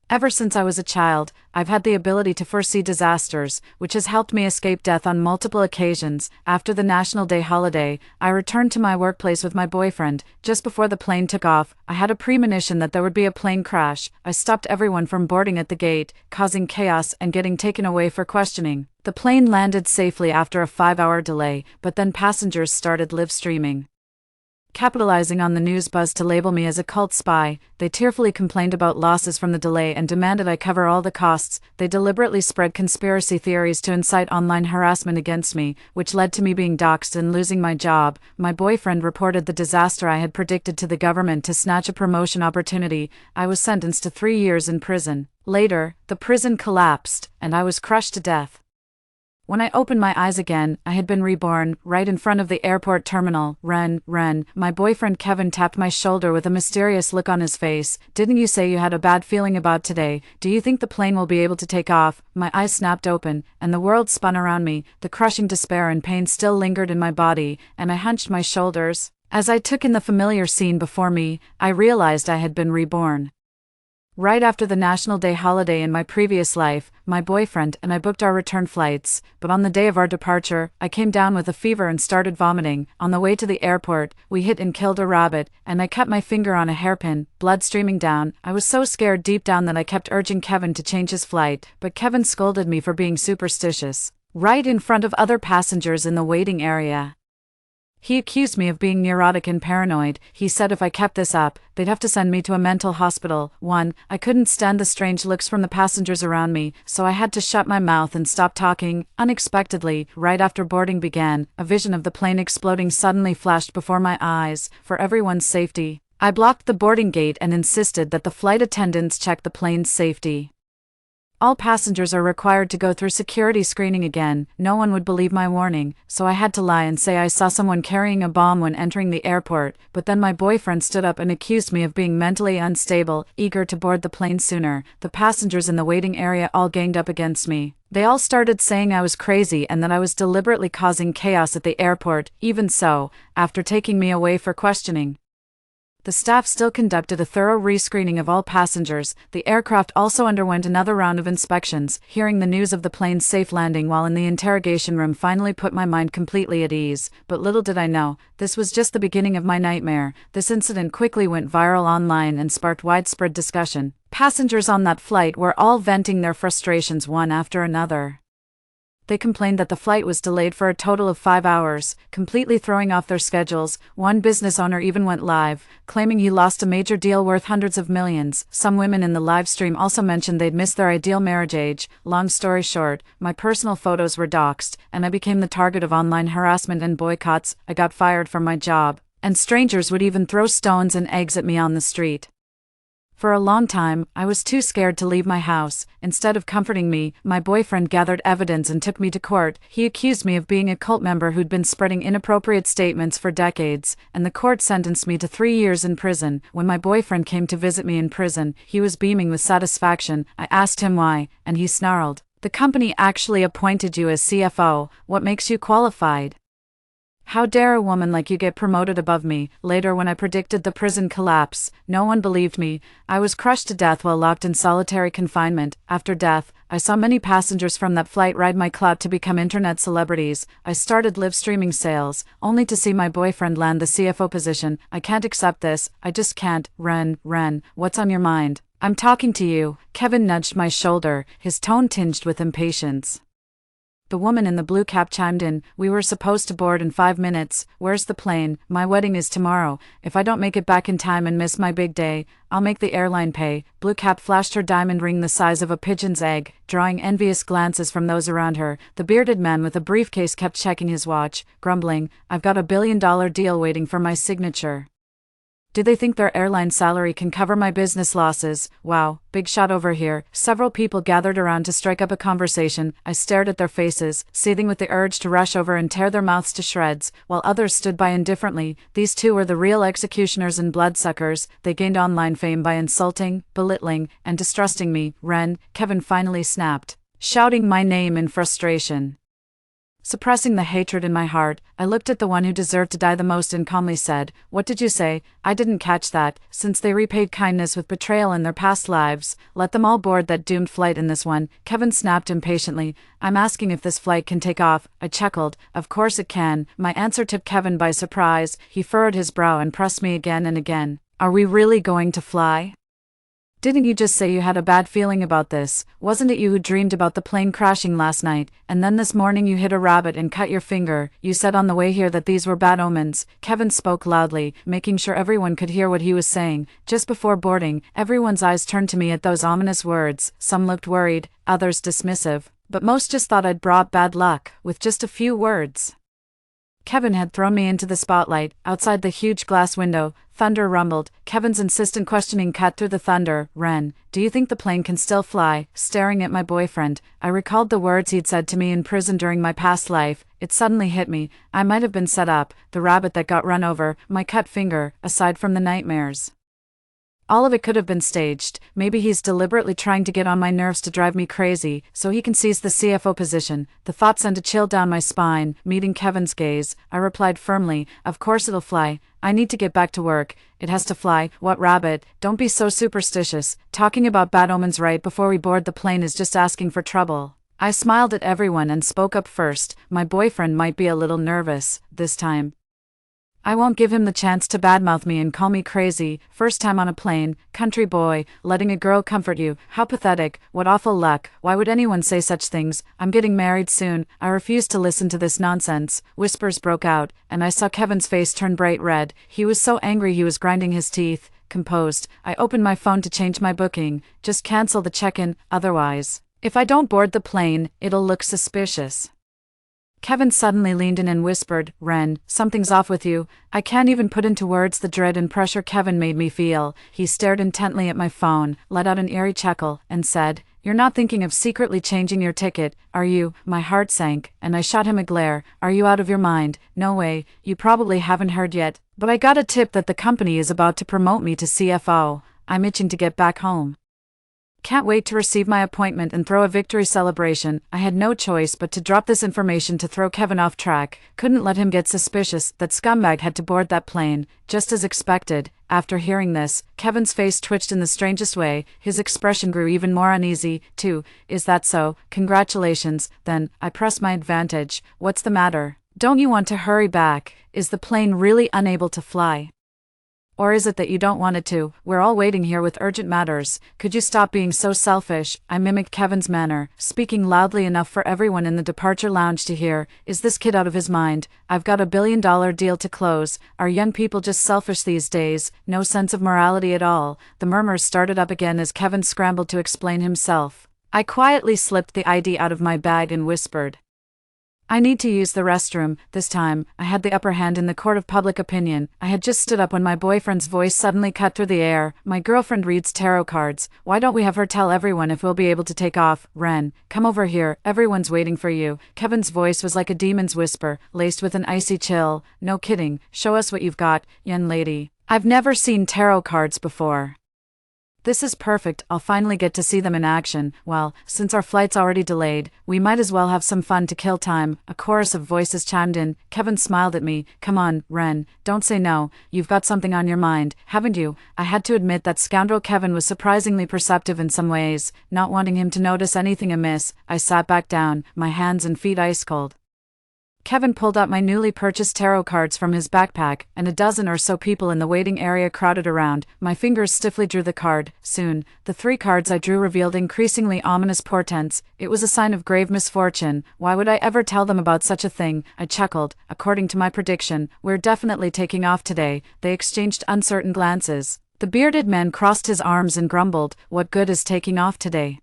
Ever since I was a child, I've had the ability to foresee disasters, which has helped me escape death on multiple occasions. After the National Day holiday, I returned to my workplace with my boyfriend. Just before the plane took off, I had a premonition that there would be a plane crash. I stopped everyone from boarding at the gate, causing chaos and getting taken away for questioning. The plane landed safely after a 5-hour delay, but then passengers started live streaming. Capitalizing on the news buzz to label me as a cult spy, they tearfully complained about losses from the delay and demanded I cover all the costs. They deliberately spread conspiracy theories to incite online harassment against me, which led to me being doxxed and losing my job. My boyfriend reported the disaster I had predicted to the government to snatch a promotion opportunity. I was sentenced to 3 years in prison. Later, the prison collapsed, and I was crushed to death. When I opened my eyes again, I had been reborn, right in front of the airport terminal. Ren, my boyfriend Kevin tapped my shoulder with a mysterious look on his face. Didn't you say you had a bad feeling about today? Do you think the plane will be able to take off? My eyes snapped open, and the world spun around me. The crushing despair and pain still lingered in my body, and I hunched my shoulders. As I took in the familiar scene before me, I realized I had been reborn. Right after the National Day holiday in my previous life, my boyfriend and I booked our return flights, but on the day of our departure, I came down with a fever and started vomiting. On the way to the airport, we hit and killed a rabbit, and I cut my finger on a hairpin, blood streaming down. I was so scared deep down that I kept urging Kevin to change his flight, but Kevin scolded me for being superstitious. Right in front of other passengers in the waiting area. He accused me of being neurotic and paranoid. He said if I kept this up, they'd have to send me to a mental hospital. I couldn't stand the strange looks from the passengers around me, so I had to shut my mouth and stop talking. Unexpectedly, right after boarding began, a vision of the plane exploding suddenly flashed before my eyes. For everyone's safety, I blocked the boarding gate and insisted that the flight attendants check the plane's safety. All passengers are required to go through security screening again. No one would believe my warning, so I had to lie and say I saw someone carrying a bomb when entering the airport, but then my boyfriend stood up and accused me of being mentally unstable, eager to board the plane sooner. The passengers in the waiting area all ganged up against me. They all started saying I was crazy and that I was deliberately causing chaos at the airport. Even so, after taking me away for questioning, the staff still conducted a thorough rescreening of all passengers. The aircraft also underwent another round of inspections. Hearing the news of the plane's safe landing while in the interrogation room finally put my mind completely at ease. But little did I know, this was just the beginning of my nightmare. This incident quickly went viral online and sparked widespread discussion. Passengers on that flight were all venting their frustrations one after another. They complained that the flight was delayed for a total of 5 hours, completely throwing off their schedules. One business owner even went live, claiming he lost a major deal worth hundreds of millions. Some women in the live stream also mentioned they'd missed their ideal marriage age. Long story short, my personal photos were doxed, and I became the target of online harassment and boycotts. I got fired from my job, and strangers would even throw stones and eggs at me on the street. For a long time, I was too scared to leave my house. Instead of comforting me, my boyfriend gathered evidence and took me to court. He accused me of being a cult member who'd been spreading inappropriate statements for decades, and the court sentenced me to 3 years in prison. When my boyfriend came to visit me in prison, he was beaming with satisfaction. I asked him why, and he snarled, "The company actually appointed you as CFO. What makes you qualified? How dare a woman like you get promoted above me?" Later, when I predicted the prison collapse, no one believed me. I was crushed to death while locked in solitary confinement. After death, I saw many passengers from that flight ride my clout to become internet celebrities. I started live streaming sales, only to see my boyfriend land the CFO position. I can't accept this. I just can't. Ren, what's on your mind? I'm talking to you. Kevin nudged my shoulder, his tone tinged with impatience. The woman in the blue cap chimed in, "We were supposed to board in 5 minutes. Where's the plane? My wedding is tomorrow. If I don't make it back in time and miss my big day, I'll make the airline pay." Blue cap flashed her diamond ring the size of a pigeon's egg, drawing envious glances from those around her. The bearded man with a briefcase kept checking his watch, grumbling, "I've got a $1 billion deal waiting for my signature. Do they think their airline salary can cover my business losses? Wow, big shot over here." Several people gathered around to strike up a conversation. I stared at their faces, seething with the urge to rush over and tear their mouths to shreds, while others stood by indifferently. These two were the real executioners and bloodsuckers. They gained online fame by insulting, belittling, and distrusting me. Ren, Kevin finally snapped, shouting my name in frustration. Suppressing the hatred in my heart, I looked at the one who deserved to die the most and calmly said, "What did you say?" "I didn't catch that. Since they repaid kindness with betrayal in their past lives, let them all board that doomed flight in this one," Kevin snapped impatiently. "I'm asking if this flight can take off." I chuckled. "Of course it can." My answer took Kevin by surprise. He furrowed his brow and pressed me again and again. "Are we really going to fly? Didn't you just say you had a bad feeling about this? Wasn't it you who dreamed about the plane crashing last night, and then this morning you hit a rabbit and cut your finger? You said on the way here that these were bad omens." Kevin spoke loudly, making sure everyone could hear what he was saying. Just before boarding, everyone's eyes turned to me at those ominous words. Some looked worried, others dismissive, but most just thought I'd brought bad luck, with just a few words. Kevin had thrown me into the spotlight. Outside the huge glass window, thunder rumbled. Kevin's insistent questioning cut through the thunder. "Ren, do you think the plane can still fly?" Staring at my boyfriend, I recalled the words he'd said to me in prison during my past life. It suddenly hit me. I might have been set up, the rabbit that got run over, my cut finger, aside from the nightmares. All of it could have been staged. Maybe he's deliberately trying to get on my nerves to drive me crazy, so he can seize the CFO position. The thought sent a chill down my spine. Meeting Kevin's gaze, I replied firmly, "Of course it'll fly. I need to get back to work. It has to fly." "What rabbit? Don't be so superstitious. Talking about bad omens right before we board the plane is just asking for trouble." I smiled at everyone and spoke up first. My boyfriend might be a little nervous this time. I won't give him the chance to badmouth me and call me crazy. First time on a plane, country boy, letting a girl comfort you. How pathetic, what awful luck. Why would anyone say such things? I'm getting married soon. I refuse to listen to this nonsense. Whispers broke out, and I saw Kevin's face turn bright red. He was so angry he was grinding his teeth. Composed, I opened my phone to change my booking. Just cancel the check-in, otherwise, if I don't board the plane, it'll look suspicious. Kevin suddenly leaned in and whispered, "Ren, something's off with you." I can't even put into words the dread and pressure Kevin made me feel. He stared intently at my phone, let out an eerie chuckle, and said, "You're not thinking of secretly changing your ticket, are you?" My heart sank, and I shot him a glare. "Are you out of your mind?" "No way. You probably haven't heard yet, but I got a tip that the company is about to promote me to CFO. I'm itching to get back home. Can't wait to receive my appointment and throw a victory celebration." I had no choice but to drop this information to throw Kevin off track. Couldn't let him get suspicious. That scumbag had to board that plane, just as expected. After hearing this, Kevin's face twitched in the strangest way. His expression grew even more uneasy, too. "Is that so? Congratulations, then." I pressed my advantage. "What's the matter? Don't you want to hurry back? Is the plane really unable to fly? Or is it that you don't want it to? We're all waiting here with urgent matters. Could you stop being so selfish?" I mimicked Kevin's manner, speaking loudly enough for everyone in the departure lounge to hear. "Is this kid out of his mind? I've got a $1 billion deal to close. Are young people just selfish these days? No sense of morality at all?" The murmurs started up again as Kevin scrambled to explain himself. I quietly slipped the ID out of my bag and whispered, "I need to use the restroom." This time, I had the upper hand in the court of public opinion. I had just stood up when my boyfriend's voice suddenly cut through the air. "My girlfriend reads tarot cards. Why don't we have her tell everyone if we'll be able to take off? Ren, come over here. Everyone's waiting for you." Kevin's voice was like a demon's whisper, laced with an icy chill. "No kidding. Show us what you've got, young lady. I've never seen tarot cards before. This is perfect. I'll finally get to see them in action. Well, since our flight's already delayed, we might as well have some fun to kill time." A chorus of voices chimed in. Kevin smiled at me. "Come on, Ren, don't say no. You've got something on your mind, haven't you?" I had to admit that scoundrel Kevin was surprisingly perceptive in some ways. Not wanting him to notice anything amiss, I sat back down, my hands and feet ice cold. Kevin pulled out my newly purchased tarot cards from his backpack, and a dozen or so people in the waiting area crowded around. My fingers stiffly drew the card. Soon, the 3 cards I drew revealed increasingly ominous portents. It was a sign of grave misfortune. Why would I ever tell them about such a thing? I chuckled. "According to my prediction, we're definitely taking off today." They exchanged uncertain glances. The bearded man crossed his arms and grumbled, "What good is taking off today?"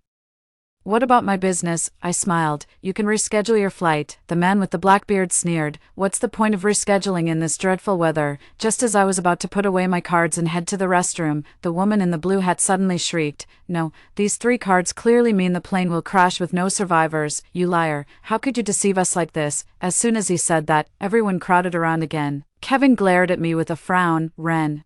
"What about my business?" I smiled. "You can reschedule your flight." The man with the black beard sneered. "What's the point of rescheduling in this dreadful weather?" Just as I was about to put away my cards and head to the restroom, the woman in the blue hat suddenly shrieked, "No, these 3 cards clearly mean the plane will crash with no survivors. You liar. How could you deceive us like this?" As soon as he said that, everyone crowded around again. Kevin glared at me with a frown. "Ren,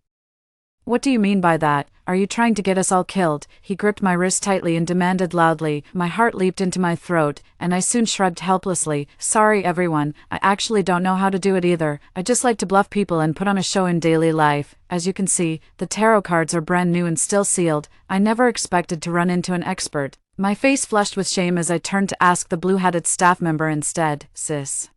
what do you mean by that? Are you trying to get us all killed? He gripped my wrist tightly and demanded loudly. My heart leaped into my throat, and I soon shrugged helplessly. Sorry everyone, I actually don't know how to do it either. I just like to bluff people and put on a show in daily life. As you can see, the tarot cards are brand new and still sealed. I never expected to run into an expert. My face flushed with shame as I turned to ask the blue-hatted staff member instead. Sis,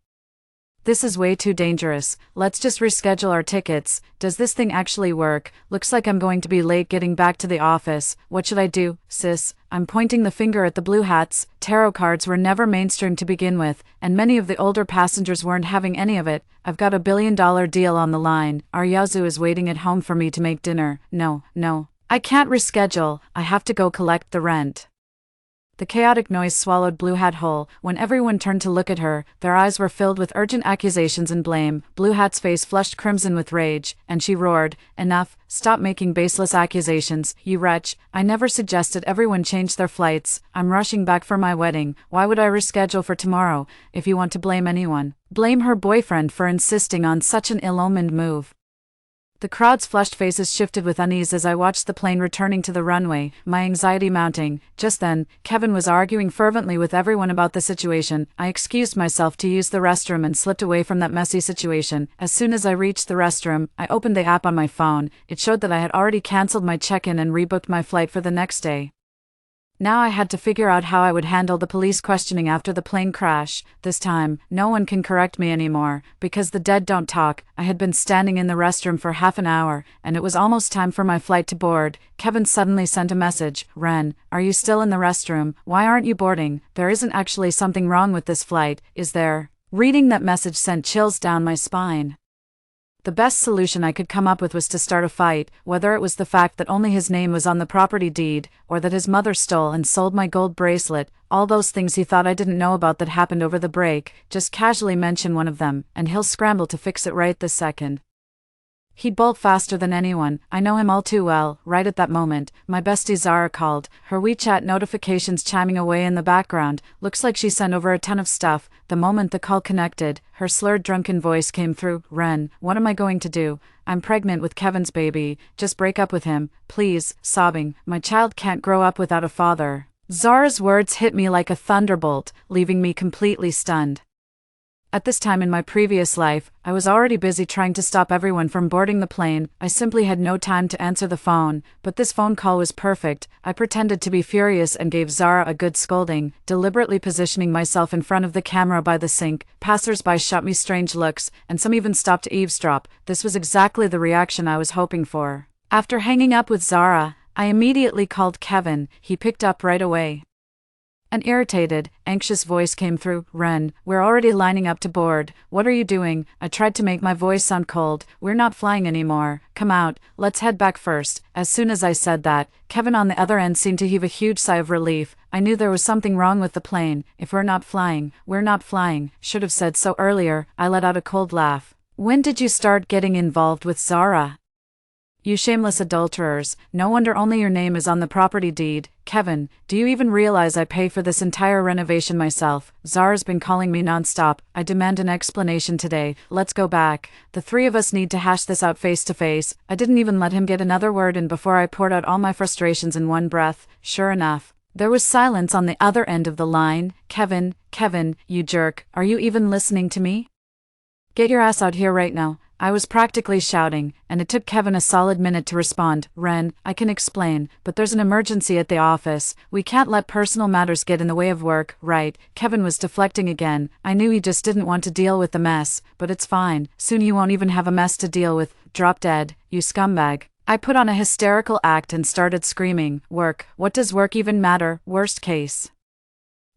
this is way too dangerous. Let's just reschedule our tickets. Does this thing actually work? Looks like I'm going to be late getting back to the office. What should I do, sis? I'm pointing the finger at the blue hats. Tarot cards were never mainstream to begin with, and many of the older passengers weren't having any of it. I've got $1 billion deal on the line. Our Yazoo is waiting at home for me to make dinner. No. I can't reschedule. I have to go collect the rent. The chaotic noise swallowed Blue Hat whole. When everyone turned to look at her, their eyes were filled with urgent accusations and blame. Blue Hat's face flushed crimson with rage, and she roared, "Enough, stop making baseless accusations, you wretch. I never suggested everyone change their flights. I'm rushing back for my wedding. Why would I reschedule for tomorrow? If you want to blame anyone, blame her boyfriend for insisting on such an ill-omened move." The crowd's flushed faces shifted with unease as I watched the plane returning to the runway, my anxiety mounting. Just then, Kevin was arguing fervently with everyone about the situation. I excused myself to use the restroom and slipped away from that messy situation. As soon as I reached the restroom, I opened the app on my phone. It showed that I had already canceled my check-in and rebooked my flight for the next day. Now I had to figure out how I would handle the police questioning after the plane crash. This time, no one can correct me anymore, because the dead don't talk. I had been standing in the restroom for half an hour, and it was almost time for my flight to board. Kevin suddenly sent a message. "Ren, are you still in the restroom? Why aren't you boarding? There isn't actually something wrong with this flight, is there?" Reading that message sent chills down my spine. The best solution I could come up with was to start a fight, whether it was the fact that only his name was on the property deed, or that his mother stole and sold my gold bracelet. All those things he thought I didn't know about that happened over the break. Just casually mention one of them, and he'll scramble to fix it right this second. He'd bolt faster than anyone. I know him all too well. Right at that moment, my bestie Zara called, her WeChat notifications chiming away in the background. Looks like she sent over a ton of stuff. The moment the call connected, her slurred drunken voice came through. "Ren, what am I going to do? I'm pregnant with Kevin's baby. Just break up with him, please." Sobbing, "My child can't grow up without a father." Zara's words hit me like a thunderbolt, leaving me completely stunned. At this time in my previous life, I was already busy trying to stop everyone from boarding the plane. I simply had no time to answer the phone, but this phone call was perfect. I pretended to be furious and gave Zara a good scolding, deliberately positioning myself in front of the camera by the sink. Passers-by shot me strange looks, and some even stopped to eavesdrop. This was exactly the reaction I was hoping for. After hanging up with Zara, I immediately called Kevin. He picked up right away. An irritated, anxious voice came through. "Ren, we're already lining up to board. What are you doing?" I tried to make my voice sound cold. "We're not flying anymore. Come out, let's head back first." As soon as I said that, Kevin on the other end seemed to heave a huge sigh of relief. I knew there was something wrong with the plane. If we're not flying, we're not flying. Should have said so earlier. I let out a cold laugh. "When did you start getting involved with Zara? You shameless adulterers, no wonder only your name is on the property deed. Kevin, do you even realize I pay for this entire renovation myself? Zara's been calling me nonstop. I demand an explanation today. Let's go back. The three of us need to hash this out face to face." I didn't even let him get another word in before I poured out all my frustrations in one breath. Sure enough, there was silence on the other end of the line. Kevin, you jerk, are you even listening to me? Get your ass out here right now. I was practically shouting, and it took Kevin a solid minute to respond. "Ren, I can explain, but there's an emergency at the office. We can't let personal matters get in the way of work, right?" Kevin was deflecting again. I knew he just didn't want to deal with the mess, but it's fine. Soon you won't even have a mess to deal with. Drop dead, you scumbag. I put on a hysterical act and started screaming. "Work? What does work even matter? Worst case,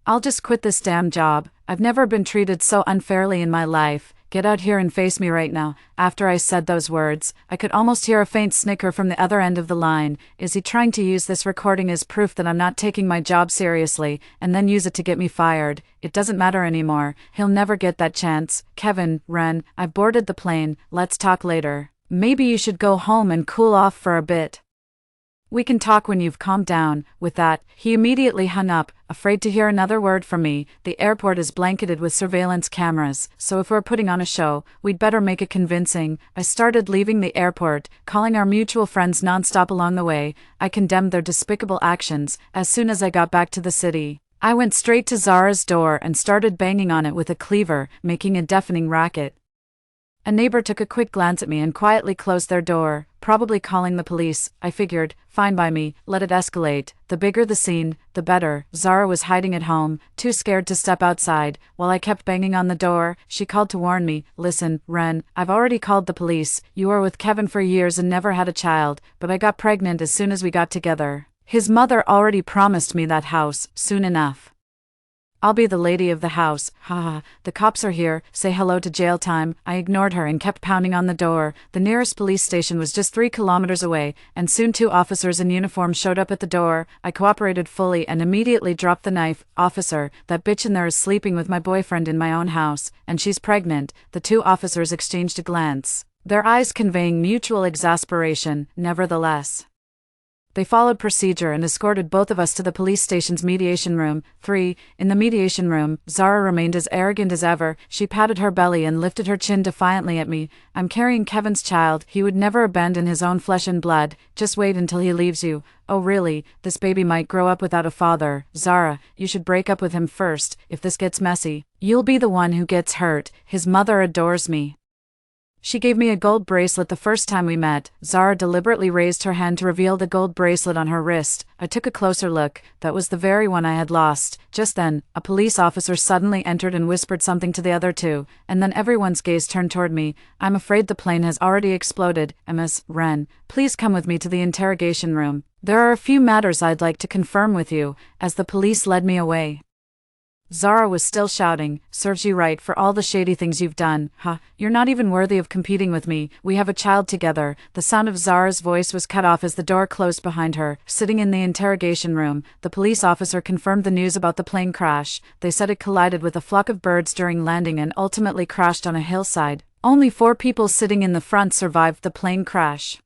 I'll just quit this damn job. I've never been treated so unfairly in my life. Get out here and face me right now." After I said those words, I could almost hear a faint snicker from the other end of the line. Is he trying to use this recording as proof that I'm not taking my job seriously, and then use it to get me fired? It doesn't matter anymore. He'll never get that chance. "Kevin, Ren, I've boarded the plane. Let's talk later. Maybe you should go home and cool off for a bit." We can talk when you've calmed down." With that, he immediately hung up, afraid to hear another word from me. The airport is blanketed with surveillance cameras, so if we're putting on a show, we'd better make it convincing. I started leaving the airport, calling our mutual friends nonstop along the way. I condemned their despicable actions. As soon as I got back to the city, I went straight to Zara's door and started banging on it with a cleaver, making a deafening racket. A neighbor took a quick glance at me and quietly closed their door, probably calling the police. I figured, fine by me, let it escalate. The bigger the scene, the better. Zara was hiding at home, too scared to step outside. While I kept banging on the door, she called to warn me. "Listen, Ren, I've already called the police. You were with Kevin for years and never had a child, but I got pregnant as soon as we got together. His mother already promised me that house, soon enough. I'll be the lady of the house. Haha, the cops are here, say hello to jail time." I ignored her and kept pounding on the door. The nearest police station was just 3 kilometers away, and soon 2 officers in uniform showed up at the door. I cooperated fully and immediately dropped the knife. "Officer, that bitch in there is sleeping with my boyfriend in my own house, and she's pregnant." The 2 officers exchanged a glance, their eyes conveying mutual exasperation. Nevertheless, they followed procedure and escorted both of us to the police station's mediation room. 3. In the mediation room, Zara remained as arrogant as ever. She patted her belly and lifted her chin defiantly at me. "I'm carrying Kevin's child. He would never abandon his own flesh and blood. Just wait until he leaves you." "Oh really? This baby might grow up without a father." "Zara, you should break up with him first. If this gets messy, you'll be the one who gets hurt. His mother adores me." She gave me a gold bracelet the first time we met. Zara deliberately raised her hand to reveal the gold bracelet on her wrist. I took a closer look. That was the very one I had lost. Just then, a police officer suddenly entered and whispered something to the other 2, and then everyone's gaze turned toward me. "I'm afraid the plane has already exploded. Ms. Ren, please come with me to the interrogation room. There are a few matters I'd like to confirm with you." As the police led me away, Zara was still shouting, "Serves you right for all the shady things you've done. Ha, you're not even worthy of competing with me. We have a child together." The sound of Zara's voice was cut off as the door closed behind her. Sitting in the interrogation room, the police officer confirmed the news about the plane crash. They said it collided with a flock of birds during landing and ultimately crashed on a hillside. Only 4 people sitting in the front survived the plane crash.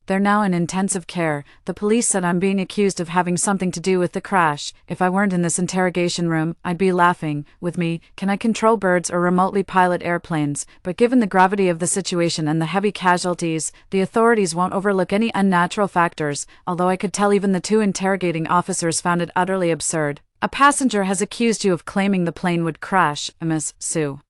They're now in intensive care. The police said I'm being accused of having something to do with the crash. If I weren't in this interrogation room, I'd be laughing. With me, can I control birds or remotely pilot airplanes? But given the gravity of the situation and the heavy casualties, the authorities won't overlook any unnatural factors, although I could tell even the 2 interrogating officers found it utterly absurd. "A passenger has accused you of claiming the plane would crash, Ms. Sue.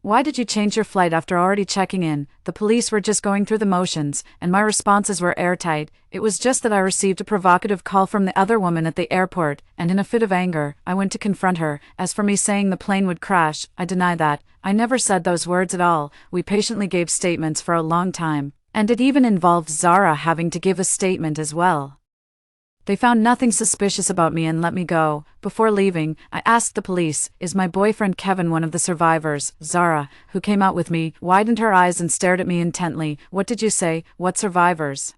Why did you change your flight after already checking in?" The police were just going through the motions, and my responses were airtight. It was just that I received a provocative call from the other woman at the airport, and in a fit of anger, I went to confront her. As for me saying the plane would crash, I deny that. I never said those words at all. We patiently gave statements for a long time, and it even involved Zara having to give a statement as well. They found nothing suspicious about me and let me go. Before leaving, I asked the police, "Is my boyfriend Kevin one of the survivors?" Zara, who came out with me, widened her eyes and stared at me intently. "What did you say? What survivors?"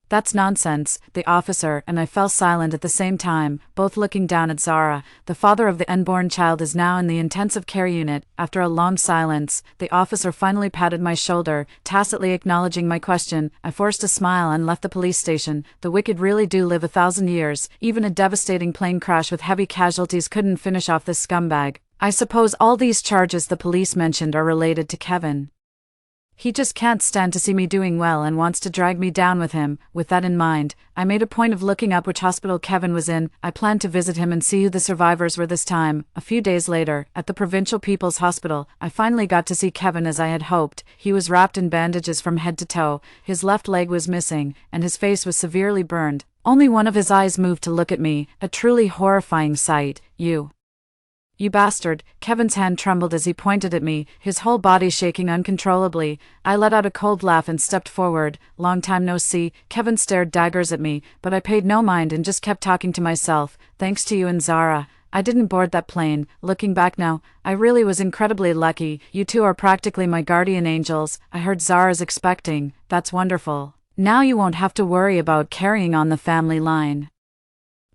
"That's nonsense," the officer and I fell silent at the same time, both looking down at Zara. "The father of the unborn child is now in the intensive care unit." After a long silence, the officer finally patted my shoulder, tacitly acknowledging my question. I forced a smile and left the police station. The wicked really do live 1,000 years. Even a devastating plane crash with heavy casualties couldn't finish off this scumbag. I suppose all these charges the police mentioned are related to Kevin. He just can't stand to see me doing well and wants to drag me down with him. With that in mind, I made a point of looking up which hospital Kevin was in. I planned to visit him and see who the survivors were this time. A few days later, at the Provincial People's Hospital, I finally got to see Kevin as I had hoped. He was wrapped in bandages from head to toe, his left leg was missing, and his face was severely burned. Only one of his eyes moved to look at me, a truly horrifying sight. You bastard." Kevin's hand trembled as he pointed at me, his whole body shaking uncontrollably. I let out a cold laugh and stepped forward. "Long time no see." Kevin stared daggers at me, but I paid no mind and just kept talking to myself. "Thanks to you and Zara, I didn't board that plane." Looking back now, I really was incredibly lucky. "You 2 are practically my guardian angels." I heard Zara's expecting. "That's wonderful. Now you won't have to worry about carrying on the family line."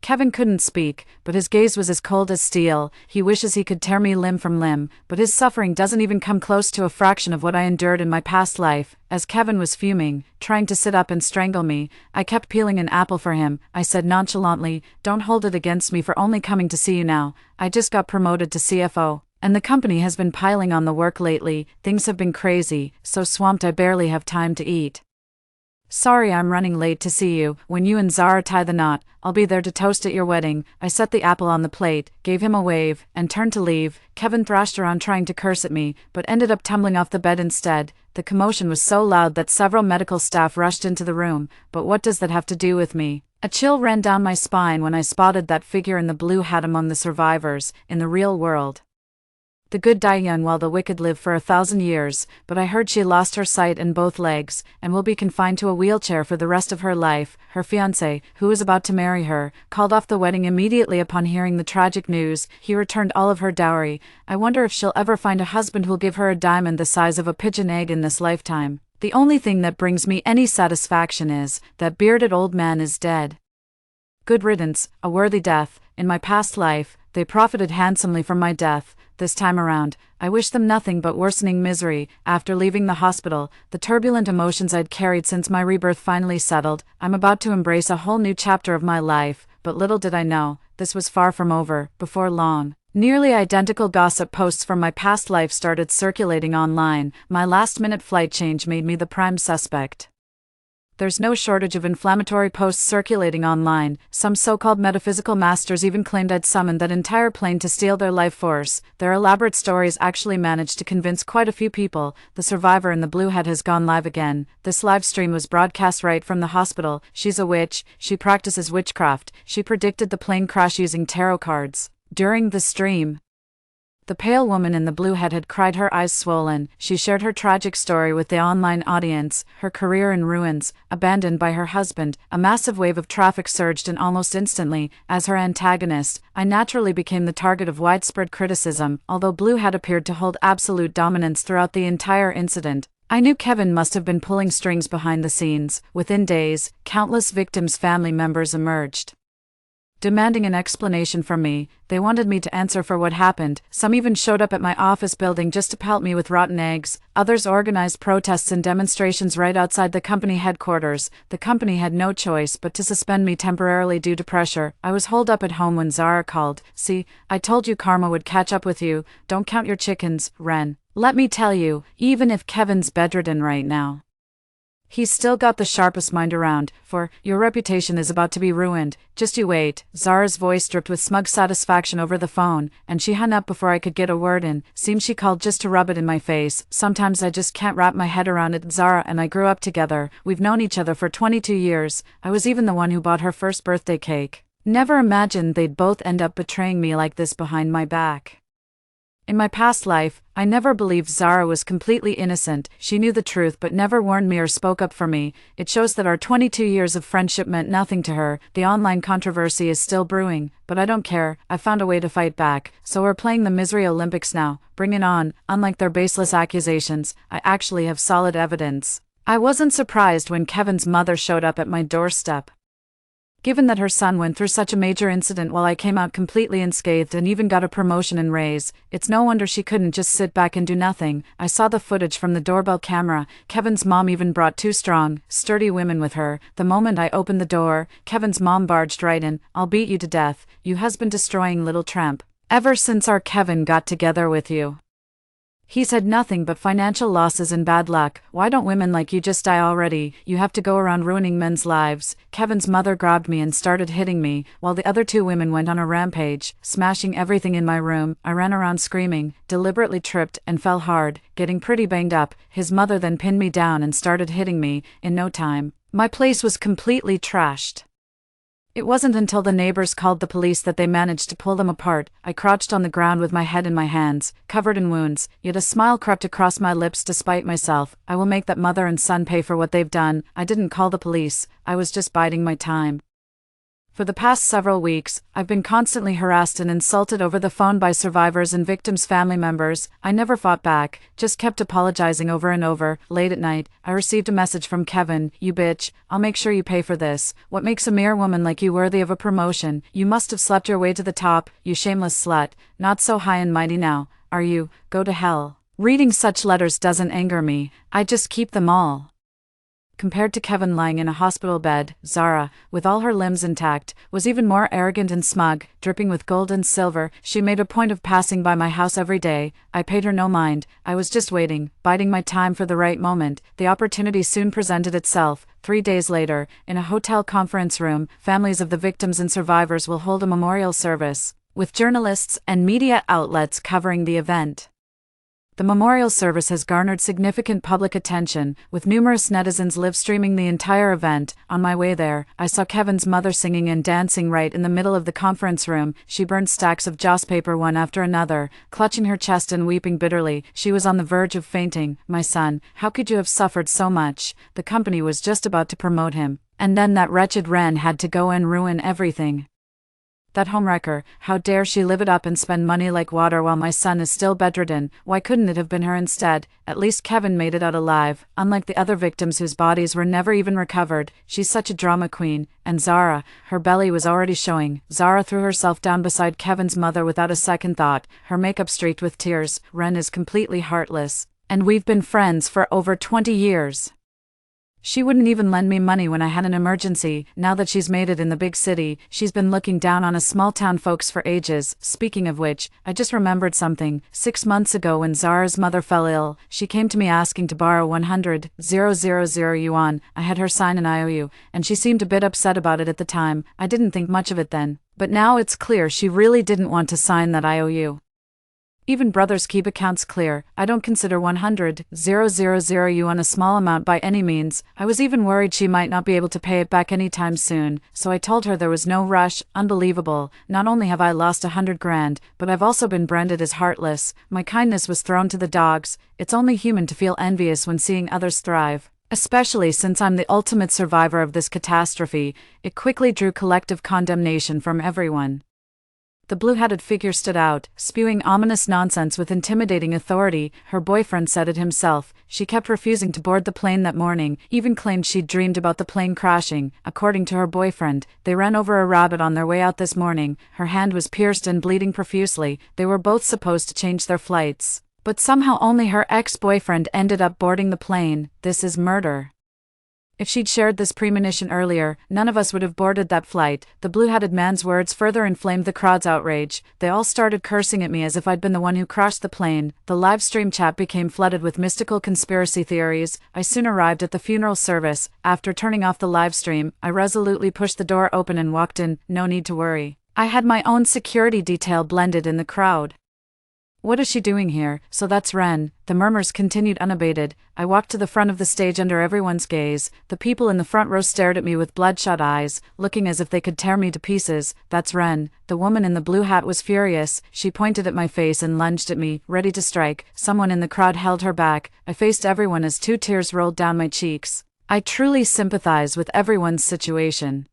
Kevin couldn't speak, but his gaze was as cold as steel. He wishes he could tear me limb from limb, but his suffering doesn't even come close to a fraction of what I endured in my past life. As Kevin was fuming, trying to sit up and strangle me, I kept peeling an apple for him. I said nonchalantly, "Don't hold it against me for only coming to see you now. I just got promoted to CFO. And the company has been piling on the work lately. Things have been crazy, so swamped I barely have time to eat. Sorry I'm running late to see you. When you and Zara tie the knot, I'll be there to toast at your wedding." I set the apple on the plate, gave him a wave, and turned to leave. Kevin thrashed around trying to curse at me, but ended up tumbling off the bed instead. The commotion was so loud that several medical staff rushed into the room, but what does that have to do with me? A chill ran down my spine when I spotted that figure in the blue hat among the survivors, in the real world. The good die young while the wicked live for 1,000 years, but I heard she lost her sight and both legs, and will be confined to a wheelchair for the rest of her life. Her fiancé, who was about to marry her, called off the wedding immediately upon hearing the tragic news. He returned all of her dowry. I wonder if she'll ever find a husband who'll give her a diamond the size of a pigeon egg in this lifetime. The only thing that brings me any satisfaction is that bearded old man is dead. Good riddance, a worthy death. In my past life, they profited handsomely from my death. This time around, I wish them nothing but worsening misery. After leaving the hospital, the turbulent emotions I'd carried since my rebirth finally settled. I'm about to embrace a whole new chapter of my life, but little did I know, this was far from over. Before long, nearly identical gossip posts from my past life started circulating online. My last-minute flight change made me the prime suspect. There's no shortage of inflammatory posts circulating online. Some so-called metaphysical masters even claimed I'd summoned that entire plane to steal their life force. Their elaborate stories actually managed to convince quite a few people. The survivor in the blue hat has gone live again. This live stream was broadcast right from the hospital. She's a witch. She practices witchcraft. She predicted the plane crash using tarot cards. During the stream, the pale woman in the blue hat had cried, her eyes swollen. She shared her tragic story with the online audience, her career in ruins, abandoned by her husband. A massive wave of traffic surged, and almost instantly, as her antagonist, I naturally became the target of widespread criticism. Although Blue Hat appeared to hold absolute dominance throughout the entire incident, I knew Kevin must have been pulling strings behind the scenes. Within days, countless victims' family members emerged, demanding an explanation from me. They wanted me to answer for what happened. Some even showed up at my office building just to pelt me with rotten eggs. Others organized protests and demonstrations right outside the company headquarters. The company had no choice but to suspend me temporarily due to pressure. I was holed up at home when Zara called. "See, I told you karma would catch up with you. Don't count your chickens, Ren. Let me tell you, even if Kevin's bedridden right now, he's still got the sharpest mind around, for your reputation is about to be ruined. Just you wait." Zara's voice dripped with smug satisfaction over the phone, and she hung up before I could get a word in. Seems she called just to rub it in my face. Sometimes I just can't wrap my head around it. Zara and I grew up together. We've known each other for 22 years. I was even the one who bought her first birthday cake. Never imagined they'd both end up betraying me like this behind my back. In my past life, I never believed Zara was completely innocent. She knew the truth but never warned me or spoke up for me. It shows that our 22 years of friendship meant nothing to her. The online controversy is still brewing, but I don't care. I found a way to fight back. So we're playing the Misery Olympics now. Bring it on. Unlike their baseless accusations, I actually have solid evidence. I wasn't surprised when Kevin's mother showed up at my doorstep. Given that her son went through such a major incident while I came out completely unscathed and even got a promotion and raise, it's no wonder she couldn't just sit back and do nothing. I saw the footage from the doorbell camera. Kevin's mom even brought two strong, sturdy women with her. The moment I opened the door, Kevin's mom barged right in. "I'll beat you to death, you husband-destroying little tramp. Ever since our Kevin got together with you, he's had nothing but financial losses and bad luck. Why don't women like you just die already? You have to go around ruining men's lives." Kevin's mother grabbed me and started hitting me, while the other two women went on a rampage, smashing everything in my room. I ran around screaming, deliberately tripped, and fell hard, getting pretty banged up. His mother then pinned me down and started hitting me. In no time, my place was completely trashed. It wasn't until the neighbors called the police that they managed to pull them apart. I crouched on the ground with my head in my hands, covered in wounds, yet a smile crept across my lips despite myself. I will make that mother and son pay for what they've done. I didn't call the police, I was just biding my time. For the past several weeks, I've been constantly harassed and insulted over the phone by survivors and victims' family members. I never fought back, just kept apologizing over and over. Late at night, I received a message from Kevin. "You bitch, I'll make sure you pay for this. What makes a mere woman like you worthy of a promotion? You must have slept your way to the top, you shameless slut. Not so high and mighty now, are you? Go to hell." Reading such letters doesn't anger me, I just keep them all. Compared to Kevin lying in a hospital bed, Zara, with all her limbs intact, was even more arrogant and smug, dripping with gold and silver. She made a point of passing by my house every day. I paid her no mind. I was just waiting, biding my time for the right moment. The opportunity soon presented itself. 3 days later, in a hotel conference room, families of the victims and survivors will hold a memorial service, with journalists and media outlets covering the event. The memorial service has garnered significant public attention, with numerous netizens live-streaming the entire event. On my way there, I saw Kevin's mother singing and dancing right in the middle of the conference room. She burned stacks of joss paper one after another, clutching her chest and weeping bitterly. She was on the verge of fainting. "My son, how could you have suffered so much? The company was just about to promote him, and then that wretched Ren had to go and ruin everything. That homewrecker, how dare she live it up and spend money like water while my son is still bedridden? Why couldn't it have been her instead?" At least Kevin made it out alive, unlike the other victims whose bodies were never even recovered. She's such a drama queen. And Zara, her belly was already showing. Zara threw herself down beside Kevin's mother without a second thought, her makeup streaked with tears. "Ren is completely heartless, and we've been friends for over 20 years. She wouldn't even lend me money when I had an emergency. Now that she's made it in the big city, she's been looking down on us small-town folks for ages." Speaking of which, I just remembered something. 6 months ago when Zara's mother fell ill, she came to me asking to borrow 100,000 yuan. I had her sign an IOU, and she seemed a bit upset about it at the time. I didn't think much of it then, but now it's clear she really didn't want to sign that IOU. Even brothers keep accounts clear. I don't consider 100,000 yuan a small amount by any means. I was even worried she might not be able to pay it back anytime soon, so I told her there was no rush. Unbelievable. Not only have I lost 100 grand, but I've also been branded as heartless. My kindness was thrown to the dogs. It's only human to feel envious when seeing others thrive, especially since I'm the ultimate survivor of this catastrophe. It quickly drew collective condemnation from everyone. The blue-hatted figure stood out, spewing ominous nonsense with intimidating authority. Her boyfriend said it himself. She kept refusing to board the plane that morning, even claimed she'd dreamed about the plane crashing. According to her boyfriend, they ran over a rabbit on their way out this morning. Her hand was pierced and bleeding profusely. They were both supposed to change their flights, but somehow only her ex-boyfriend ended up boarding the plane. This is murder. If she'd shared this premonition earlier, none of us would have boarded that flight. The blue-hatted man's words further inflamed the crowd's outrage. They all started cursing at me as if I'd been the one who crashed the plane. The live stream chat became flooded with mystical conspiracy theories. I soon arrived at the funeral service. After turning off the live stream, I resolutely pushed the door open and walked in. No need to worry. I had my own security detail blended in the crowd. "What is she doing here? So that's Ren." The murmurs continued unabated. I walked to the front of the stage under everyone's gaze. The people in the front row stared at me with bloodshot eyes, looking as if they could tear me to pieces. "That's Ren." The woman in the blue hat was furious. She pointed at my face and lunged at me, ready to strike. Someone in the crowd held her back. I faced everyone as 2 tears rolled down my cheeks. I truly sympathize with everyone's situation.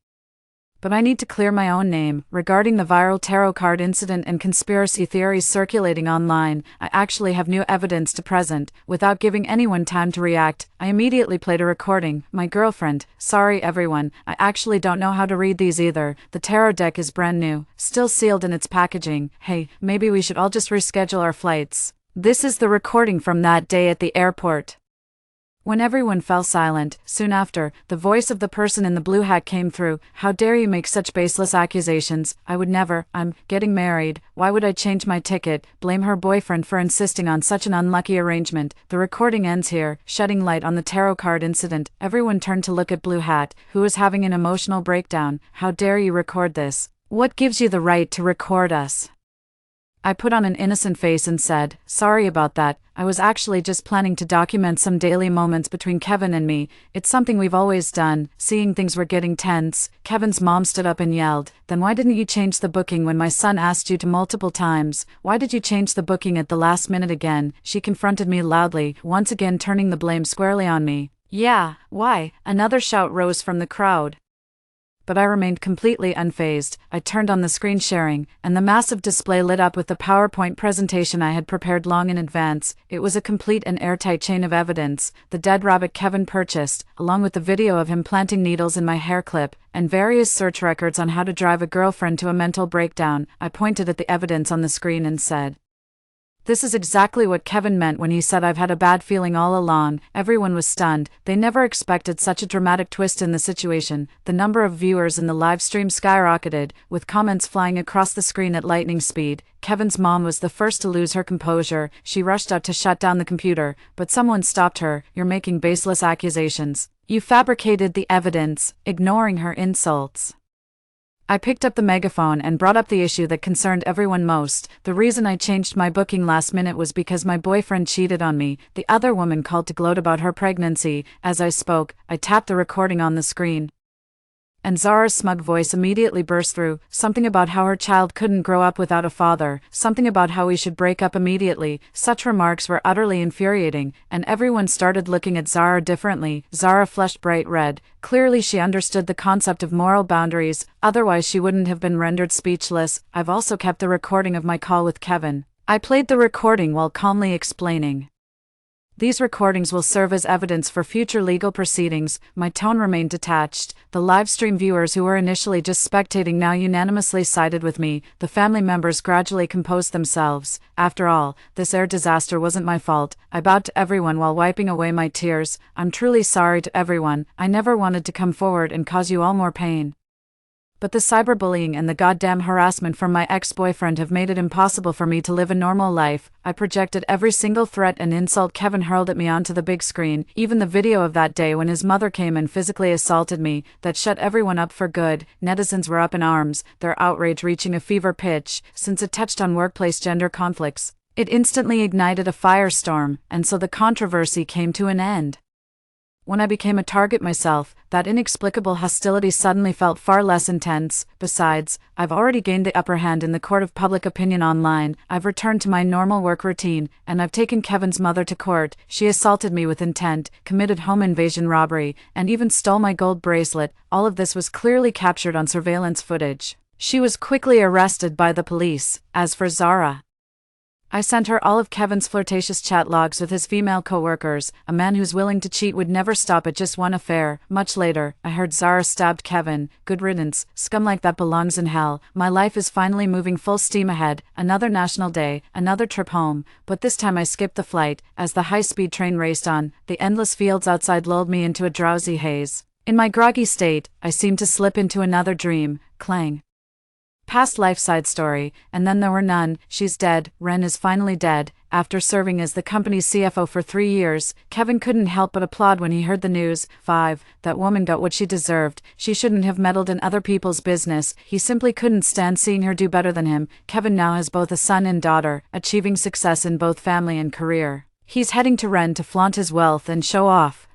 But I need to clear my own name. Regarding the viral tarot card incident and conspiracy theories circulating online, I actually have new evidence to present. Without giving anyone time to react, I immediately played a recording. My girlfriend, "Sorry everyone, I actually don't know how to read these either. The tarot deck is brand new, still sealed in its packaging. Hey, maybe we should all just reschedule our flights." This is the recording from that day at the airport. When everyone fell silent, soon after, the voice of the person in the blue hat came through. "How dare you make such baseless accusations? I would never. I'm getting married. Why would I change my ticket?" Blame her boyfriend for insisting on such an unlucky arrangement. The recording ends here, shedding light on the tarot card incident. Everyone turned to look at Blue Hat, who was having an emotional breakdown. "How dare you record this? What gives you the right to record us?" I put on an innocent face and said, "Sorry about that. I was actually just planning to document some daily moments between Kevin and me. It's something we've always done." Seeing things were getting tense, Kevin's mom stood up and yelled, "Then why didn't you change the booking when my son asked you to multiple times? Why did you change the booking at the last minute again?" She confronted me loudly, once again turning the blame squarely on me. "Yeah, why?" Another shout rose from the crowd. but I remained completely unfazed. I turned on the screen sharing, and the massive display lit up with the PowerPoint presentation I had prepared long in advance. It was a complete and airtight chain of evidence: the dead rabbit Kevin purchased, along with the video of him planting needles in my hair clip, and various search records on how to drive a girlfriend to a mental breakdown. I pointed at the evidence on the screen and said, "This is exactly what Kevin meant when he said I've had a bad feeling all along." Everyone was stunned. They never expected such a dramatic twist in the situation. The number of viewers in the live stream skyrocketed, with comments flying across the screen at lightning speed. Kevin's mom was the first to lose her composure. She rushed out to shut down the computer, but someone stopped her. "You're making baseless accusations. You fabricated the evidence," ignoring her insults. I picked up the megaphone and brought up the issue that concerned everyone most. "The reason I changed my booking last minute was because my boyfriend cheated on me." The other woman called to gloat about her pregnancy. As I spoke, I tapped the recording on the screen, and Zara's smug voice immediately burst through. Something about how her child couldn't grow up without a father, something about how we should break up immediately. Such remarks were utterly infuriating, and everyone started looking at Zara differently. Zara flushed bright red. Clearly she understood the concept of moral boundaries, otherwise she wouldn't have been rendered speechless. I've also kept the recording of my call with Kevin. I played the recording while calmly explaining, "These recordings will serve as evidence for future legal proceedings." My tone remained detached. The livestream viewers who were initially just spectating now unanimously sided with me. The family members gradually composed themselves. "After all, this air disaster wasn't my fault." I bowed to everyone while wiping away my tears. "I'm truly sorry to everyone. I never wanted to come forward and cause you all more pain. But the cyberbullying and the goddamn harassment from my ex-boyfriend have made it impossible for me to live a normal life." I projected every single threat and insult Kevin hurled at me onto the big screen, even the video of that day when his mother came and physically assaulted me. That shut everyone up for good. Netizens were up in arms, their outrage reaching a fever pitch. Since it touched on workplace gender conflicts, it instantly ignited a firestorm, and so the controversy came to an end. When I became a target myself, that inexplicable hostility suddenly felt far less intense. Besides, I've already gained the upper hand in the court of public opinion online. I've returned to my normal work routine, and I've taken Kevin's mother to court. She assaulted me with intent, committed home invasion robbery, and even stole my gold bracelet. All of this was clearly captured on surveillance footage. She was quickly arrested by the police. As for Zara, I sent her all of Kevin's flirtatious chat logs with his female co-workers. A man who's willing to cheat would never stop at just one affair. Much later, I heard Zara stabbed Kevin. Good riddance. Scum like that belongs in hell. My life is finally moving full steam ahead. Another national day, another trip home. But this time I skipped the flight. As the high-speed train raced on, the endless fields outside lulled me into a drowsy haze. In my groggy state, I seemed to slip into another dream. Clang. Past life side story, and then there were none. She's dead. Ren is finally dead. After serving as the company's CFO for 3 years, Kevin couldn't help but applaud when he heard the news. 5. That woman got what she deserved. She shouldn't have meddled in other people's business. He simply couldn't stand seeing her do better than him. Kevin now has both a son and daughter, achieving success in both family and career. He's heading to Ren to flaunt his wealth and show off.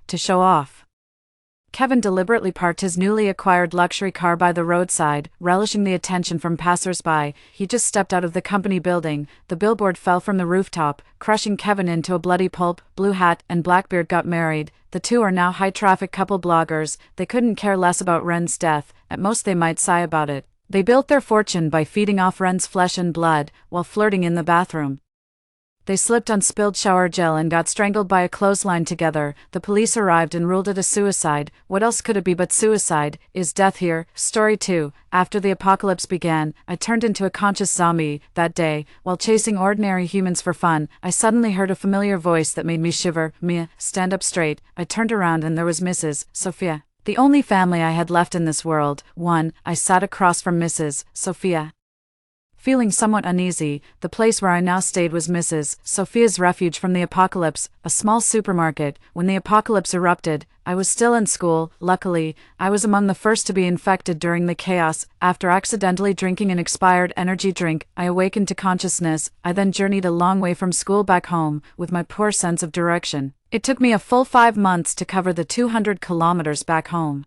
Kevin deliberately parked his newly acquired luxury car by the roadside, relishing the attention from passers-by. He just stepped out of the company building. The billboard fell from the rooftop, crushing Kevin into a bloody pulp. Blue Hat and Blackbeard got married. The two are now high-traffic couple bloggers. They couldn't care less about Ren's death. At most they might sigh about it. They built their fortune by feeding off Ren's flesh and blood, while flirting in the bathroom. They slipped on spilled shower gel and got strangled by a clothesline together. The police arrived and ruled it a suicide. What else could it be but suicide? Is death here? Story 2. After the apocalypse began, I turned into a conscious zombie. That day, while chasing ordinary humans for fun, I suddenly heard a familiar voice that made me shiver. "Mia, stand up straight." I turned around and there was Mrs. Sophia, the only family I had left in this world. 1. I sat across from Mrs. Sophia, feeling somewhat uneasy. The place where I now stayed was Mrs. Sophia's refuge from the apocalypse, a small supermarket. When the apocalypse erupted, I was still in school. Luckily, I was among the first to be infected during the chaos. After accidentally drinking an expired energy drink, I awakened to consciousness. I then journeyed a long way from school back home, with my poor sense of direction. It took me a full 5 months to cover the 200 kilometers back home.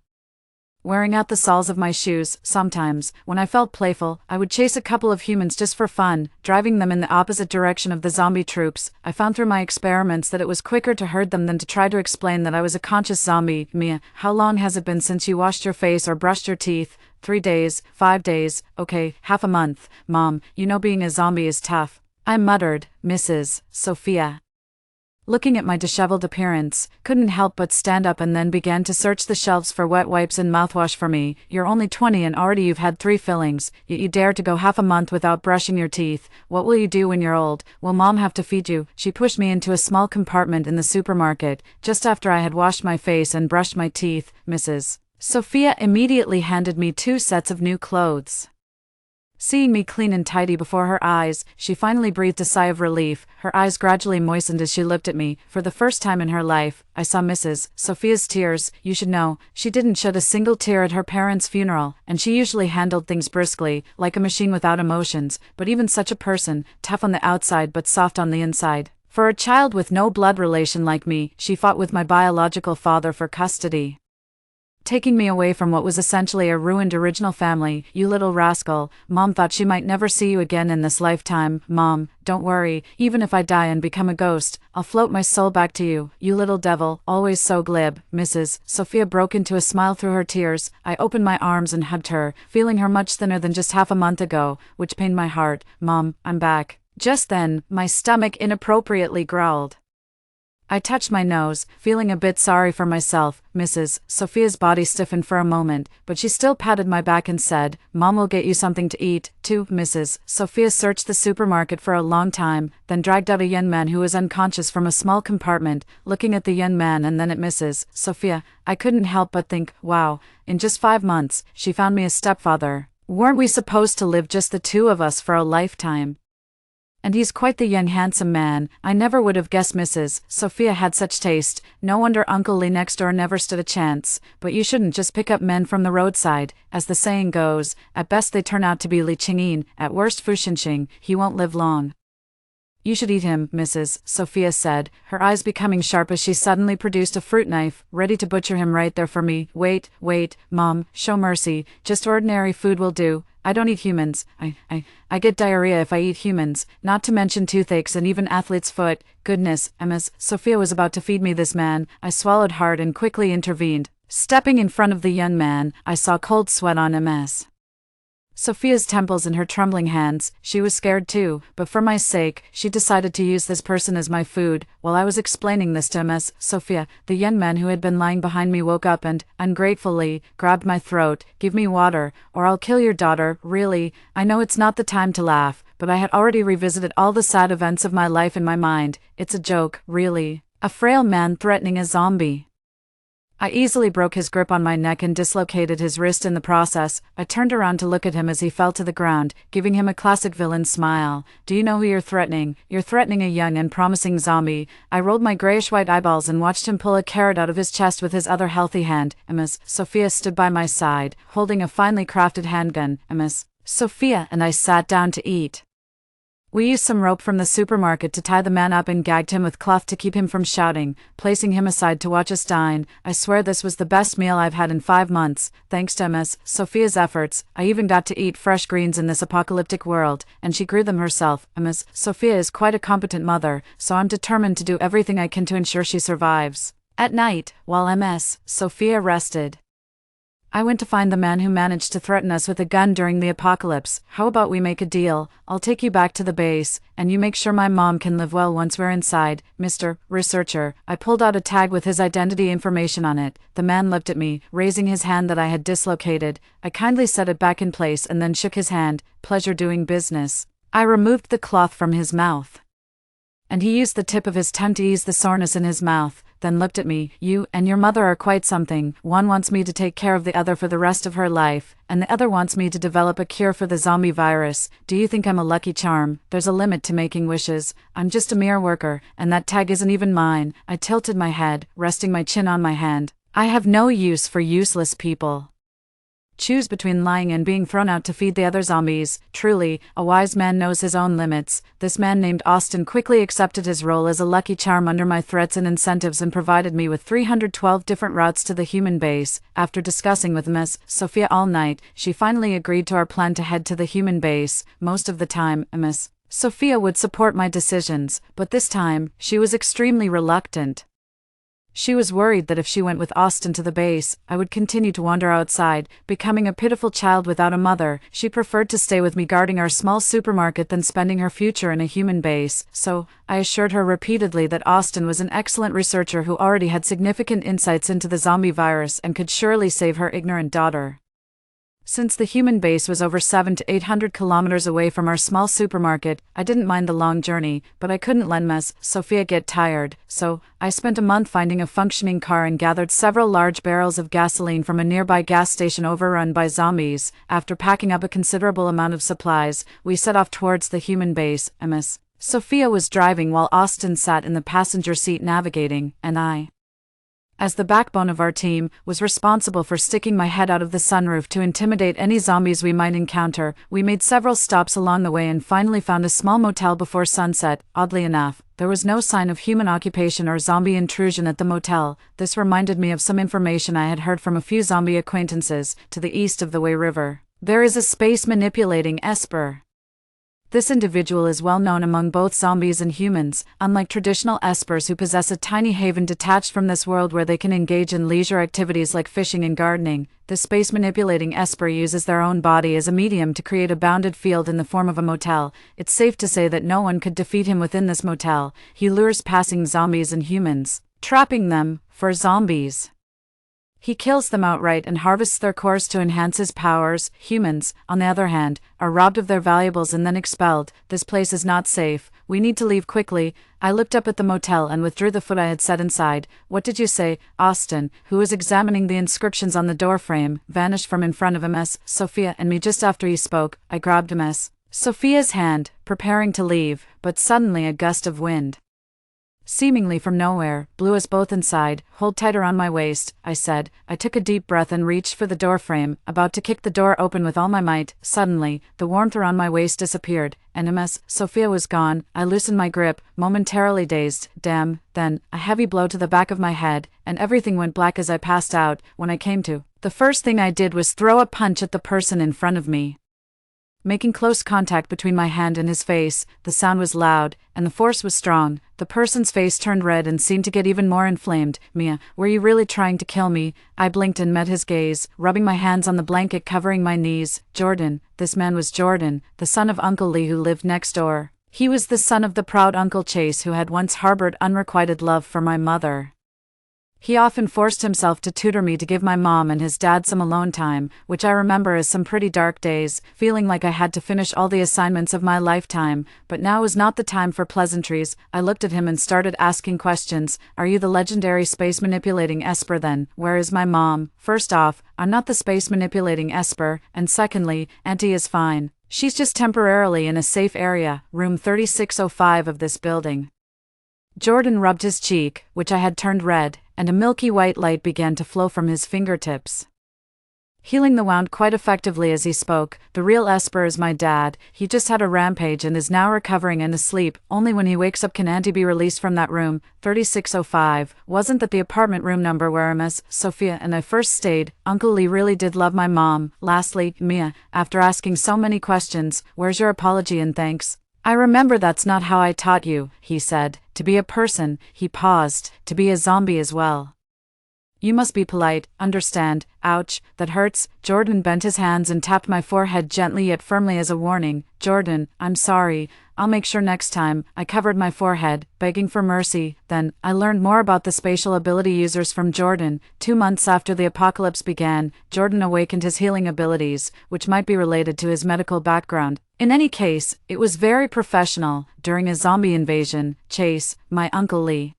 wearing out the soles of my shoes. Sometimes, when I felt playful, I would chase a couple of humans just for fun, driving them in the opposite direction of the zombie troops. I found through my experiments that it was quicker to herd them than to try to explain that I was a conscious zombie. Mia, how long has it been since you washed your face or brushed your teeth? 3 days, 5 days, okay, half a month. Mom, you know being a zombie is tough. I muttered, Mrs. Sophia. Looking at my disheveled appearance, couldn't help but stand up and then began to search the shelves for wet wipes and mouthwash for me. You're only 20 and already you've had 3 fillings, yet you dare to go half a month without brushing your teeth. What will you do when you're old? Will Mom have to feed you? She pushed me into a small compartment in the supermarket, just after I had washed my face and brushed my teeth. Mrs. Sophia immediately handed me 2 sets of new clothes. Seeing me clean and tidy before her eyes, she finally breathed a sigh of relief. Her eyes gradually moistened as she looked at me. For the first time in her life, I saw Mrs. Sophia's tears. You should know, she didn't shed a single tear at her parents' funeral, and she usually handled things briskly, like a machine without emotions, but even such a person, tough on the outside but soft on the inside. For a child with no blood relation like me, she fought with my biological father for custody, taking me away from what was essentially a ruined original family. You little rascal, Mom thought she might never see you again in this lifetime. Mom, don't worry, even if I die and become a ghost, I'll float my soul back to you. You little devil, always so glib. Mrs. Sophia broke into a smile through her tears. I opened my arms and hugged her, feeling her much thinner than just half a month ago, which pained my heart. Mom, I'm back. Just then, my stomach inappropriately growled. I touched my nose, feeling a bit sorry for myself. Mrs. Sophia's body stiffened for a moment, but she still patted my back and said, Mom will get you something to eat, too. Mrs. Sophia searched the supermarket for a long time, then dragged out a young man who was unconscious from a small compartment, looking at the young man and then at Mrs. Sophia. I couldn't help but think, wow, in just 5 months, she found me a stepfather. Weren't we supposed to live just the 2 of us for a lifetime? And he's quite the young handsome man. I never would have guessed Mrs. Sophia had such taste. No wonder Uncle Lee next door never stood a chance. But you shouldn't just pick up men from the roadside. As the saying goes, at best they turn out to be Li Chingyin, at worst Fu Shinxing. He won't live long. You should eat him, Mrs. Sophia said, her eyes becoming sharp as she suddenly produced a fruit knife, ready to butcher him right there for me. Wait, Mom, show mercy. Just ordinary food will do. I don't eat humans. I get diarrhea if I eat humans, not to mention toothaches and even athlete's foot. Goodness, Mrs. Sophia was about to feed me this man. I swallowed hard and quickly intervened. Stepping in front of the young man, I saw cold sweat on Ms. Sophia's temples and her trembling hands. She was scared too, but for my sake, she decided to use this person as my food. While I was explaining this to Ms. Sophia, the young man who had been lying behind me woke up and, ungratefully, grabbed my throat. Give me water, or I'll kill your daughter. Really, I know it's not the time to laugh, but I had already revisited all the sad events of my life in my mind. It's a joke, really. A frail man threatening a zombie. I easily broke his grip on my neck and dislocated his wrist in the process. I turned around to look at him as he fell to the ground, giving him a classic villain smile. Do you know who you're threatening? You're threatening a young and promising zombie. I rolled my grayish-white eyeballs and watched him pull a carrot out of his chest with his other healthy hand. Ms. Sophia stood by my side, holding a finely crafted handgun. Ms. Sophia and I sat down to eat. We used some rope from the supermarket to tie the man up and gagged him with cloth to keep him from shouting, placing him aside to watch us dine. I swear this was the best meal I've had in 5 months. Thanks to Ms. Sophia's efforts, I even got to eat fresh greens in this apocalyptic world, and she grew them herself. Ms. Sophia is quite a competent mother, so I'm determined to do everything I can to ensure she survives. At night, while Ms. Sophia rested, I went to find the man who managed to threaten us with a gun during the apocalypse. How about we make a deal? I'll take you back to the base, and you make sure my mom can live well once we're inside. Mr. Researcher. I pulled out a tag with his identity information on it. The man looked at me, raising his hand that I had dislocated. I kindly set it back in place and then shook his hand. Pleasure doing business. I removed the cloth from his mouth, and he used the tip of his tongue to ease the soreness in his mouth, then looked at me. You and your mother are quite something. One wants me to take care of the other for the rest of her life, and the other wants me to develop a cure for the zombie virus. Do you think I'm a lucky charm? There's a limit to making wishes. I'm just a mere worker, and that tag isn't even mine. I tilted my head, resting my chin on my hand. I have no use for useless people. Choose between lying and being thrown out to feed the other zombies. Truly, a wise man knows his own limits. This man named Austin quickly accepted his role as a lucky charm under my threats and incentives and provided me with 312 different routes to the human base. After discussing with Miss Sophia all night, she finally agreed to our plan to head to the human base. Most of the time, Miss Sophia would support my decisions, but this time, she was extremely reluctant. She was worried that if she went with Austin to the base, I would continue to wander outside, becoming a pitiful child without a mother. She preferred to stay with me guarding our small supermarket than spending her future in a human base, so I assured her repeatedly that Austin was an excellent researcher who already had significant insights into the zombie virus and could surely save her ignorant daughter. Since the human base was over 700 to 800 kilometers away from our small supermarket, I didn't mind the long journey, but I couldn't let Miss Sophia get tired, so I spent a month finding a functioning car and gathered several large barrels of gasoline from a nearby gas station overrun by zombies. After packing up a considerable amount of supplies, we set off towards the human base. Miss Sophia was driving while Austin sat in the passenger seat navigating, and I, as the backbone of our team, was responsible for sticking my head out of the sunroof to intimidate any zombies we might encounter. We made several stops along the way and finally found a small motel before sunset. Oddly enough, there was no sign of human occupation or zombie intrusion at the motel. This reminded me of some information I had heard from a few zombie acquaintances to the east of the Way River. There is a space-manipulating Esper. This individual is well known among both zombies and humans. Unlike traditional espers who possess a tiny haven detached from this world where they can engage in leisure activities like fishing and gardening, the space-manipulating esper uses their own body as a medium to create a bounded field in the form of a motel. It's safe to say that no one could defeat him within this motel. He lures passing zombies and humans, trapping them for zombies. He kills them outright and harvests their cores to enhance his powers. Humans, on the other hand, are robbed of their valuables and then expelled. This place is not safe. We need to leave quickly. I looked up at the motel and withdrew the foot I had set inside. What did you say? Austin, who was examining the inscriptions on the doorframe, vanished from in front of Miss Sophia and me just after he spoke. I grabbed Miss Sophia's hand, preparing to leave, but suddenly a gust of wind, seemingly from nowhere, blew us both inside. Hold tight around my waist, I said. I took a deep breath and reached for the doorframe, about to kick the door open with all my might. Suddenly, the warmth around my waist disappeared, and Miss Sophia was gone. I loosened my grip, momentarily dazed. Damn. Then, a heavy blow to the back of my head, and everything went black as I passed out. When I came to, the first thing I did was throw a punch at the person in front of me. Making close contact between my hand and his face, the sound was loud, and the force was strong. The person's face turned red and seemed to get even more inflamed. Mia, were you really trying to kill me? I blinked and met his gaze, rubbing my hands on the blanket covering my knees. Jordan. This man was Jordan, the son of Uncle Lee who lived next door. He was the son of the proud Uncle Chase who had once harbored unrequited love for my mother. He often forced himself to tutor me to give my mom and his dad some alone time, which I remember as some pretty dark days, feeling like I had to finish all the assignments of my lifetime. But now was not the time for pleasantries. I looked at him and started asking questions. Are you the legendary space-manipulating Esper then? Where is my mom? First off, I'm not the space-manipulating Esper, and secondly, Auntie is fine. She's just temporarily in a safe area, room 3605 of this building. Jordan rubbed his cheek, which I had turned red, and a milky white light began to flow from his fingertips, healing the wound quite effectively as he spoke. The real Esper is my dad. He just had a rampage and is now recovering and asleep. Only when he wakes up can Auntie be released from that room. 3605. Wasn't that the apartment room number where Miss Sophia and I first stayed? Uncle Lee really did love my mom. Lastly, Mia, after asking so many questions, where's your apology and thanks? I remember that's not how I taught you, he said. To be a person, he paused, to be a zombie as well. You must be polite, understand. Ouch, that hurts. Jordan bent his hands and tapped my forehead gently yet firmly as a warning. Jordan, I'm sorry. I'll make sure next time. I covered my forehead, begging for mercy. Then, I learned more about the spatial ability users from Jordan. 2 months after the apocalypse began, Jordan awakened his healing abilities, which might be related to his medical background. In any case, it was very professional. During a zombie invasion, Chase, my Uncle Lee,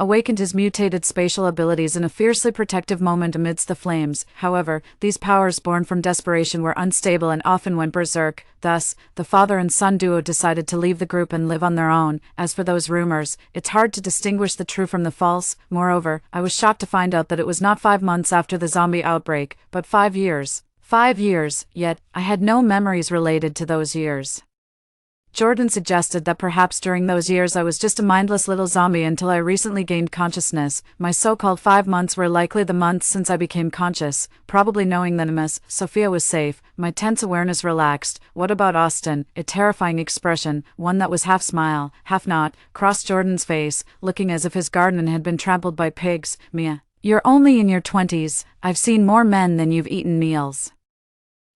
awakened his mutated spatial abilities in a fiercely protective moment amidst the flames. However, these powers born from desperation were unstable and often went berserk. Thus, the father and son duo decided to leave the group and live on their own. As for those rumors, it's hard to distinguish the true from the false. Moreover, I was shocked to find out that it was not 5 months after the zombie outbreak, but 5 years. 5 years, yet, I had no memories related to those years. Jordan suggested that perhaps during those years I was just a mindless little zombie until I recently gained consciousness. My so-called 5 months were likely the months since I became conscious. Probably knowing that Miss Sophia was safe, my tense awareness relaxed. What about Austin? A terrifying expression, one that was half smile, half not, crossed Jordan's face, looking as if his garden had been trampled by pigs. Mia, you're only in your 20s. I've seen more men than you've eaten meals.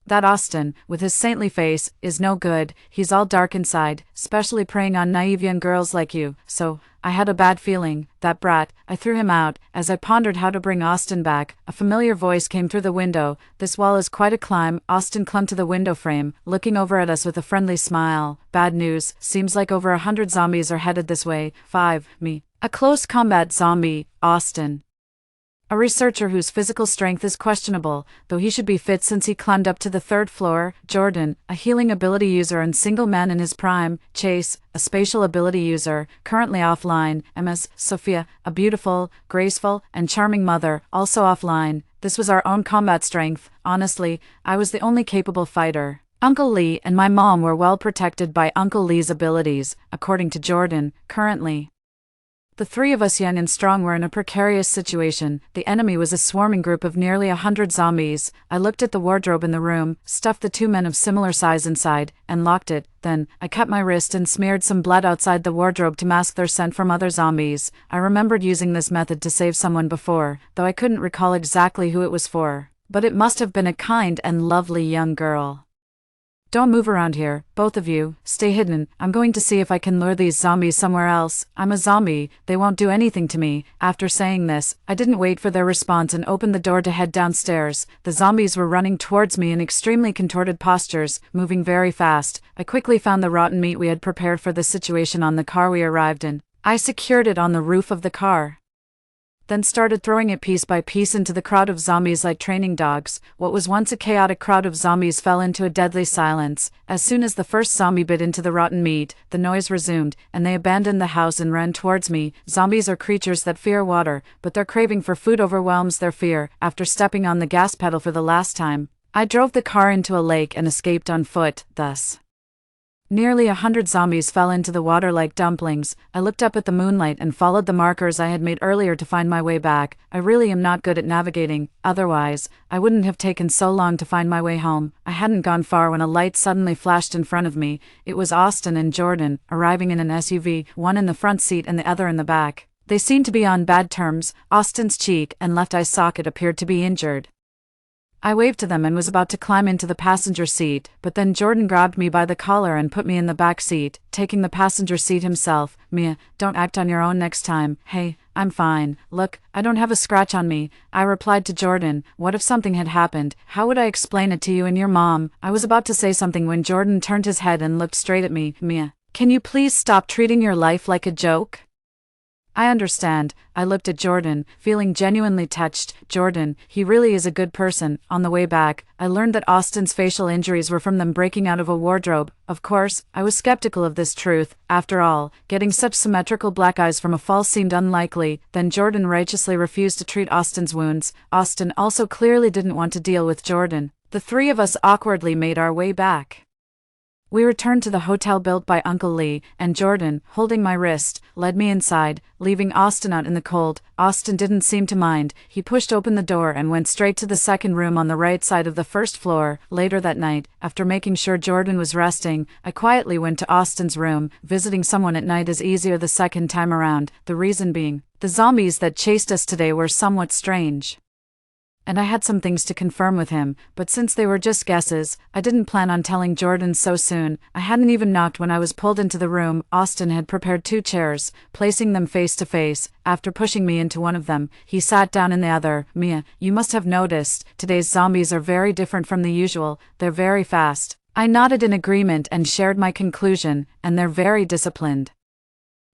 That Austin, with his saintly face, is no good. He's all dark inside, especially preying on naive young girls like you. So, I had a bad feeling. That brat, I threw him out. As I pondered how to bring Austin back, a familiar voice came through the window. This wall is quite a climb. Austin clung to the window frame, looking over at us with a friendly smile. Bad news. Seems like over 100 zombies are headed this way. 5. Me. A close combat zombie. Austin. A researcher whose physical strength is questionable, though he should be fit since he climbed up to the 3rd floor. Jordan, a healing ability user and single man in his prime. Chase, a spatial ability user, currently offline. Ms. Sophia, a beautiful, graceful, and charming mother, also offline. This was our own combat strength. Honestly, I was the only capable fighter. Uncle Lee and my mom were well protected by Uncle Lee's abilities, according to Jordan, currently. The 3 of us young and strong were in a precarious situation. The enemy was a swarming group of nearly 100 zombies. I looked at the wardrobe in the room, stuffed the 2 men of similar size inside, and locked it. Then, I cut my wrist and smeared some blood outside the wardrobe to mask their scent from other zombies. I remembered using this method to save someone before, though I couldn't recall exactly who it was for. But it must have been a kind and lovely young girl. Don't move around here, both of you. Stay hidden. I'm going to see if I can lure these zombies somewhere else. I'm a zombie. They won't do anything to me. After saying this, I didn't wait for their response and opened the door to head downstairs. The zombies were running towards me in extremely contorted postures, moving very fast. I quickly found the rotten meat we had prepared for the situation on the car we arrived in. I secured it on the roof of the car, then started throwing it piece by piece into the crowd of zombies like training dogs. What was once a chaotic crowd of zombies fell into a deadly silence. As soon as the first zombie bit into the rotten meat, the noise resumed, and they abandoned the house and ran towards me. Zombies are creatures that fear water, but their craving for food overwhelms their fear. After stepping on the gas pedal for the last time, I drove the car into a lake and escaped on foot. Thus, nearly 100 zombies fell into the water like dumplings. I looked up at the moonlight and followed the markers I had made earlier to find my way back. I really am not good at navigating, otherwise, I wouldn't have taken so long to find my way home. I hadn't gone far when a light suddenly flashed in front of me. It was Austin and Jordan, arriving in an SUV, one in the front seat and the other in the back. They seemed to be on bad terms. Austin's cheek and left eye socket appeared to be injured. I waved to them and was about to climb into the passenger seat, but then Jordan grabbed me by the collar and put me in the back seat, taking the passenger seat himself. Mia, don't act on your own next time. Hey, I'm fine. Look, I don't have a scratch on me. I replied to Jordan. What if something had happened? How would I explain it to you and your mom? I was about to say something when Jordan turned his head and looked straight at me. Mia, can you please stop treating your life like a joke? I understand. I looked at Jordan, feeling genuinely touched. Jordan, he really is a good person. On the way back, I learned that Austin's facial injuries were from them breaking out of a wardrobe. Of course, I was skeptical of this truth. After all, getting such symmetrical black eyes from a fall seemed unlikely. Then Jordan righteously refused to treat Austin's wounds. Austin also clearly didn't want to deal with Jordan. The 3 of us awkwardly made our way back. We returned to the hotel built by Uncle Lee, and Jordan, holding my wrist, led me inside, leaving Austin out in the cold. Austin didn't seem to mind. He pushed open the door and went straight to the second room on the right side of the first floor. Later that night, after making sure Jordan was resting, I quietly went to Austin's room. Visiting someone at night is easier the second time around, the reason being, the zombies that chased us today were somewhat strange. And I had some things to confirm with him, but since they were just guesses, I didn't plan on telling Jordan so soon. I hadn't even knocked when I was pulled into the room. Austin had prepared 2 chairs, placing them face to face. After pushing me into one of them, he sat down in the other. Mia, you must have noticed, today's zombies are very different from the usual. They're very fast. I nodded in agreement and shared my conclusion, and they're very disciplined.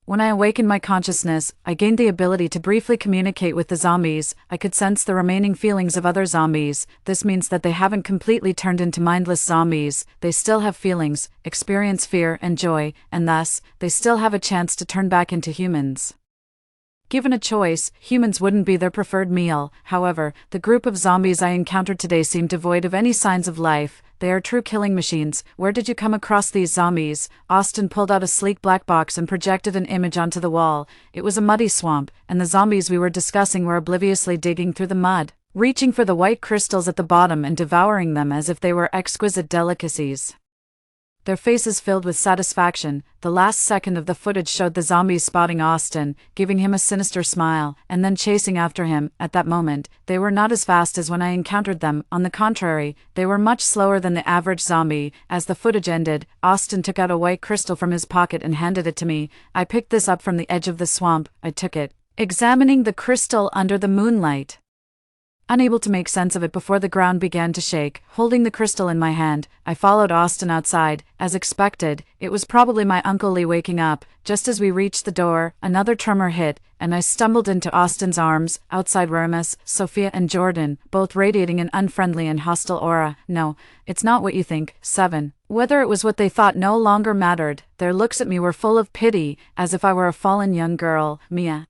When I awakened my consciousness, I gained the ability to briefly communicate with the zombies. I could sense the remaining feelings of other zombies. This means that they haven't completely turned into mindless zombies. They still have feelings, experience fear and joy, and thus, they still have a chance to turn back into humans. Given a choice, humans wouldn't be their preferred meal. However, the group of zombies I encountered today seemed devoid of any signs of life. They are true killing machines. Where did you come across these zombies? Austin pulled out a sleek black box and projected an image onto the wall. It was a muddy swamp, and the zombies we were discussing were obliviously digging through the mud, reaching for the white crystals at the bottom and devouring them as if they were exquisite delicacies. Their faces filled with satisfaction. The last second of the footage showed the zombies spotting Austin, giving him a sinister smile, and then chasing after him. At that moment, they were not as fast as when I encountered them. On the contrary, they were much slower than the average zombie. As the footage ended, Austin took out a white crystal from his pocket and handed it to me. I picked this up from the edge of the swamp. I took it, examining the crystal under the moonlight, unable to make sense of it before the ground began to shake. Holding the crystal in my hand, I followed Austin outside. As expected, it was probably my Uncle Lee waking up. Just as we reached the door, another tremor hit, and I stumbled into Austin's arms. Outside were Miss Sophia and Jordan, both radiating an unfriendly and hostile aura. No, it's not what you think. 7. Whether it was what they thought no longer mattered. Their looks at me were full of pity, as if I were a fallen young girl. Mia,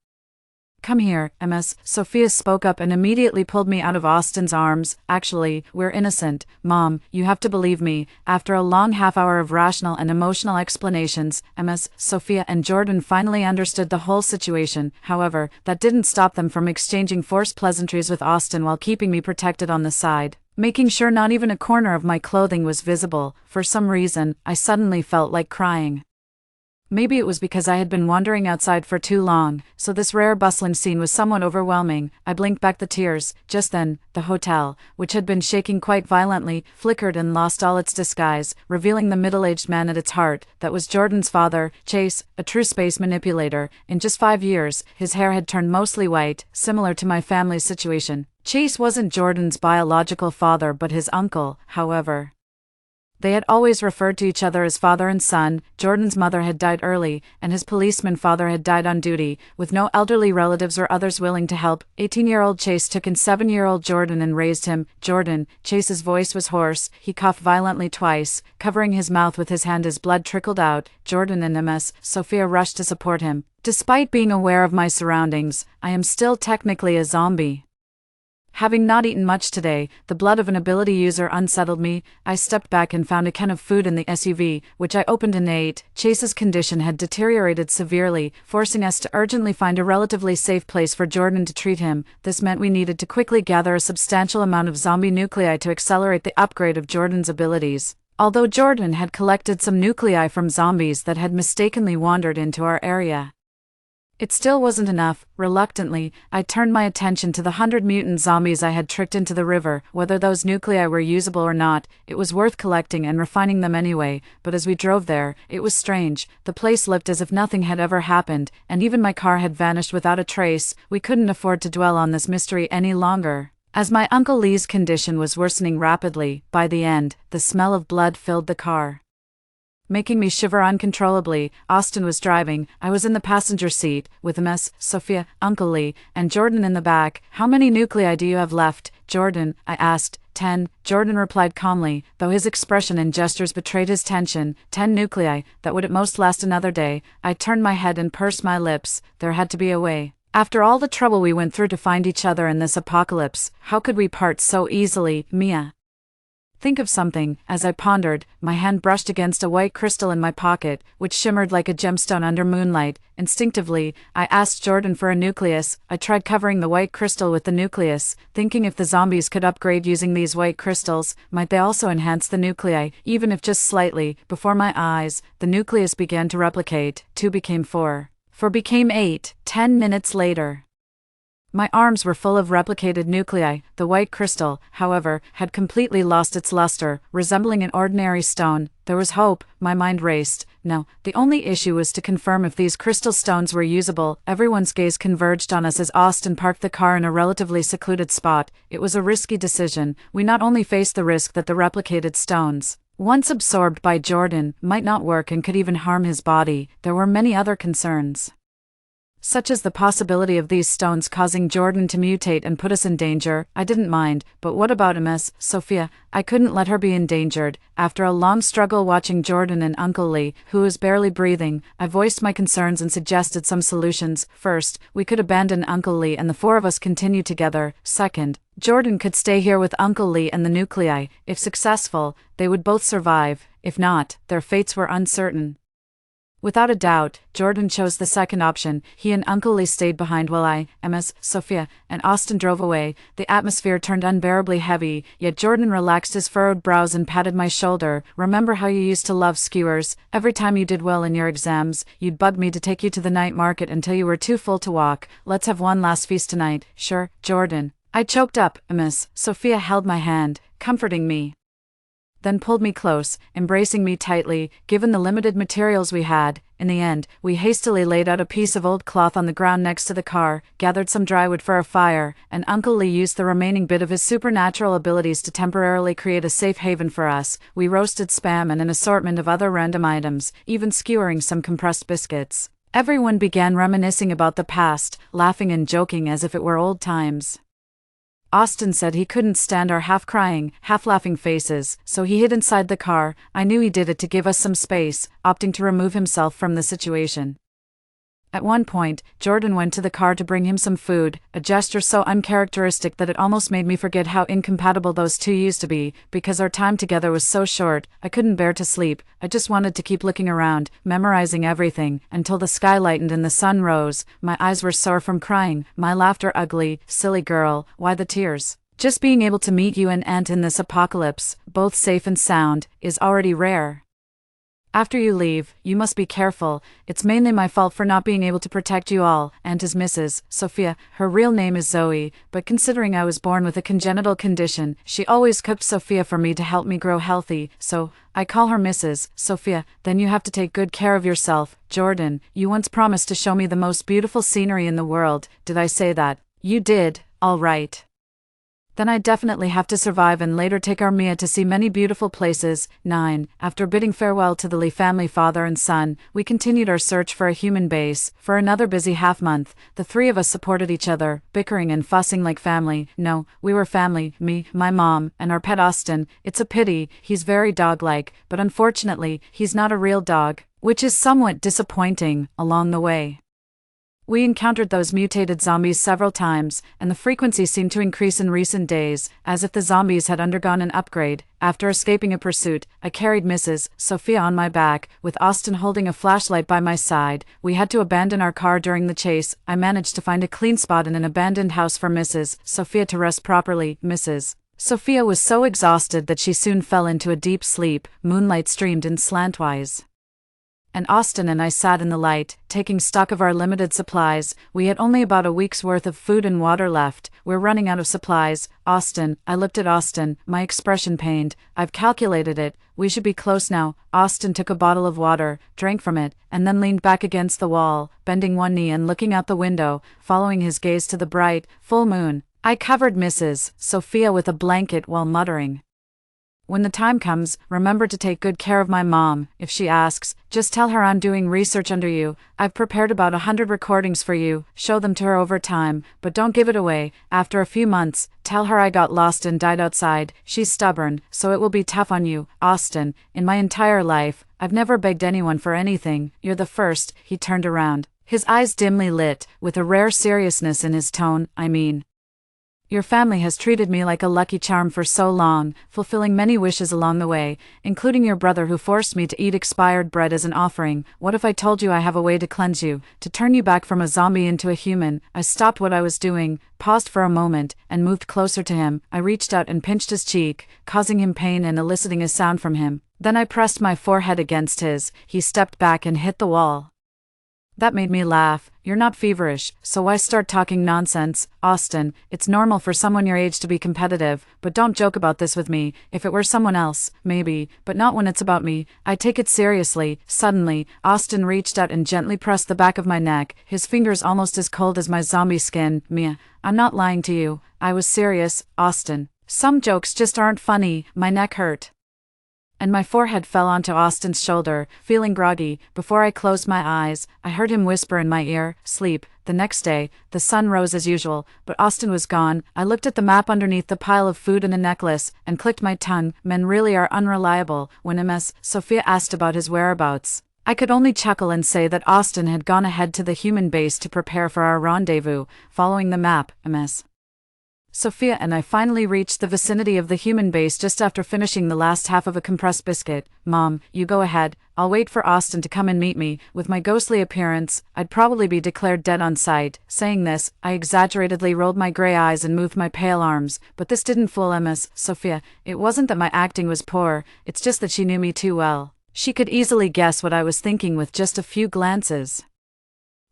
come here, Ms. Sophia spoke up and immediately pulled me out of Austin's arms. Actually, we're innocent. Mom, you have to believe me. After a long half-hour of rational and emotional explanations, Ms. Sophia and Jordan finally understood the whole situation. However, that didn't stop them from exchanging forced pleasantries with Austin while keeping me protected on the side, making sure not even a corner of my clothing was visible. For some reason, I suddenly felt like crying. Maybe it was because I had been wandering outside for too long, so this rare bustling scene was somewhat overwhelming. I blinked back the tears. Just then, the hotel, which had been shaking quite violently, flickered and lost all its disguise, revealing the middle-aged man at its heart. That was Jordan's father, Chase, a true space manipulator. In just 5 years, his hair had turned mostly white, similar to my family's situation. Chase wasn't Jordan's biological father but his uncle, however. They had always referred to each other as father and son. Jordan's mother had died early, and his policeman father had died on duty, with no elderly relatives or others willing to help. 18-year-old Chase took in 7-year-old Jordan and raised him. Jordan, Chase's voice was hoarse. He coughed violently twice, covering his mouth with his hand as blood trickled out. Jordan and Ms. Sophia rushed to support him. Despite being aware of my surroundings, I am still technically a zombie. Having not eaten much today, the blood of an ability user unsettled me. I stepped back and found a can of food in the SUV, which I opened and ate. Chase's condition had deteriorated severely, forcing us to urgently find a relatively safe place for Jordan to treat him. This meant we needed to quickly gather a substantial amount of zombie nuclei to accelerate the upgrade of Jordan's abilities. Although Jordan had collected some nuclei from zombies that had mistakenly wandered into our area, it still wasn't enough. Reluctantly, I turned my attention to the 100 mutant zombies I had tricked into the river. Whether those nuclei were usable or not, it was worth collecting and refining them anyway. But as we drove there, it was strange. The place looked as if nothing had ever happened, and even my car had vanished without a trace. We couldn't afford to dwell on this mystery any longer, as my Uncle Lee's condition was worsening rapidly. By the end, the smell of blood filled the car, making me shiver uncontrollably. Austin was driving. I was in the passenger seat, with Ms. Sophia, Uncle Lee, and Jordan in the back. How many nuclei do you have left, Jordan? I asked. 10, Jordan replied calmly, though his expression and gestures betrayed his tension. 10 nuclei, that would at most last another day. I turned my head and pursed my lips. There had to be a way. After all the trouble we went through to find each other in this apocalypse, how could we part so easily? Mia, think of something. As I pondered, my hand brushed against a white crystal in my pocket, which shimmered like a gemstone under moonlight. Instinctively, I asked Jordan for a nucleus. I tried covering the white crystal with the nucleus, thinking if the zombies could upgrade using these white crystals, might they also enhance the nuclei, even if just slightly. Before my eyes, the nucleus began to replicate. 2 became 4. 4 became 8. 10 minutes later, my arms were full of replicated nuclei. The white crystal, however, had completely lost its luster, resembling an ordinary stone. There was hope. My mind raced. No, the only issue was to confirm if these crystal stones were usable. Everyone's gaze converged on us as Austin parked the car in a relatively secluded spot. It was a risky decision. We not only faced the risk that the replicated stones Once absorbed by Jordan, might not work and could even harm his body. There were many other concerns, such as the possibility of these stones causing Jordan to mutate and put us in danger. I didn't mind, but what about Miss Sophia? I couldn't let her be endangered. After a long struggle watching Jordan and Uncle Lee, who was barely breathing, I voiced my concerns and suggested some solutions. First, we could abandon Uncle Lee and the four of us continue together. Second, Jordan could stay here with Uncle Lee and the nuclei. If successful, they would both survive. If not, their fates were uncertain. Without a doubt, Jordan chose the second option. He and Uncle Lee stayed behind while I, Miss Sophia, and Austin drove away. The atmosphere turned unbearably heavy, yet Jordan relaxed his furrowed brows and patted my shoulder. Remember how you used to love skewers? Every time you did well in your exams, you'd bug me to take you to the night market until you were too full to walk. Let's have one last feast tonight. Sure, Jordan. I choked up. Miss Sophia held my hand, comforting me, then pulled me close, embracing me tightly. Given the limited materials we had, in the end, we hastily laid out a piece of old cloth on the ground next to the car, gathered some dry wood for a fire, and Uncle Lee used the remaining bit of his supernatural abilities to temporarily create a safe haven for us. We roasted spam and an assortment of other random items, even skewering some compressed biscuits. Everyone began reminiscing about the past, laughing and joking as if it were old times. Austin said he couldn't stand our half-crying, half-laughing faces, so he hid inside the car. I knew he did it to give us some space, opting to remove himself from the situation. At one point, Jordan went to the car to bring him some food, a gesture so uncharacteristic that it almost made me forget how incompatible those two used to be. Because our time together was so short, I couldn't bear to sleep. I just wanted to keep looking around, memorizing everything, until the sky lightened and the sun rose. My eyes were sore from crying, my laughter ugly. Silly girl, why the tears? Just being able to meet you and Aunt in this apocalypse, both safe and sound, is already rare. After you leave, you must be careful. It's mainly my fault for not being able to protect you all. Aunt is Mrs. Sophia. Her real name is Zoe, but considering I was born with a congenital condition, she always cooked Sophia for me to help me grow healthy, so I call her Mrs. Sophia. Then you have to take good care of yourself. Jordan, you once promised to show me the most beautiful scenery in the world. Did I say that? You did. All right. Then I definitely have to survive and later take our Mia to see many beautiful places. 9. After bidding farewell to the Lee family father and son, we continued our search for a human base. For another busy half-month, the three of us supported each other, bickering and fussing like family. No, we were family, me, my mom, and our pet Austin. It's a pity, he's very dog-like, but unfortunately, he's not a real dog, which is somewhat disappointing along the way. We encountered those mutated zombies several times, and the frequency seemed to increase in recent days, as if the zombies had undergone an upgrade. After escaping a pursuit, I carried Mrs. Sophia on my back, with Austin holding a flashlight by my side. We had to abandon our car during the chase. I managed to find a clean spot in an abandoned house for Mrs. Sophia to rest properly. Mrs. Sophia was so exhausted that she soon fell into a deep sleep. Moonlight streamed in slantwise, and Austin and I sat in the light, taking stock of our limited supplies. We had only about a week's worth of food and water left. We're running out of supplies. Austin, I looked at Austin, my expression pained. I've calculated it. We should be close now. Austin took a bottle of water, drank from it, and then leaned back against the wall, bending one knee and looking out the window, following his gaze to the bright, full moon. I covered Mrs. Sophia with a blanket while muttering, "When the time comes, remember to take good care of my mom. If she asks, just tell her I'm doing research under you. I've prepared about 100 recordings for you. Show them to her over time, but don't give it away. After a few months, tell her I got lost and died outside. She's stubborn, so it will be tough on you. Austin, in my entire life, I've never begged anyone for anything. You're the first." He turned around, his eyes dimly lit, with a rare seriousness in his tone. "I mean, your family has treated me like a lucky charm for so long, fulfilling many wishes along the way, including your brother who forced me to eat expired bread as an offering. What if I told you I have a way to cleanse you, to turn you back from a zombie into a human?" I stopped what I was doing, paused for a moment, and moved closer to him. I reached out and pinched his cheek, causing him pain and eliciting a sound from him. Then I pressed my forehead against his. He stepped back and hit the wall. That made me laugh. "You're not feverish, so why start talking nonsense? Austin, it's normal for someone your age to be competitive, but don't joke about this with me. If it were someone else, maybe, but not when it's about me. I take it seriously." Suddenly, Austin reached out and gently pressed the back of my neck, his fingers almost as cold as my zombie skin. "Mia, I'm not lying to you. I was serious, Austin. Some jokes just aren't funny." My neck hurt. and my forehead fell onto Austin's shoulder, feeling groggy. Before I closed my eyes, I heard him whisper in my ear, "Sleep." The next day, the sun rose as usual, but Austin was gone. I looked at the map underneath the pile of food and a necklace, and clicked my tongue. Men really are unreliable. When Ms. Sophia asked about his whereabouts, I could only chuckle and say that Austin had gone ahead to the human base to prepare for our rendezvous. Following the map, Ms. Sophia and I finally reached the vicinity of the human base just after finishing the last half of a compressed biscuit. "Mom, you go ahead. I'll wait for Austin to come and meet me." With my ghostly appearance, I'd probably be declared dead on sight. Saying this, I exaggeratedly rolled my gray eyes and moved my pale arms, but this didn't fool Ms. Sophia. It wasn't that my acting was poor, it's just that she knew me too well. She could easily guess what I was thinking with just a few glances.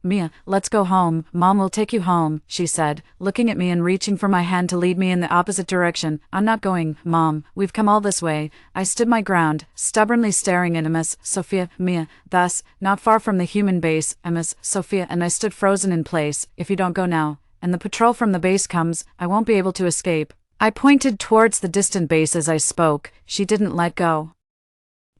"Mia, let's go home. Mom will take you home," she said, looking at me and reaching for my hand to lead me in the opposite direction. "I'm not going, Mom. We've come all this way." I stood my ground, stubbornly staring at Ms. Sophia. Mia, thus, not far from the human base, Ms. Sophia and I stood frozen in place. "If you don't go now, and the patrol from the base comes, I won't be able to escape." I pointed towards the distant base as I spoke. She didn't let go,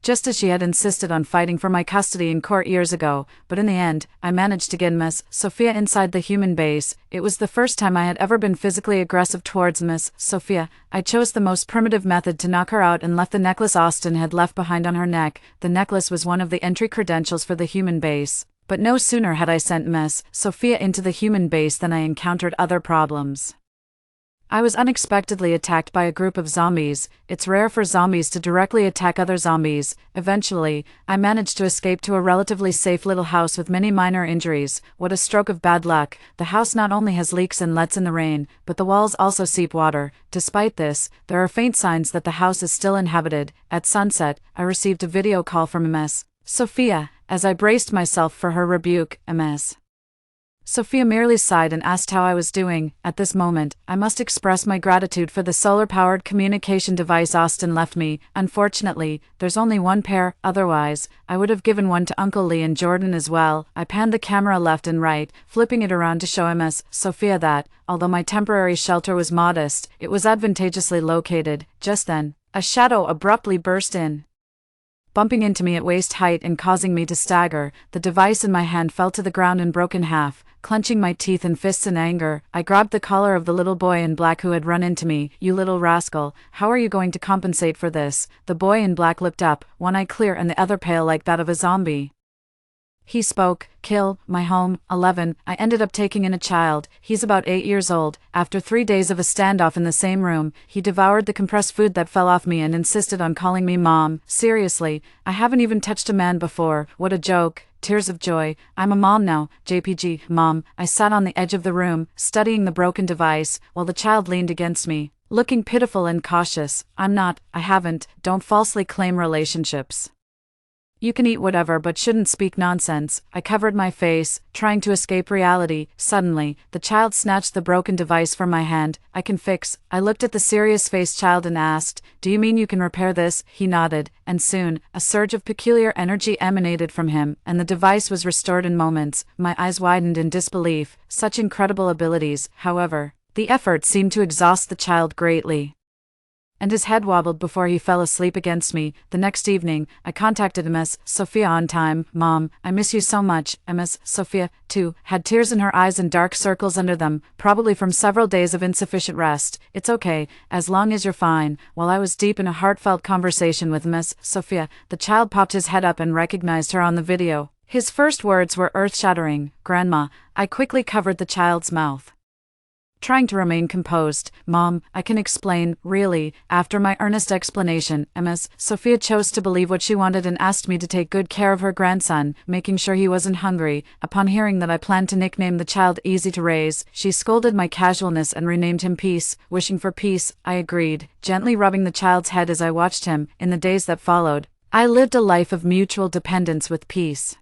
just as she had insisted on fighting for my custody in court years ago, but in the end, I managed to get Ms. Sophia inside the human base. It was the first time I had ever been physically aggressive towards Ms. Sophia. I chose the most primitive method to knock her out and left the necklace Austin had left behind on her neck. The necklace was one of the entry credentials for the human base. But no sooner had I sent Ms. Sophia into the human base than I encountered other problems. I was unexpectedly attacked by a group of zombies. It's rare for zombies to directly attack other zombies. Eventually, I managed to escape to a relatively safe little house with many minor injuries. What a stroke of bad luck. The house not only has leaks and lets in the rain, but the walls also seep water. Despite this, there are faint signs that the house is still inhabited. At sunset, I received a video call from Ms. Sophia. As I braced myself for her rebuke, Ms. Sophia merely sighed and asked how I was doing. At this moment, I must express my gratitude for the solar-powered communication device Austin left me. Unfortunately, there's only one pair, otherwise, I would have given one to Uncle Lee and Jordan as well. I panned the camera left and right, flipping it around to show Ms. Sophia that, although my temporary shelter was modest, it was advantageously located. Just then, a shadow abruptly burst in, bumping into me at waist height and causing me to stagger. The device in my hand fell to the ground and broke in half. Clenching my teeth and fists in anger, I grabbed the collar of the little boy in black who had run into me. "You little rascal, how are you going to compensate for this?" The boy in black looked up, one eye clear and the other pale like that of a zombie. He spoke. "Kill, my home, 11. I ended up taking in a child. He's about 8 years old. After 3 days of a standoff in the same room, he devoured the compressed food that fell off me and insisted on calling me Mom. Seriously, I haven't even touched a man before. What a joke." Tears of joy. "I'm a mom now, JPG, Mom." I sat on the edge of the room, studying the broken device, while the child leaned against me, looking pitiful and cautious. I haven't. Don't falsely claim relationships. You can eat whatever but shouldn't speak nonsense." I covered my face, trying to escape reality. Suddenly, the child snatched the broken device from my hand. "I can fix." I looked at the serious-faced child and asked, "Do you mean you can repair this?" He nodded, and soon, a surge of peculiar energy emanated from him, and the device was restored in moments. My eyes widened in disbelief. Such incredible abilities. However, the effort seemed to exhaust the child greatly, and his head wobbled before he fell asleep against me. The next evening, I contacted Ms. Sophia on time. "Mom, I miss you so much." Ms. Sophia, too, had tears in her eyes and dark circles under them, probably from several days of insufficient rest. "It's okay, as long as you're fine." While I was deep in a heartfelt conversation with Ms. Sophia, the child popped his head up and recognized her on the video. His first words were earth-shattering. "Grandma." I quickly covered the child's mouth, trying to remain composed. "Mom, I can explain, really." After my earnest explanation, Ms. Sophia chose to believe what she wanted and asked me to take good care of her grandson, making sure he wasn't hungry. Upon hearing that I planned to nickname the child Easy to Raise, she scolded my casualness and renamed him Peace. Wishing for peace, I agreed, gently rubbing the child's head as I watched him. In the days that followed, I lived a life of mutual dependence with Peace,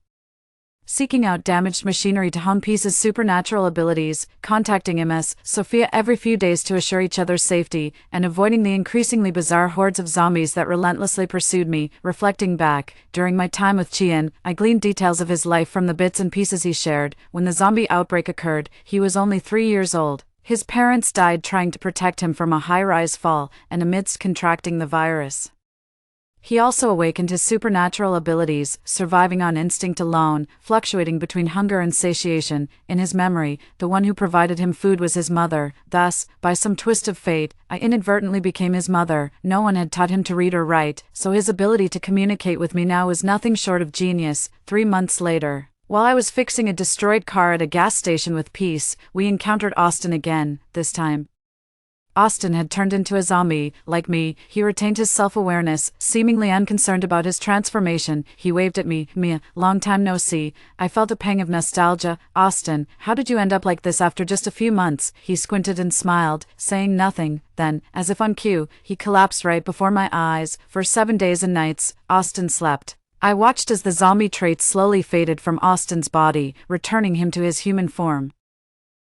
seeking out damaged machinery to hone Peace's supernatural abilities, contacting Ms. Sophia every few days to assure each other's safety, and avoiding the increasingly bizarre hordes of zombies that relentlessly pursued me. Reflecting back, during my time with Chien, I gleaned details of his life from the bits and pieces he shared. When the zombie outbreak occurred, he was only 3 years old. His parents died trying to protect him from a high-rise fall, and amidst contracting the virus, He also awakened his supernatural abilities, surviving on instinct alone, fluctuating between hunger and satiation. In his memory, the one who provided him food was his mother. Thus, by some twist of fate, I inadvertently became his mother. No one had taught him to read or write, so his ability to communicate with me now was nothing short of genius. 3 months later, while I was fixing a destroyed car at a gas station with Peace, we encountered Austin again. This time, Austin had turned into a zombie. Like me, he retained his self-awareness, seemingly unconcerned about his transformation. He waved at me. Mia, long time no see. I felt a pang of nostalgia. Austin, how did you end up like this after just a few months? He squinted and smiled, saying nothing. Then, as if on cue, he collapsed right before my eyes. For 7 days and nights, Austin slept. I watched as the zombie traits slowly faded from Austin's body, returning him to his human form.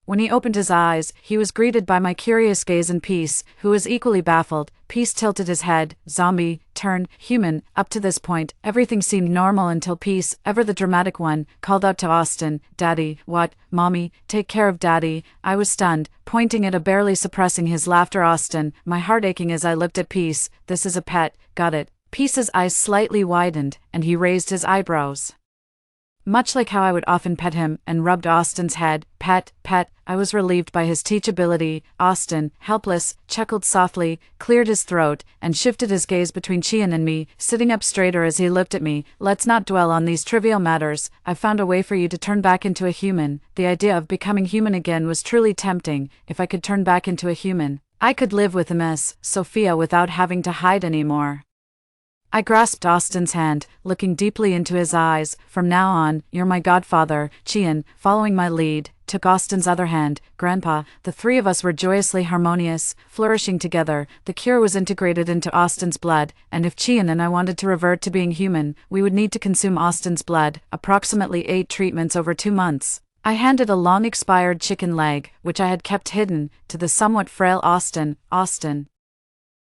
When he opened his eyes, he was greeted by my curious gaze and Peace, who was equally baffled. Peace tilted his head. Zombie, turn, human. Up to this point, everything seemed normal until Peace, ever the dramatic one, called out to Austin, Daddy, what? Mommy, take care of Daddy. I was stunned, pointing at a barely suppressing his laughter Austin, my heart aching as I looked at Peace. This is a pet, got it. Peace's eyes slightly widened, and he raised his eyebrows. Much like how I would often pet him, and rubbed Austin's head. Pet, pet. I was relieved by his teachability. Austin, helpless, chuckled softly, cleared his throat, and shifted his gaze between Chian and me, sitting up straighter as he looked at me. Let's not dwell on these trivial matters. I've found a way for you to turn back into a human. The idea of becoming human again was truly tempting. If I could turn back into a human, I could live with Miss Sophia without having to hide anymore. I grasped Austin's hand, looking deeply into his eyes. From now on, you're my godfather. Chian, following my lead, took Austin's other hand. Grandpa, the three of us were joyously harmonious, flourishing together. The cure was integrated into Austin's blood, and if Chian and I wanted to revert to being human, we would need to consume Austin's blood, approximately 8 treatments over 2 months. I handed a long-expired chicken leg, which I had kept hidden, to the somewhat frail Austin. Austin,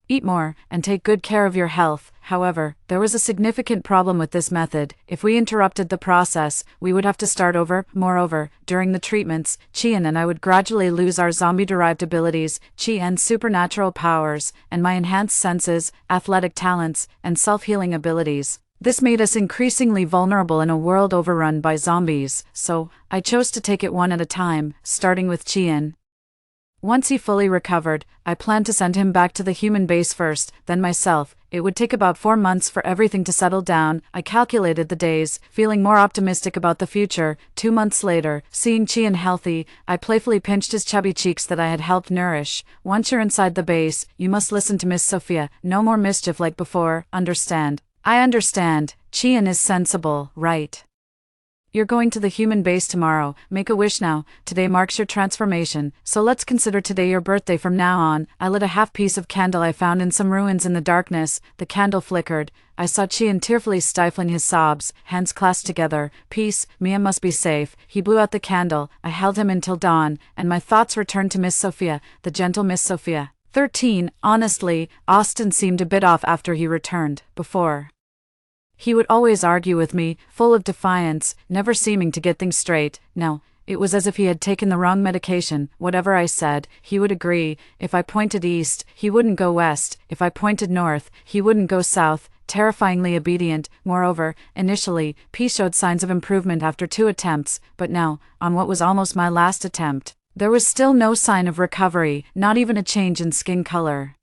eat more, and take good care of your health. However, there was a significant problem with this method. If we interrupted the process, we would have to start over. Moreover, during the treatments, Chian and I would gradually lose our zombie-derived abilities, Chian's supernatural powers, and my enhanced senses, athletic talents, and self-healing abilities. This made us increasingly vulnerable in a world overrun by zombies, so I chose to take it one at a time, starting with Chian. Once he fully recovered, I planned to send him back to the human base first, then myself. It would take about 4 months for everything to settle down. I calculated the days, feeling more optimistic about the future. 2 months later, seeing Chian healthy, I playfully pinched his chubby cheeks that I had helped nourish. Once you're inside the base, you must listen to Miss Sophia. No more mischief like before, understand? I understand. Chian is sensible, right? You're going to the human base tomorrow. Make a wish now. Today marks your transformation, so let's consider today your birthday from now on. I lit a half piece of candle I found in some ruins in the darkness. The candle flickered. I saw Chian tearfully stifling his sobs, hands clasped together. Peace, Mia must be safe. He blew out the candle. I held him until dawn, and my thoughts returned to Miss Sophia, the gentle Miss Sophia. 13. Honestly, Austin seemed a bit off after he returned. Before, he would always argue with me, full of defiance, never seeming to get things straight. Now, it was as if he had taken the wrong medication. Whatever I said, he would agree. If I pointed east, he wouldn't go west. If I pointed north, he wouldn't go south. Terrifyingly obedient. Moreover, initially, P showed signs of improvement after 2 attempts, but now, on what was almost my last attempt, there was still no sign of recovery, not even a change in skin color.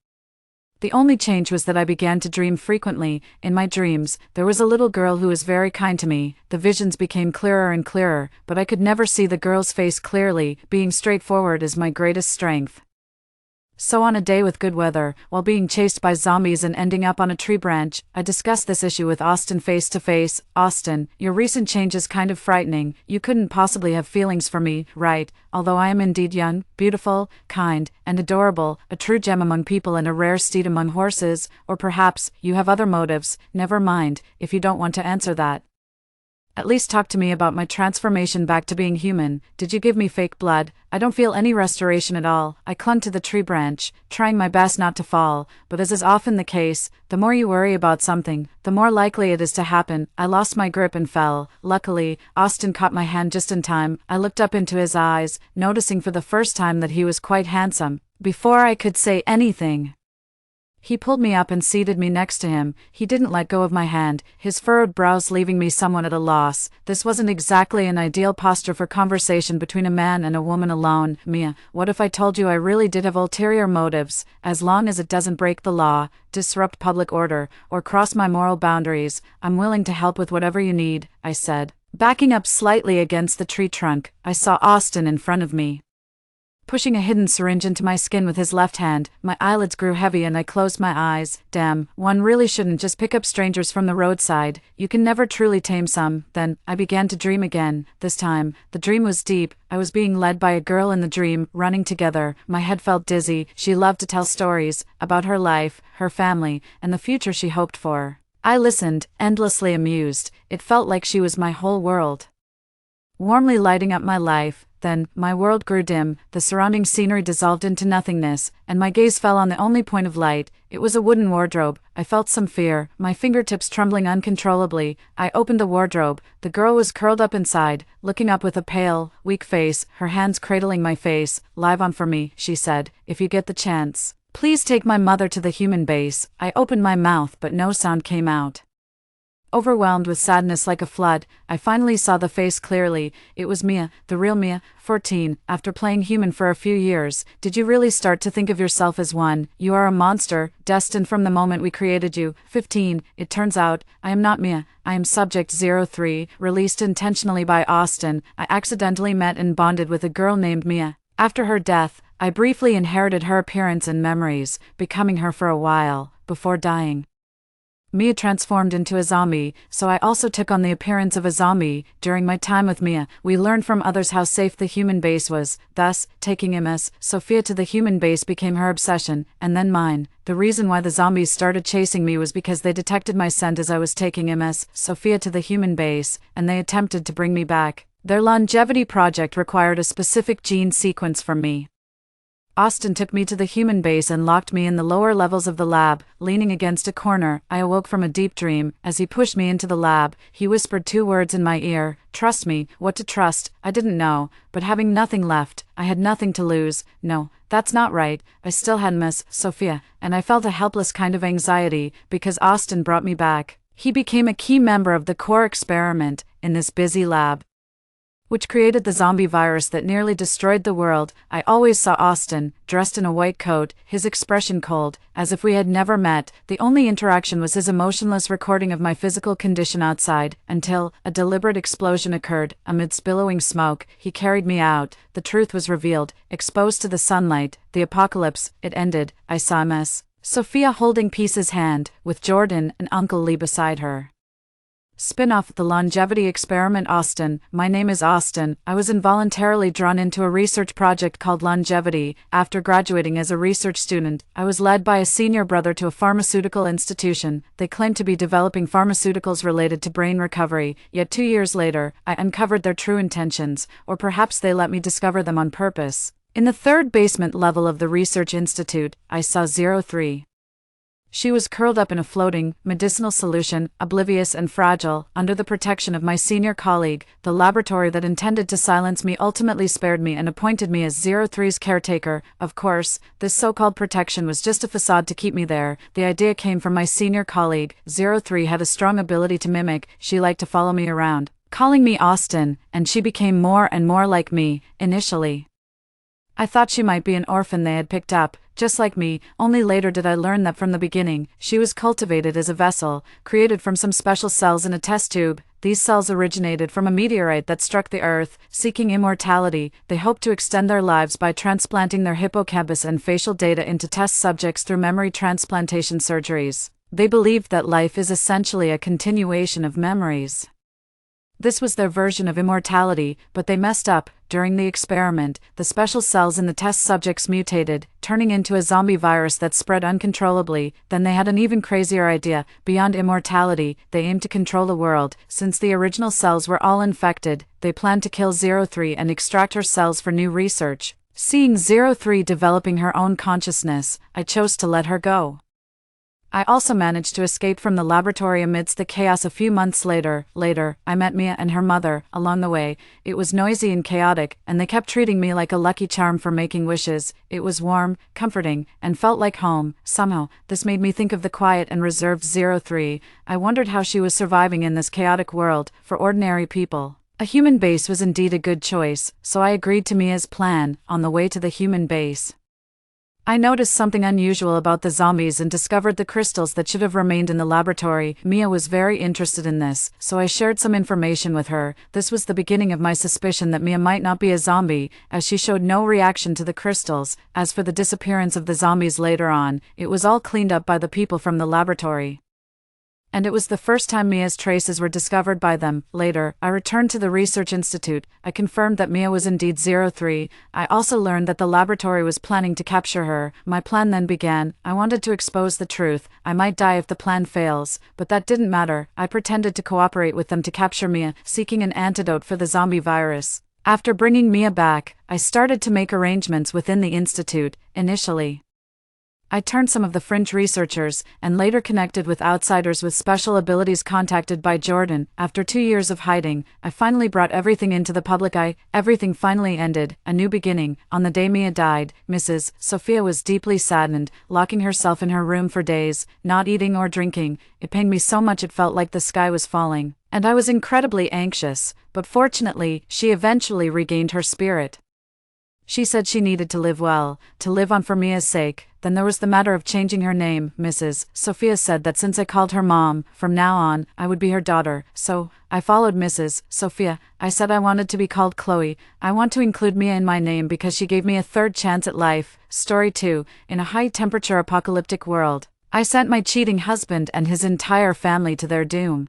The only change was that I began to dream frequently. In my dreams, there was a little girl who was very kind to me. The visions became clearer and clearer, but I could never see the girl's face clearly. Being straightforward is my greatest strength. So on a day with good weather, while being chased by zombies and ending up on a tree branch, I discussed this issue with Austin face to face. Austin, your recent change is kind of frightening. You couldn't possibly have feelings for me, right? Although I am indeed young, beautiful, kind, and adorable, a true gem among people and a rare steed among horses, or perhaps you have other motives. Never mind, if you don't want to answer that. At least talk to me about my transformation back to being human. Did you give me fake blood? I don't feel any restoration at all. I clung to the tree branch, trying my best not to fall, but as is often the case, the more you worry about something, the more likely it is to happen. I lost my grip and fell. Luckily, Austin caught my hand just in time. I looked up into his eyes, noticing for the first time that he was quite handsome. Before I could say anything, He pulled me up and seated me next to him. He didn't let go of my hand, his furrowed brows leaving me somewhat at a loss. This wasn't exactly an ideal posture for conversation between a man and a woman alone. Mia, what if I told you I really did have ulterior motives? As long as it doesn't break the law, disrupt public order, or cross my moral boundaries, I'm willing to help with whatever you need, I said. Backing up slightly against the tree trunk, I saw Austin in front of me. Pushing a hidden syringe into my skin with his left hand, my eyelids grew heavy and I closed my eyes. Damn, one really shouldn't just pick up strangers from the roadside. You can never truly tame some. Then, I began to dream again. This time, the dream was deep. I was being led by a girl in the dream, running together. My head felt dizzy. She loved to tell stories about her life, her family, and the future she hoped for. I listened, endlessly amused. It felt like she was my whole world, warmly lighting up my life. Then, my world grew dim, the surrounding scenery dissolved into nothingness, and my gaze fell on the only point of light. It was a wooden wardrobe. I felt some fear, my fingertips trembling uncontrollably. I opened the wardrobe. The girl was curled up inside, looking up with a pale, weak face, her hands cradling my face. Live on for me, she said, if you get the chance. Please take my mother to the human base. I opened my mouth, but no sound came out. Overwhelmed with sadness like a flood, I finally saw the face clearly. It was Mia, the real Mia, 14. After playing human for a few years, did you really start to think of yourself as one? You are a monster, destined from the moment we created you. 15. It turns out, I am not Mia. I am Subject 03, released intentionally by Austin. I accidentally met and bonded with a girl named Mia. After her death, I briefly inherited her appearance and memories, becoming her for a while, before dying. Mia transformed into a zombie, so I also took on the appearance of a zombie. During my time with Mia, we learned from others how safe the human base was. Thus, taking MS, Sophia to the human base became her obsession, and then mine. The reason why the zombies started chasing me was because they detected my scent as I was taking MS, Sophia to the human base, and they attempted to bring me back. Their longevity project required a specific gene sequence from me. Austin took me to the human base and locked me in the lower levels of the lab. Leaning against a corner, I awoke from a deep dream. As he pushed me into the lab, he whispered 2 words in my ear. Trust me. What to trust, I didn't know, but having nothing left, I had nothing to lose. No, that's not right. I still had Miss Sophia, and I felt a helpless kind of anxiety, because Austin brought me back. He became a key member of the core experiment in this busy lab, which created the zombie virus that nearly destroyed the world. I always saw Austin, dressed in a white coat, his expression cold, as if we had never met. The only interaction was his emotionless recording of my physical condition outside, until a deliberate explosion occurred. Amidst billowing smoke, he carried me out. The truth was revealed, exposed to the sunlight. The apocalypse, it ended. I saw Miss Sophia holding Peace's hand, with Jordan and Uncle Lee beside her. Spin-off The Longevity Experiment. Austin. My name is Austin. I was involuntarily drawn into a research project called Longevity. After graduating as a research student, I was led by a senior brother to a pharmaceutical institution. They claimed to be developing pharmaceuticals related to brain recovery, yet 2 years later, I uncovered their true intentions, or perhaps they let me discover them on purpose. In the 3rd basement level of the research institute, I saw 03. She was curled up in a floating, medicinal solution, oblivious and fragile, under the protection of my senior colleague. The laboratory that intended to silence me ultimately spared me and appointed me as 03's caretaker. Of course, this so-called protection was just a facade to keep me there. The idea came from my senior colleague. 03 had a strong ability to mimic. She liked to follow me around, calling me Austin, and she became more and more like me, initially. I thought she might be an orphan they had picked up, just like me, only later did I learn that from the beginning, she was cultivated as a vessel, created from some special cells in a test tube. These cells originated from a meteorite that struck the Earth. Seeking immortality, they hoped to extend their lives by transplanting their hippocampus and facial data into test subjects through memory transplantation surgeries. They believed that life is essentially a continuation of memories. This was their version of immortality, but they messed up. During the experiment, the special cells in the test subjects mutated, turning into a zombie virus that spread uncontrollably. Then they had an even crazier idea. Beyond immortality, they aimed to control the world. Since the original cells were all infected, they planned to kill 03 and extract her cells for new research. Seeing 03 developing her own consciousness, I chose to let her go. I also managed to escape from the laboratory amidst the chaos a few months later. I met Mia and her mother. Along the way, it was noisy and chaotic, and they kept treating me like a lucky charm for making wishes. It was warm, comforting, and felt like home. Somehow, this made me think of the quiet and reserved 03. I wondered how she was surviving in this chaotic world, for ordinary people. A human base was indeed a good choice, so I agreed to Mia's plan. On the way to the human base, I noticed something unusual about the zombies and discovered the crystals that should have remained in the laboratory. Mia was very interested in this, so I shared some information with her. This was the beginning of my suspicion that Mia might not be a zombie, as she showed no reaction to the crystals. As for the disappearance of the zombies later on, it was all cleaned up by the people from the laboratory, and it was the first time Mia's traces were discovered by them. Later, I returned to the research institute. I confirmed that Mia was indeed 03. I also learned that the laboratory was planning to capture her. My plan then began. I wanted to expose the truth. I might die if the plan fails, but that didn't matter. I pretended to cooperate with them to capture Mia, seeking an antidote for the zombie virus. After bringing Mia back, I started to make arrangements within the institute. Initially, I turned some of the fringe researchers, and later connected with outsiders with special abilities contacted by Jordan. After 2 years of hiding, I finally brought everything into the public eye. Everything finally ended, a new beginning. On the day Mia died, Mrs. Sophia was deeply saddened, locking herself in her room for days, not eating or drinking. It pained me so much it felt like the sky was falling, and I was incredibly anxious, but fortunately, she eventually regained her spirit. She said she needed to live well, to live on for Mia's sake. Then there was the matter of changing her name. Mrs. Sophia said that since I called her mom, from now on, I would be her daughter. So, I followed Mrs. Sophia. I said I wanted to be called Chloe. I want to include Mia in my name because she gave me a third chance at life. Story 2. In a high-temperature apocalyptic world, I sent my cheating husband and his entire family to their doom.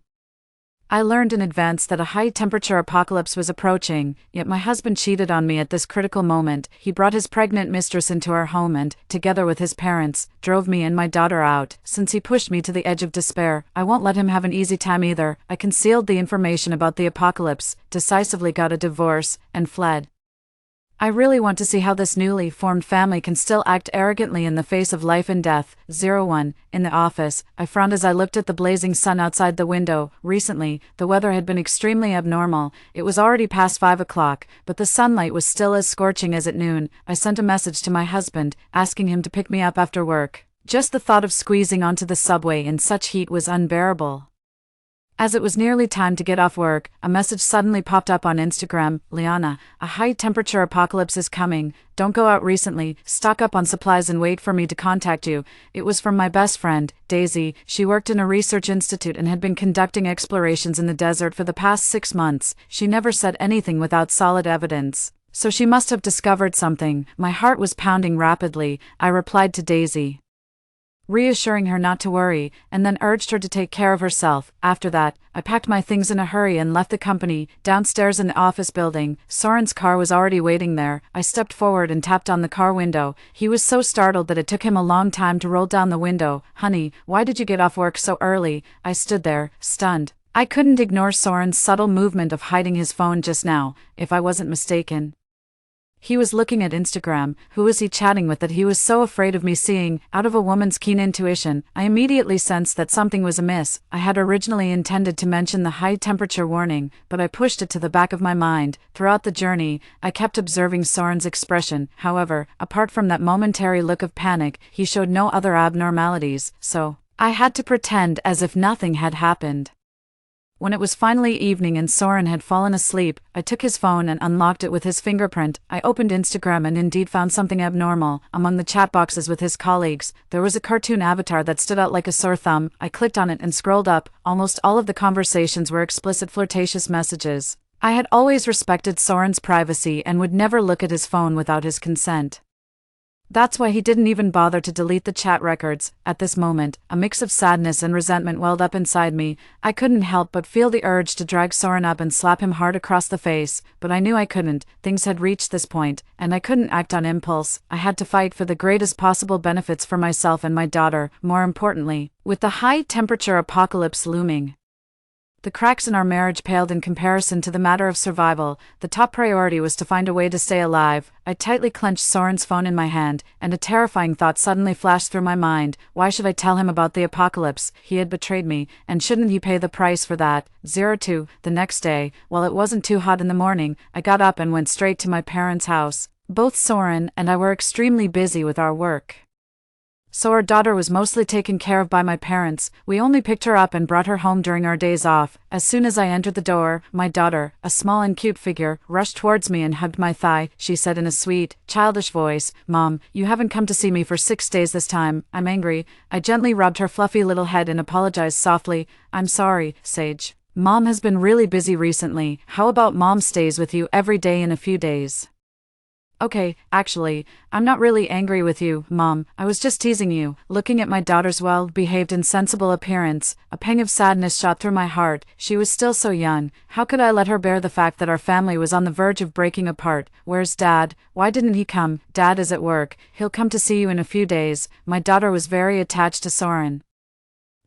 I learned in advance that a high-temperature apocalypse was approaching, yet my husband cheated on me at this critical moment. He brought his pregnant mistress into our home and, together with his parents, drove me and my daughter out. Since he pushed me to the edge of despair, I won't let him have an easy time either. I concealed the information about the apocalypse, decisively got a divorce, and fled. I really want to see how this newly formed family can still act arrogantly in the face of life and death. 01. In the office, I frowned as I looked at the blazing sun outside the window. Recently, the weather had been extremely abnormal. It was already past 5 o'clock, but the sunlight was still as scorching as at noon. I sent a message to my husband, asking him to pick me up after work. Just the thought of squeezing onto the subway in such heat was unbearable. As it was nearly time to get off work, a message suddenly popped up on Instagram. Liana, a high-temperature apocalypse is coming. Don't go out recently. Stock up on supplies and wait for me to contact you. It was from my best friend, Daisy. She worked in a research institute and had been conducting explorations in the desert for the past 6 months. She never said anything without solid evidence, so she must have discovered something. My heart was pounding rapidly. I replied to Daisy, reassuring her not to worry, and then urged her to take care of herself. After that, I packed my things in a hurry and left the company. Downstairs in the office building, Soren's car was already waiting there. I stepped forward and tapped on the car window. He was so startled that it took him a long time to roll down the window. Honey, why did you get off work so early? I stood there, stunned. I couldn't ignore Soren's subtle movement of hiding his phone just now. If I wasn't mistaken, he was looking at Instagram. Who was he chatting with that he was so afraid of me seeing? Out of a woman's keen intuition, I immediately sensed that something was amiss. I had originally intended to mention the high temperature warning, but I pushed it to the back of my mind. Throughout the journey, I kept observing Soren's expression. However, apart from that momentary look of panic, he showed no other abnormalities, so I had to pretend as if nothing had happened. When it was finally evening and Soren had fallen asleep, I took his phone and unlocked it with his fingerprint. I opened Instagram and indeed found something abnormal. Among the chat boxes with his colleagues, there was a cartoon avatar that stood out like a sore thumb. I clicked on it and scrolled up. Almost all of the conversations were explicit flirtatious messages. I had always respected Soren's privacy and would never look at his phone without his consent. That's why he didn't even bother to delete the chat records. At this moment, a mix of sadness and resentment welled up inside me. I couldn't help but feel the urge to drag Soren up and slap him hard across the face, but I knew I couldn't. Things had reached this point, and I couldn't act on impulse. I had to fight for the greatest possible benefits for myself and my daughter. More importantly, with the high temperature apocalypse looming, The cracks in our marriage paled in comparison to the matter of survival. The top priority was to find a way to stay alive. I tightly clenched Soren's phone in my hand, and a terrifying thought suddenly flashed through my mind. Why should I tell him about the apocalypse? He had betrayed me, and shouldn't he pay the price for that? 02. The next day, while it wasn't too hot in the morning, I got up and went straight to my parents' house. Both Soren and I were extremely busy with our work, so our daughter was mostly taken care of by my parents. We only picked her up and brought her home during our days off. As soon as I entered the door, my daughter, a small and cute figure, rushed towards me and hugged my thigh. She said in a sweet, childish voice, "Mom, you haven't come to see me for 6 days this time. I'm angry." I gently rubbed her fluffy little head and apologized softly. "I'm sorry, Sage. Mom has been really busy recently. How about Mom stays with you every day in a few days?" "Okay, actually, I'm not really angry with you, Mom. I was just teasing you." Looking at my daughter's well-behaved and sensible appearance, a pang of sadness shot through my heart. She was still so young. How could I let her bear the fact that our family was on the verge of breaking apart? "Where's Dad? Why didn't he come?" "Dad is at work. He'll come to see you in a few days." My daughter was very attached to Soren,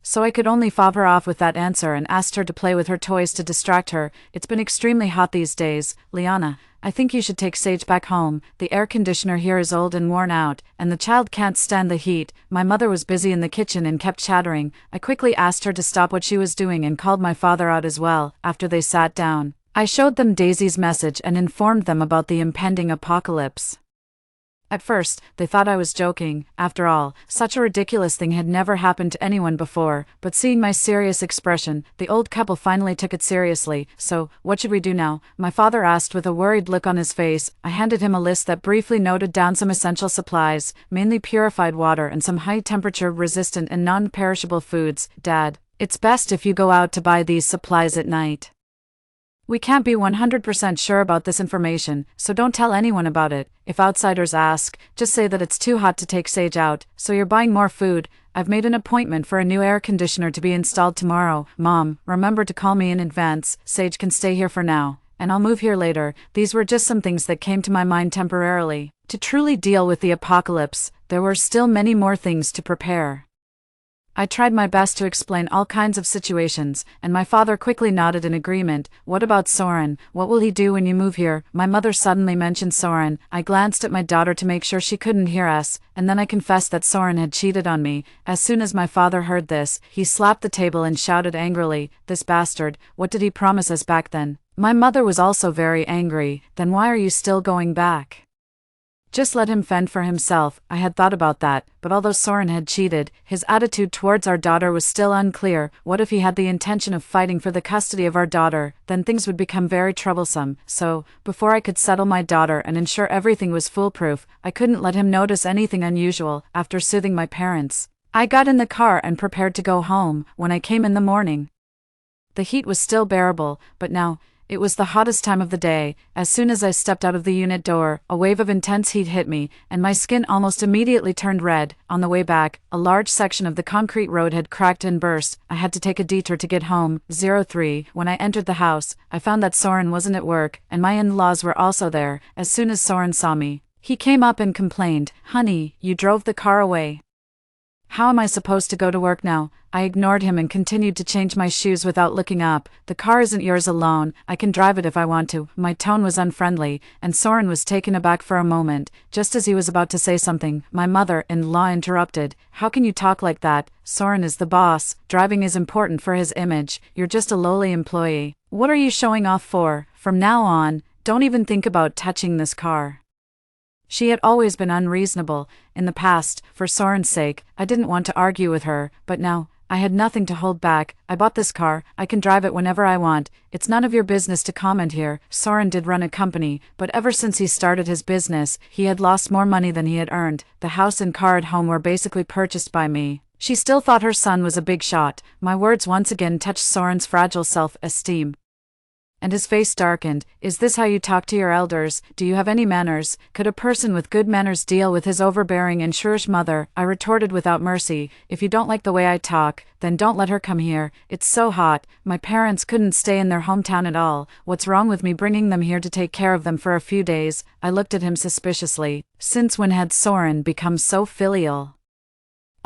so I could only fob her off with that answer and asked her to play with her toys to distract her. "It's been extremely hot these days, Liana. I think you should take Sage back home. The air conditioner here is old and worn out, and the child can't stand the heat." My mother was busy in the kitchen and kept chattering. I quickly asked her to stop what she was doing and called my father out as well. After they sat down, I showed them Daisy's message and informed them about the impending apocalypse. At first, they thought I was joking. After all, such a ridiculous thing had never happened to anyone before, but seeing my serious expression, the old couple finally took it seriously. "So, what should we do now?" my father asked with a worried look on his face. I handed him a list that briefly noted down some essential supplies, mainly purified water and some high-temperature resistant and non-perishable foods. "Dad, it's best if you go out to buy these supplies at night. We can't be 100% sure about this information, so don't tell anyone about it. If outsiders ask, just say that it's too hot to take Sage out, so you're buying more food. I've made an appointment for a new air conditioner to be installed tomorrow. Mom, remember to call me in advance. Sage can stay here for now, and I'll move here later." These were just some things that came to my mind temporarily. To truly deal with the apocalypse, there were still many more things to prepare. I tried my best to explain all kinds of situations, and my father quickly nodded in agreement. "What about Soren? What will he do when you move here?" My mother suddenly mentioned Soren. I glanced at my daughter to make sure she couldn't hear us, and then I confessed that Soren had cheated on me. As soon as my father heard this, he slapped the table and shouted angrily, "This bastard, what did he promise us back then?" My mother was also very angry. "Then why are you still going back? Just let him fend for himself." I had thought about that, but although Soren had cheated, his attitude towards our daughter was still unclear. What if he had the intention of fighting for the custody of our daughter? Then things would become very troublesome. So, before I could settle my daughter and ensure everything was foolproof, I couldn't let him notice anything unusual. After soothing my parents, I got in the car and prepared to go home. When I came in the morning, the heat was still bearable, but now, it was the hottest time of the day. As soon as I stepped out of the unit door, a wave of intense heat hit me, and my skin almost immediately turned red. On the way back, a large section of the concrete road had cracked and burst. I had to take a detour to get home. 03. When I entered the house, I found that Soren wasn't at work, and my in-laws were also there. As soon as Soren saw me, he came up and complained, "Honey, you drove the car away. How am I supposed to go to work now?" I ignored him and continued to change my shoes without looking up. "The car isn't yours alone. I can drive it if I want to." My tone was unfriendly, and Soren was taken aback for a moment. Just as he was about to say something, my mother-in-law interrupted. "How can you talk like that? Soren is the boss. Driving is important for his image. You're just a lowly employee. What are you showing off for? From now on, don't even think about touching this car." She had always been unreasonable. In the past, for Soren's sake, I didn't want to argue with her, but now, I had nothing to hold back. "I bought this car, I can drive it whenever I want. It's none of your business to comment here." Soren did run a company, but ever since he started his business, he had lost more money than he had earned. The house and car at home were basically purchased by me. She still thought her son was a big shot. My words once again touched Soren's fragile self-esteem, and his face darkened. "Is this how you talk to your elders? Do you have any manners? Could a person with good manners deal with his overbearing and shrewish mother?" I retorted without mercy. "If you don't like the way I talk, then don't let her come here. It's so hot. My parents couldn't stay in their hometown at all. What's wrong with me bringing them here to take care of them for a few days?" I looked at him suspiciously. Since when had Soren become so filial?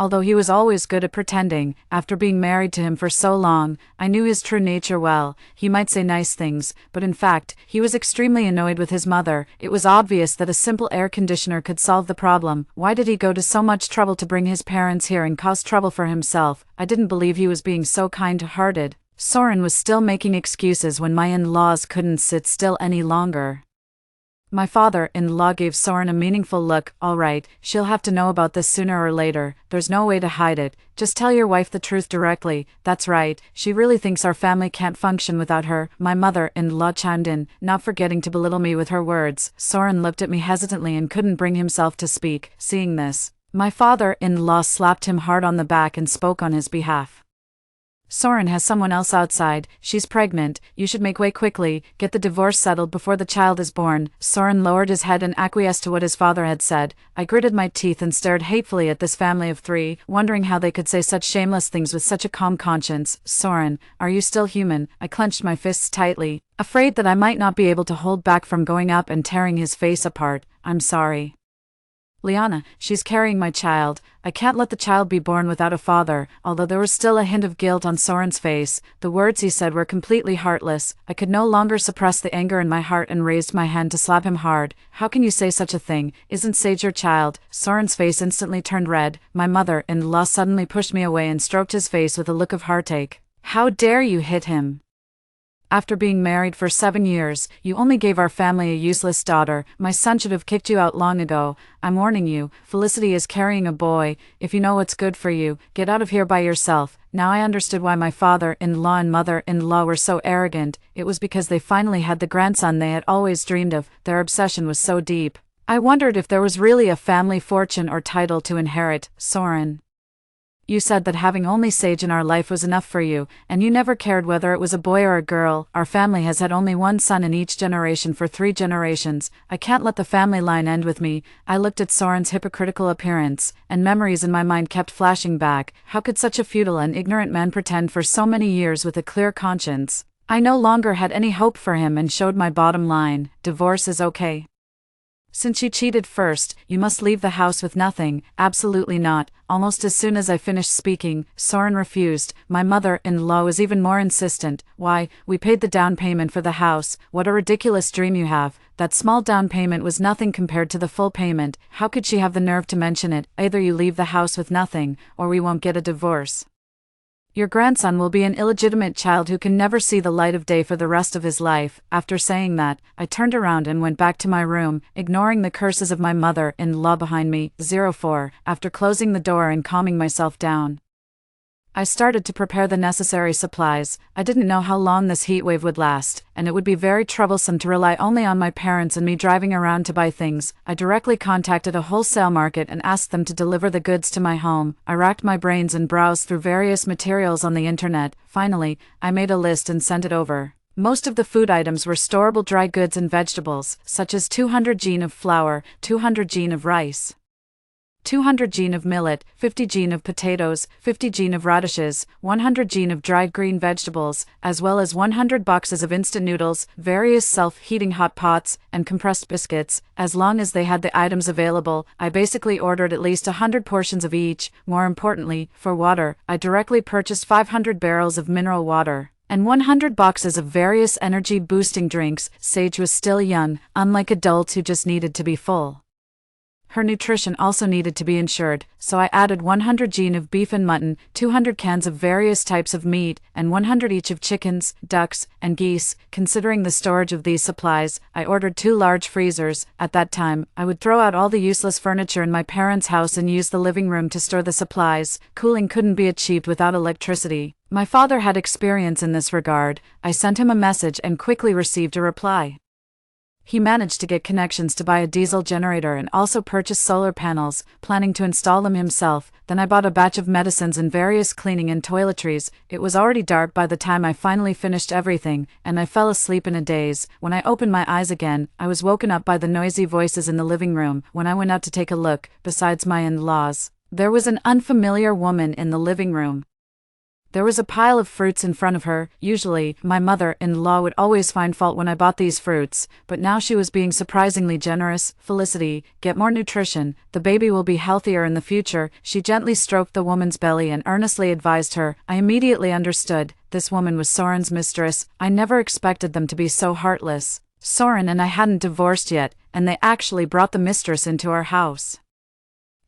Although he was always good at pretending, after being married to him for so long, I knew his true nature well. He might say nice things, but in fact, he was extremely annoyed with his mother. It was obvious that a simple air conditioner could solve the problem. Why did he go to so much trouble to bring his parents here and cause trouble for himself? I didn't believe he was being so kind-hearted. Soren was still making excuses when my in-laws couldn't sit still any longer. My father-in-law gave Soren a meaningful look. All right, she'll have to know about this sooner or later. There's no way to hide it. Just tell your wife the truth directly. That's right, she really thinks our family can't function without her. My mother-in-law chimed in, not forgetting to belittle me with her words. Soren looked at me hesitantly and couldn't bring himself to speak. Seeing this, my father-in-law slapped him hard on the back and spoke on his behalf. Soren has someone else outside. She's pregnant. You should make way quickly, get the divorce settled before the child is born. Soren lowered his head and acquiesced to what his father had said. I gritted my teeth and stared hatefully at this family of three, wondering how they could say such shameless things with such a calm conscience. Soren, are you still human? I clenched my fists tightly, afraid that I might not be able to hold back from going up and tearing his face apart. I'm sorry. Liana, she's carrying my child. I can't let the child be born without a father. Although there was still a hint of guilt on Soren's face, the words he said were completely heartless. I could no longer suppress the anger in my heart and raised my hand to slap him hard. How can you say such a thing? Isn't Sage your child? Soren's face instantly turned red. My mother-in-law suddenly pushed me away and stroked his face with a look of heartache. How dare you hit him? After being married for 7 years, you only gave our family a useless daughter. My son should have kicked you out long ago. I'm warning you, Felicity is carrying a boy. If you know what's good for you, get out of here by yourself. Now I understood why my father-in-law and mother-in-law were so arrogant. It was because they finally had the grandson they had always dreamed of. Their obsession was so deep. I wondered if there was really a family fortune or title to inherit. Soren, you said that having only Sage in our life was enough for you, and you never cared whether it was a boy or a girl. Our family has had only one son in each generation for 3 generations. I can't let the family line end with me. I looked at Soren's hypocritical appearance, and memories in my mind kept flashing back. How could such a futile and ignorant man pretend for so many years with a clear conscience? I no longer had any hope for him and showed my bottom line. Divorce is okay. Since you cheated first, you must leave the house with nothing. Absolutely not. Almost as soon as I finished speaking, Soren refused. My mother-in-law was even more insistent. Why, we paid the down payment for the house. What a ridiculous dream you have. That small down payment was nothing compared to the full payment. How could she have the nerve to mention it? Either you leave the house with nothing, or we won't get a divorce. Your grandson will be an illegitimate child who can never see the light of day for the rest of his life. After saying that, I turned around and went back to my room, ignoring the curses of my mother-in-law behind me. 04. After closing the door and calming myself down, I started to prepare the necessary supplies. I didn't know how long this heat wave would last, and it would be very troublesome to rely only on my parents and me driving around to buy things. I directly contacted a wholesale market and asked them to deliver the goods to my home. I racked my brains and browsed through various materials on the internet. Finally, I made a list and sent it over. Most of the food items were storable dry goods and vegetables, such as 200 g of flour, 200 g of rice, 200 g of millet, 50 g of potatoes, 50 g of radishes, 100 g of dried green vegetables, as well as 100 boxes of instant noodles, various self-heating hot pots, and compressed biscuits. As long as they had the items available, I basically ordered at least 100 portions of each. More importantly, for water, I directly purchased 500 barrels of mineral water and 100 boxes of various energy-boosting drinks. Sage was still young, unlike adults who just needed to be full. Her nutrition also needed to be ensured, so I added 100 g of beef and mutton, 200 cans of various types of meat, and 100 each of chickens, ducks, and geese. Considering the storage of these supplies, I ordered 2 large freezers. At that time, I would throw out all the useless furniture in my parents' house and use the living room to store the supplies. Cooling couldn't be achieved without electricity. My father had experience in this regard. I sent him a message and quickly received a reply. He managed to get connections to buy a diesel generator and also purchase solar panels, planning to install them himself. Then I bought a batch of medicines and various cleaning and toiletries. It was already dark by the time I finally finished everything, and I fell asleep in a daze. When I opened my eyes again, I was woken up by the noisy voices in the living room. When I went out to take a look, besides my in-laws, there was an unfamiliar woman in the living room. There was a pile of fruits in front of her. Usually, my mother-in-law would always find fault when I bought these fruits, but now she was being surprisingly generous. "Felicity, get more nutrition. The baby will be healthier in the future." She gently stroked the woman's belly and earnestly advised her. I immediately understood. This woman was Soren's mistress. I never expected them to be so heartless. Soren and I hadn't divorced yet, and they actually brought the mistress into our house.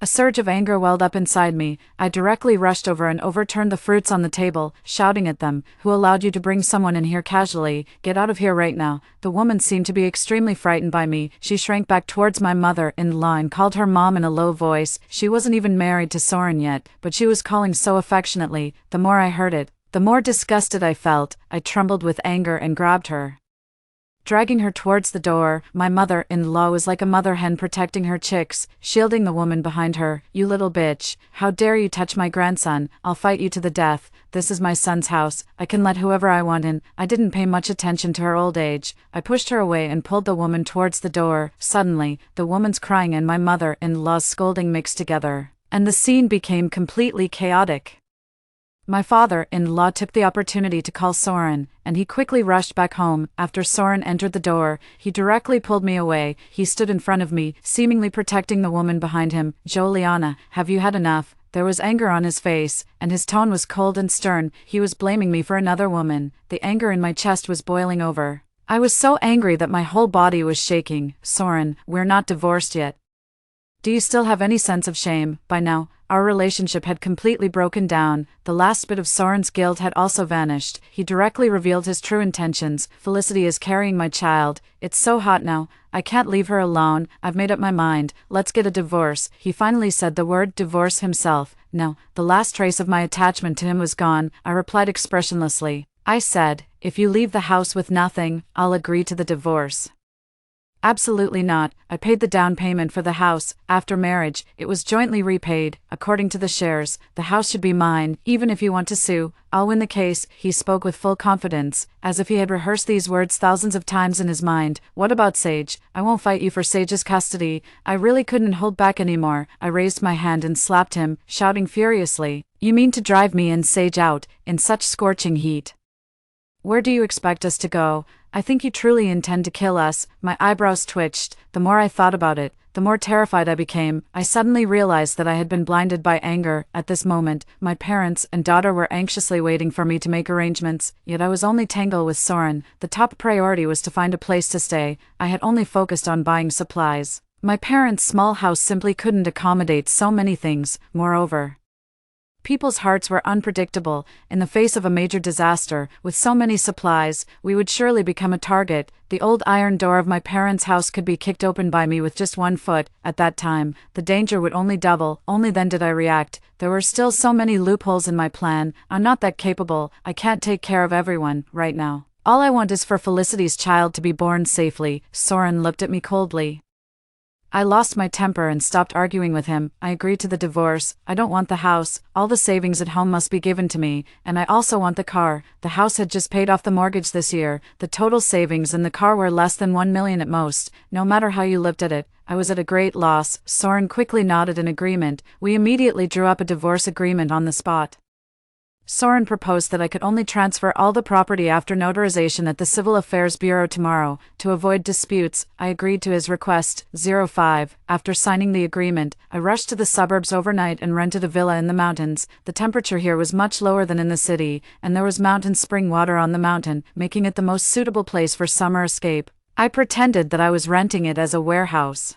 A surge of anger welled up inside me. I directly rushed over and overturned the fruits on the table, shouting at them, "Who allowed you to bring someone in here casually? Get out of here right now." The woman seemed to be extremely frightened by me. She shrank back towards my mother-in-law and called her mom in a low voice. She wasn't even married to Soren yet, but she was calling so affectionately. The more I heard it, the more disgusted I felt. I trembled with anger and grabbed her, dragging her towards the door. My mother-in-law was like a mother hen protecting her chicks, shielding the woman behind her. "You little bitch, how dare you touch my grandson? I'll fight you to the death. This is my son's house. I can let whoever I want in." I didn't pay much attention to her old age. I pushed her away and pulled the woman towards the door. Suddenly, the woman's crying and my mother-in-law's scolding mixed together, and the scene became completely chaotic. My father-in-law took the opportunity to call Soren, and he quickly rushed back home. After Soren entered the door, he directly pulled me away. He stood in front of me, seemingly protecting the woman behind him. "Joliana, have you had enough?" There was anger on his face, and his tone was cold and stern. He was blaming me for another woman. The anger in my chest was boiling over. I was so angry that my whole body was shaking. "Soren, we're not divorced yet. Do you still have any sense of shame?" By now, our relationship had completely broken down. The last bit of Soren's guilt had also vanished. He directly revealed his true intentions. "Felicity is carrying my child. It's so hot now. I can't leave her alone. I've made up my mind. Let's get a divorce." He finally said the word divorce himself. Now, the last trace of my attachment to him was gone. I replied expressionlessly. I said, "If you leave the house with nothing, I'll agree to the divorce." "Absolutely not. I paid the down payment for the house. After marriage, it was jointly repaid. According to the shares, the house should be mine. Even if you want to sue, I'll win the case." He spoke with full confidence, as if he had rehearsed these words thousands of times in his mind. "What about Sage? I won't fight you for Sage's custody." I really couldn't hold back anymore. I raised my hand and slapped him, shouting furiously, "You mean to drive me and Sage out, in such scorching heat? Where do you expect us to go? I think you truly intend to kill us." My eyebrows twitched. The more I thought about it, the more terrified I became. I suddenly realized that I had been blinded by anger. At this moment, my parents and daughter were anxiously waiting for me to make arrangements, yet I was only tangled with Soren. The top priority was to find a place to stay. I had only focused on buying supplies. My parents' small house simply couldn't accommodate so many things. Moreover, people's hearts were unpredictable. In the face of a major disaster, with so many supplies, we would surely become a target. The old iron door of my parents' house could be kicked open by me with just 1 foot. At that time, the danger would only double. Only then did I react. There were still so many loopholes in my plan. I'm not that capable. I can't take care of everyone right now. All I want is for Felicity's child to be born safely. Soren looked at me coldly. I lost my temper and stopped arguing with him. I agreed to the divorce. I don't want the house. All the savings at home must be given to me, and I also want the car. The house had just paid off the mortgage this year. The total savings and the car were less than 1 million at most. No matter how you looked at it, I was at a great loss. Soren quickly nodded in agreement. We immediately drew up a divorce agreement on the spot. Soren proposed that I could only transfer all the property after notarization at the Civil Affairs Bureau tomorrow. To avoid disputes, I agreed to his request. 05. After signing the agreement, I rushed to the suburbs overnight and rented a villa in the mountains. The temperature here was much lower than in the city, and there was mountain spring water on the mountain, making it the most suitable place for summer escape. I pretended that I was renting it as a warehouse.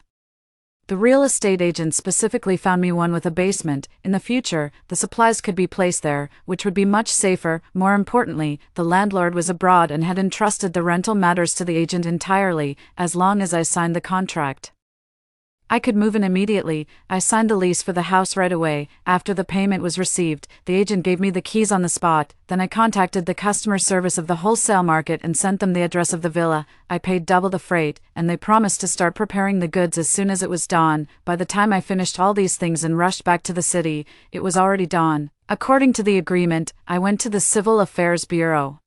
The real estate agent specifically found me one with a basement. In the future, the supplies could be placed there, which would be much safer. More importantly, the landlord was abroad and had entrusted the rental matters to the agent entirely, as long as I signed the contract. I could move in immediately. I signed the lease for the house right away. After the payment was received, the agent gave me the keys on the spot. Then I contacted the customer service of the wholesale market and sent them the address of the villa. I paid double the freight, and they promised to start preparing the goods as soon as it was dawn. By the time I finished all these things and rushed back to the city, it was already dawn. According to the agreement, I went to the Civil Affairs Bureau.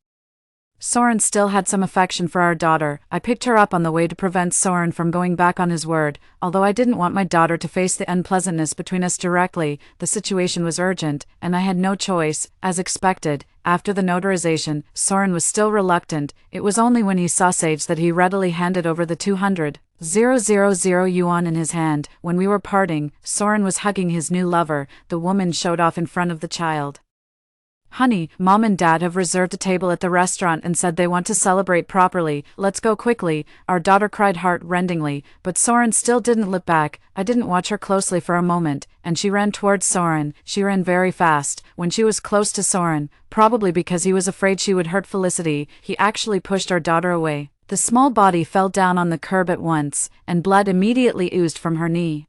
Soren still had some affection for our daughter. I picked her up on the way to prevent Soren from going back on his word. Although I didn't want my daughter to face the unpleasantness between us directly, the situation was urgent, and I had no choice. As expected, after the notarization, Soren was still reluctant. It was only when he saw Sage that he readily handed over the 200,000 yuan in his hand. When we were parting, Soren was hugging his new lover. The woman showed off in front of the child. "Honey, Mom and Dad have reserved a table at the restaurant and said they want to celebrate properly. Let's go quickly," our daughter cried heart-rendingly, but Soren still didn't look back. I didn't watch her closely for a moment, and she ran towards Soren. She ran very fast. When she was close to Soren, probably because he was afraid she would hurt Felicity, he actually pushed our daughter away. The small body fell down on the curb at once, and blood immediately oozed from her knee.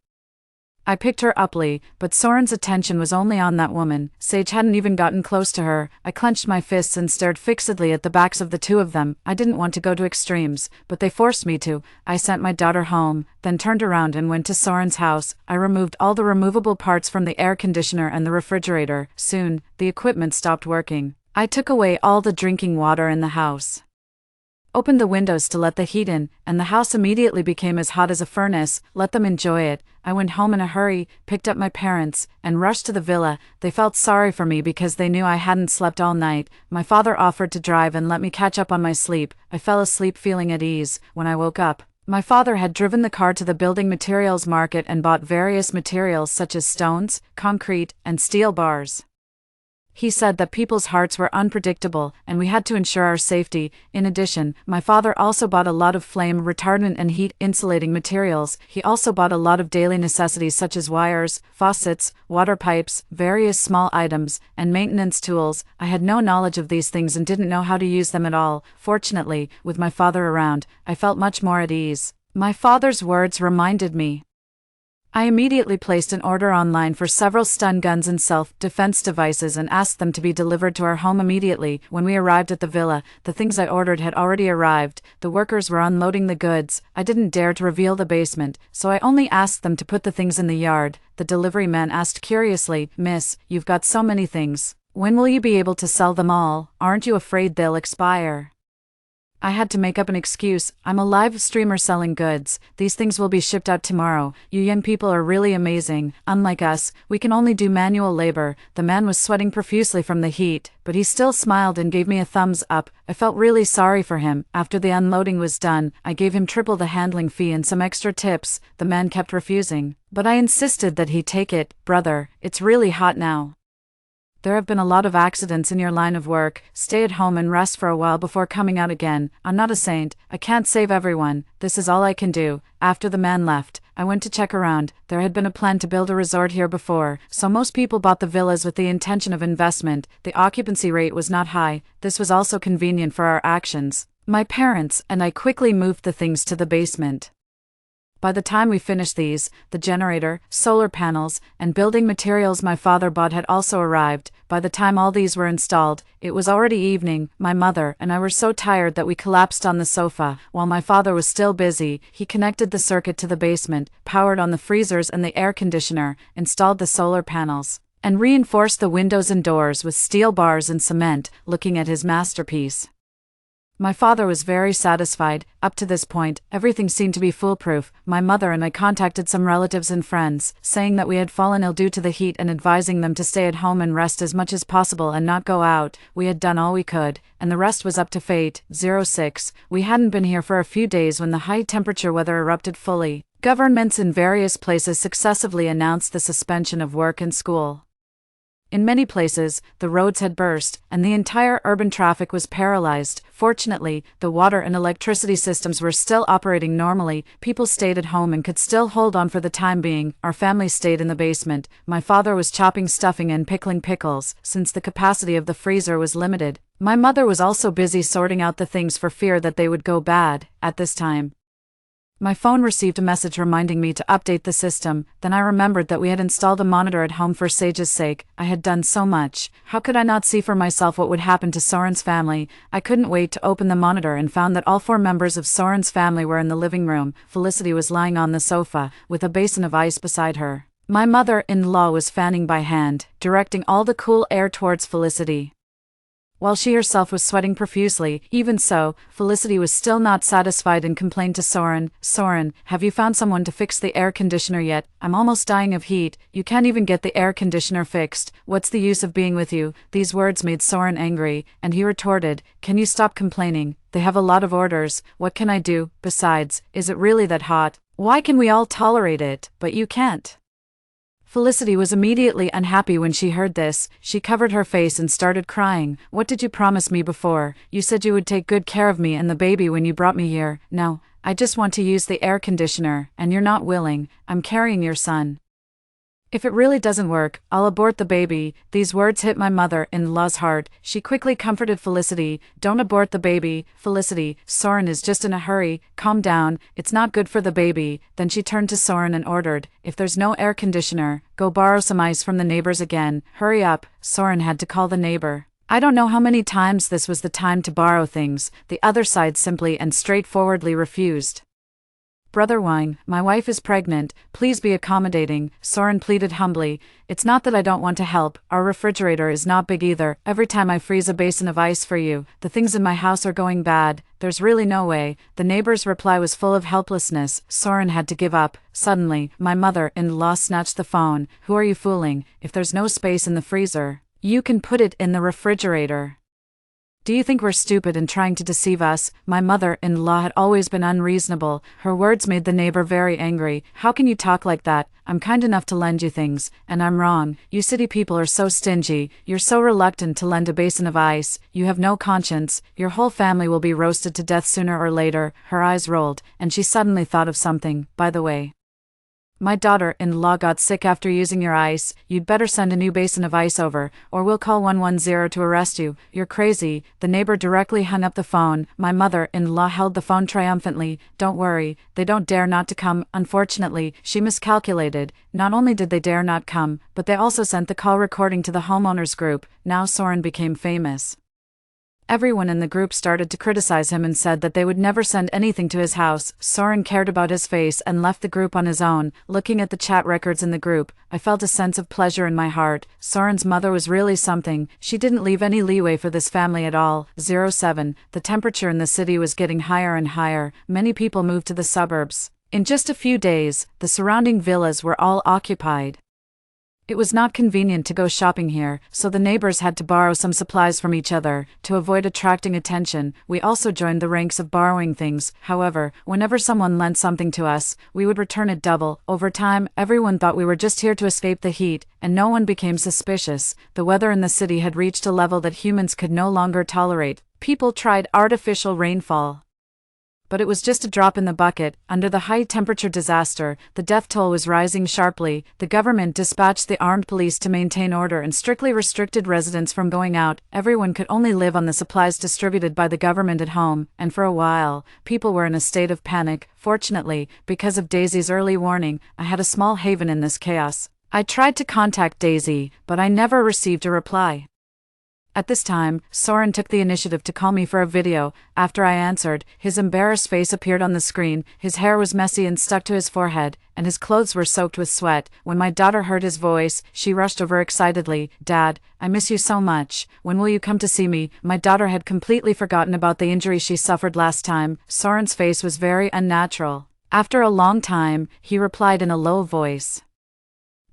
I picked her up, but Soren's attention was only on that woman. Sage hadn't even gotten close to her. I clenched my fists and stared fixedly at the backs of the two of them. I didn't want to go to extremes, but they forced me to. I sent my daughter home, then turned around and went to Soren's house. I removed all the removable parts from the air conditioner and the refrigerator. Soon, the equipment stopped working. I took away all the drinking water in the house, opened the windows to let the heat in, and the house immediately became as hot as a furnace. Let them enjoy it. I went home in a hurry, picked up my parents, and rushed to the villa. They felt sorry for me because they knew I hadn't slept all night. My father offered to drive and let me catch up on my sleep. I fell asleep feeling at ease. When I woke up, my father had driven the car to the building materials market and bought various materials such as stones, concrete, and steel bars. He said that people's hearts were unpredictable, and we had to ensure our safety. In addition, my father also bought a lot of flame retardant and heat insulating materials. He also bought a lot of daily necessities such as wires, faucets, water pipes, various small items, and maintenance tools. I had no knowledge of these things and didn't know how to use them at all. Fortunately, with my father around, I felt much more at ease. My father's words reminded me. I immediately placed an order online for several stun guns and self-defense devices and asked them to be delivered to our home immediately. When we arrived at the villa, the things I ordered had already arrived. The workers were unloading the goods. I didn't dare to reveal the basement, so I only asked them to put the things in the yard. The delivery man asked curiously, "Miss, you've got so many things. When will you be able to sell them all? Aren't you afraid they'll expire?" I had to make up an excuse. "I'm a live streamer selling goods. These things will be shipped out tomorrow. You young people are really amazing. Unlike us, we can only do manual labor." The man was sweating profusely from the heat, but he still smiled and gave me a thumbs up. I felt really sorry for him. After the unloading was done, I gave him triple the handling fee and some extra tips. The man kept refusing, but I insisted that he take it. "Brother, it's really hot now. There have been a lot of accidents in your line of work. Stay at home and rest for a while before coming out again. I'm not a saint. I can't save everyone. This is all I can do." After the man left, I went to check around. There had been a plan to build a resort here before, so most people bought the villas with the intention of investment. The occupancy rate was not high. This was also convenient for our actions. My parents and I quickly moved the things to the basement. By the time we finished these, the generator, solar panels, and building materials my father bought had also arrived. By the time all these were installed, it was already evening. My mother and I were so tired that we collapsed on the sofa. While my father was still busy, he connected the circuit to the basement, powered on the freezers and the air conditioner, installed the solar panels, and reinforced the windows and doors with steel bars and cement. Looking at his masterpiece, my father was very satisfied. Up to this point, everything seemed to be foolproof. My mother and I contacted some relatives and friends, saying that we had fallen ill due to the heat and advising them to stay at home and rest as much as possible and not go out. We had done all we could, and the rest was up to fate. 06. We hadn't been here for a few days when the high temperature weather erupted fully. Governments in various places successively announced the suspension of work and school. In many places, the roads had burst, and the entire urban traffic was paralyzed. Fortunately, the water and electricity systems were still operating normally. People stayed at home and could still hold on for the time being. Our family stayed in the basement. My father was chopping stuffing and pickling pickles, since the capacity of the freezer was limited. My mother was also busy sorting out the things for fear that they would go bad. At this time, my phone received a message reminding me to update the system. Then I remembered that we had installed a monitor at home for Sage's sake. I had done so much. How could I not see for myself what would happen to Soren's family? I couldn't wait to open the monitor and found that all 4 members of Soren's family were in the living room. Felicity was lying on the sofa, with a basin of ice beside her. My mother-in-law was fanning by hand, directing all the cool air towards Felicity. while she herself was sweating profusely. Even so, Felicity was still not satisfied and complained to Soren. "Soren, have you found someone to fix the air conditioner yet? I'm almost dying of heat. You can't even get the air conditioner fixed. What's the use of being with you?" These words made Soren angry, and he retorted, "Can you stop complaining? They have a lot of orders. What can I do? Besides, is it really that hot? Why can we all tolerate it, but you can't?" Felicity was immediately unhappy when she heard this. She covered her face and started crying. "What did you promise me before? You said you would take good care of me and the baby when you brought me here. Now, I just want to use the air conditioner, and you're not willing. I'm carrying your son. If it really doesn't work, I'll abort the baby." These words hit my mother-in-law's heart. She quickly comforted Felicity. "Don't abort the baby, Felicity. Soren is just in a hurry. Calm down, it's not good for the baby." Then she turned to Soren and ordered, "If there's no air conditioner, go borrow some ice from the neighbors again. Hurry up." Soren had to call the neighbor. I don't know how many times this was the time to borrow things. The other side simply and straightforwardly refused. "Brother Wine, my wife is pregnant, please be accommodating," Soren pleaded humbly. "It's not that I don't want to help, our refrigerator is not big either. Every time I freeze a basin of ice for you, the things in my house are going bad. There's really no way." The neighbor's reply was full of helplessness. Soren had to give up. Suddenly, my mother-in-law snatched the phone. "Who are you fooling? If there's no space in the freezer, you can put it in the refrigerator. Do you think we're stupid and trying to deceive us?" My mother-in-law had always been unreasonable. Her words made the neighbor very angry. "How can you talk like that? I'm kind enough to lend you things, and I'm wrong. You city people are so stingy. You're so reluctant to lend a basin of ice. You have no conscience. Your whole family will be roasted to death sooner or later." Her eyes rolled, and she suddenly thought of something. "By the way, my daughter-in-law got sick after using your ice. You'd better send a new basin of ice over, or we'll call 110 to arrest you. You're crazy." The neighbor directly hung up the phone. My mother-in-law held the phone triumphantly. "Don't worry, they don't dare not to come." Unfortunately, she miscalculated. Not only did they dare not come, but they also sent the call recording to the homeowners group. Now Soren became famous. Everyone in the group started to criticize him and said that they would never send anything to his house. Soren cared about his face and left the group on his own. Looking at the chat records in the group, I felt a sense of pleasure in my heart. Soren's mother was really something. She didn't leave any leeway for this family at all. 07. The temperature in the city was getting higher and higher. Many people moved to the suburbs. In just a few days, the surrounding villas were all occupied. It was not convenient to go shopping here, so the neighbors had to borrow some supplies from each other. To avoid attracting attention, we also joined the ranks of borrowing things. However, whenever someone lent something to us, we would return it double. Over time, everyone thought we were just here to escape the heat, and no one became suspicious. The weather in the city had reached a level that humans could no longer tolerate. People tried artificial rainfall, but it was just a drop in the bucket. Under the high-temperature disaster, the death toll was rising sharply. The government dispatched the armed police to maintain order and strictly restricted residents from going out. Everyone could only live on the supplies distributed by the government at home, and for a while, people were in a state of panic. Fortunately, because of Daisy's early warning, I had a small haven in this chaos. I tried to contact Daisy, but I never received a reply. At this time, Soren took the initiative to call me for a video. After I answered, his embarrassed face appeared on the screen. His hair was messy and stuck to his forehead, and his clothes were soaked with sweat. When my daughter heard his voice, she rushed over excitedly. "Dad, I miss you so much. When will you come to see me?" My daughter had completely forgotten about the injury she suffered last time. Soren's face was very unnatural. After a long time, he replied in a low voice,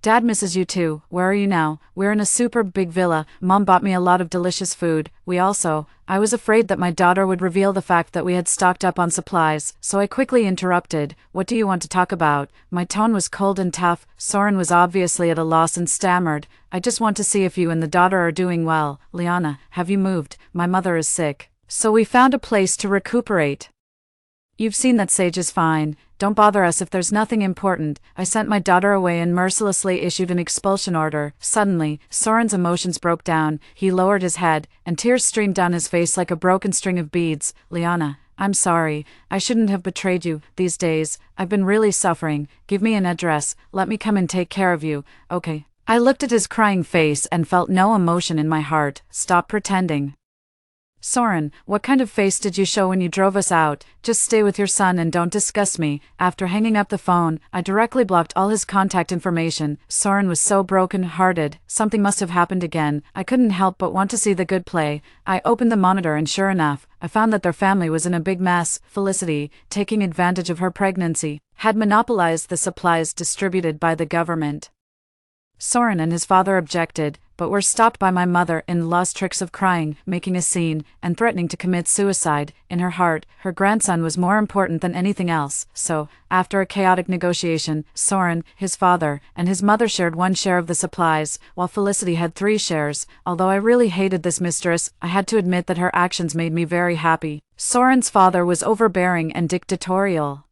"Dad misses you too. Where are you now?" "We're in a super big villa. Mom bought me a lot of delicious food. I was afraid that my daughter would reveal the fact that we had stocked up on supplies, so I quickly interrupted. "What do you want to talk about?" My tone was cold and tough. Soren was obviously at a loss and stammered, "I just want to see if you and the daughter are doing well. Liana, have you moved? My mother is sick, so we found a place to recuperate. You've seen that Sage is fine. Don't bother us if there's nothing important." I sent my daughter away and mercilessly issued an expulsion order. Suddenly, Soren's emotions broke down. He lowered his head, and tears streamed down his face like a broken string of beads. "Liana, I'm sorry. I shouldn't have betrayed you. These days, I've been really suffering. Give me an address. Let me come and take care of you." "Okay." I looked at his crying face and felt no emotion in my heart. "Stop pretending." Soren, what kind of face did you show when you drove us out? Just stay with your son and don't discuss me. After hanging up the phone, I directly blocked all his contact information. Soren was so broken-hearted. Something must have happened again. I couldn't help but want to see the good play. I opened the monitor and sure enough, I found that their family was in a big mess. Felicity, taking advantage of her pregnancy, had monopolized the supplies distributed by the government. Soren and his father objected, but were stopped by my mother-in-law's tricks of crying, making a scene, and threatening to commit suicide. In her heart, her grandson was more important than anything else, so, after a chaotic negotiation, Soren, his father, and his mother shared one share of the supplies, while Felicity had 3 shares. Although I really hated this mistress, I had to admit that her actions made me very happy. Soren's father was overbearing and dictatorial,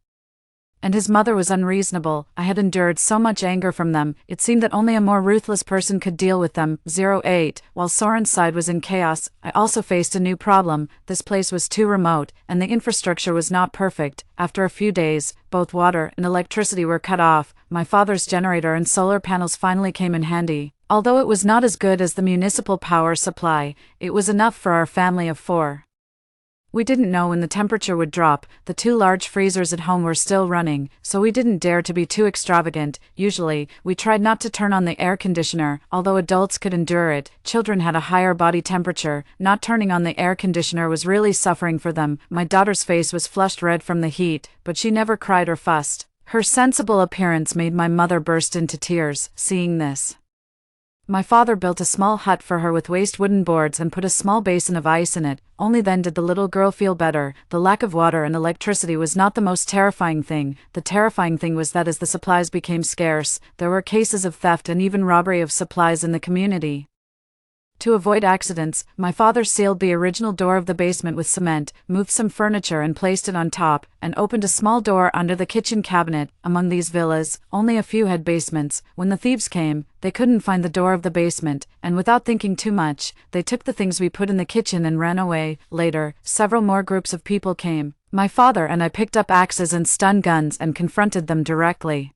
and his mother was unreasonable. I had endured so much anger from them, it seemed that only a more ruthless person could deal with them. 08. While Soren's side was in chaos, I also faced a new problem. This place was too remote, and the infrastructure was not perfect. After a few days, both water and electricity were cut off. My father's generator and solar panels finally came in handy. Although it was not as good as the municipal power supply, it was enough for our family of 4. We didn't know when the temperature would drop. The 2 large freezers at home were still running, so we didn't dare to be too extravagant. Usually, we tried not to turn on the air conditioner, although adults could endure it. Children had a higher body temperature. Not turning on the air conditioner was really suffering for them. My daughter's face was flushed red from the heat, but she never cried or fussed. Her sensible appearance made my mother burst into tears, seeing this. My father built a small hut for her with waste wooden boards and put a small basin of ice in it. Only then did the little girl feel better. The lack of water and electricity was not the most terrifying thing. The terrifying thing was that as the supplies became scarce, there were cases of theft and even robbery of supplies in the community. To avoid accidents, my father sealed the original door of the basement with cement, moved some furniture and placed it on top, and opened a small door under the kitchen cabinet. Among these villas, only a few had basements. When the thieves came, they couldn't find the door of the basement, and without thinking too much, they took the things we put in the kitchen and ran away. Later, several more groups of people came. My father and I picked up axes and stun guns and confronted them directly.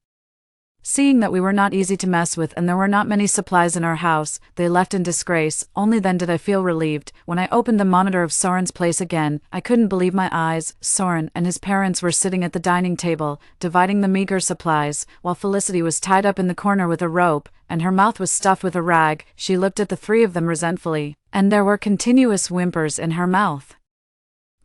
Seeing that we were not easy to mess with and there were not many supplies in our house, they left in disgrace. Only then did I feel relieved. When I opened the monitor of Soren's place again, I couldn't believe my eyes. Soren and his parents were sitting at the dining table, dividing the meager supplies, while Felicity was tied up in the corner with a rope, and her mouth was stuffed with a rag. She looked at the 3 of them resentfully, and there were continuous whimpers in her mouth.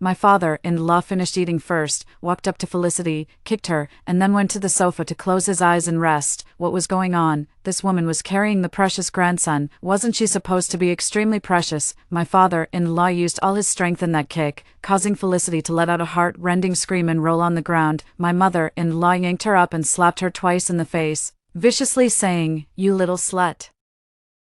My father-in-law finished eating first, walked up to Felicity, kicked her, and then went to the sofa to close his eyes and rest. What was going on? This woman was carrying the precious grandson. Wasn't she supposed to be extremely precious? My father-in-law used all his strength in that kick, causing Felicity to let out a heart-rending scream and roll on the ground. My mother-in-law yanked her up and slapped her twice in the face, viciously saying, "You little slut.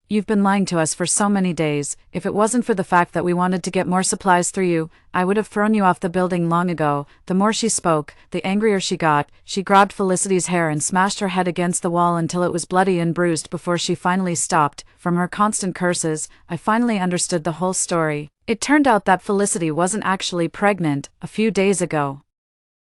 You've been lying to us for so many days. If it wasn't for the fact that we wanted to get more supplies through you, I would have thrown you off the building long ago." The more she spoke, the angrier she got. She grabbed Felicity's hair and smashed her head against the wall until it was bloody and bruised before she finally stopped. From her constant curses, I finally understood the whole story. It turned out that Felicity wasn't actually pregnant. A few days ago,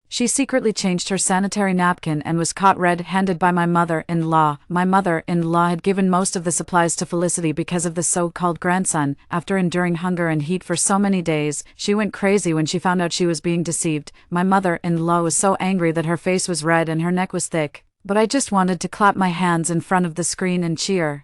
she secretly changed her sanitary napkin and was caught red-handed by my mother-in-law. My mother-in-law had given most of the supplies to Felicity because of the so-called grandson. After enduring hunger and heat for so many days, she went crazy when she found out she was being deceived. My mother-in-law was so angry that her face was red and her neck was thick, but I just wanted to clap my hands in front of the screen and cheer.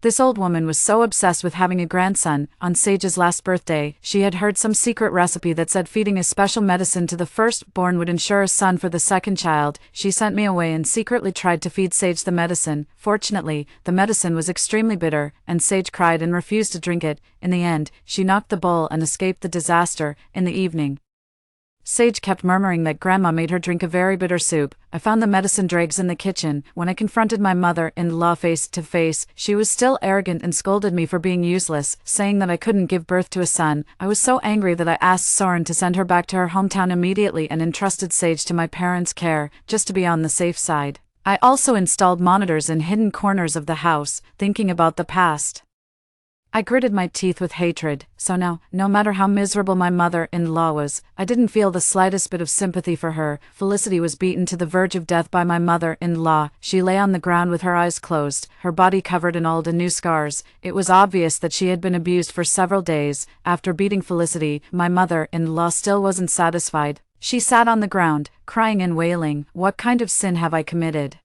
This old woman was so obsessed with having a grandson. On Sage's last birthday, she had heard some secret recipe that said feeding a special medicine to the firstborn would ensure a son for the second child. She sent me away and secretly tried to feed Sage the medicine. Fortunately, the medicine was extremely bitter, and Sage cried and refused to drink it. In the end, she knocked the bowl and escaped the disaster. In the evening, Sage kept murmuring that Grandma made her drink a very bitter soup. I found the medicine dregs in the kitchen. When I confronted my mother-in-law face to face, she was still arrogant and scolded me for being useless, saying that I couldn't give birth to a son. I was so angry that I asked Soren to send her back to her hometown immediately and entrusted Sage to my parents' care, just to be on the safe side. I also installed monitors in hidden corners of the house, thinking about the past. I gritted my teeth with hatred, so now, no matter how miserable my mother-in-law was, I didn't feel the slightest bit of sympathy for her. Felicity was beaten to the verge of death by my mother-in-law. She lay on the ground with her eyes closed, her body covered in old and new scars. It was obvious that she had been abused for several days. After beating Felicity, my mother-in-law still wasn't satisfied. She sat on the ground, crying and wailing, "What kind of sin have I committed?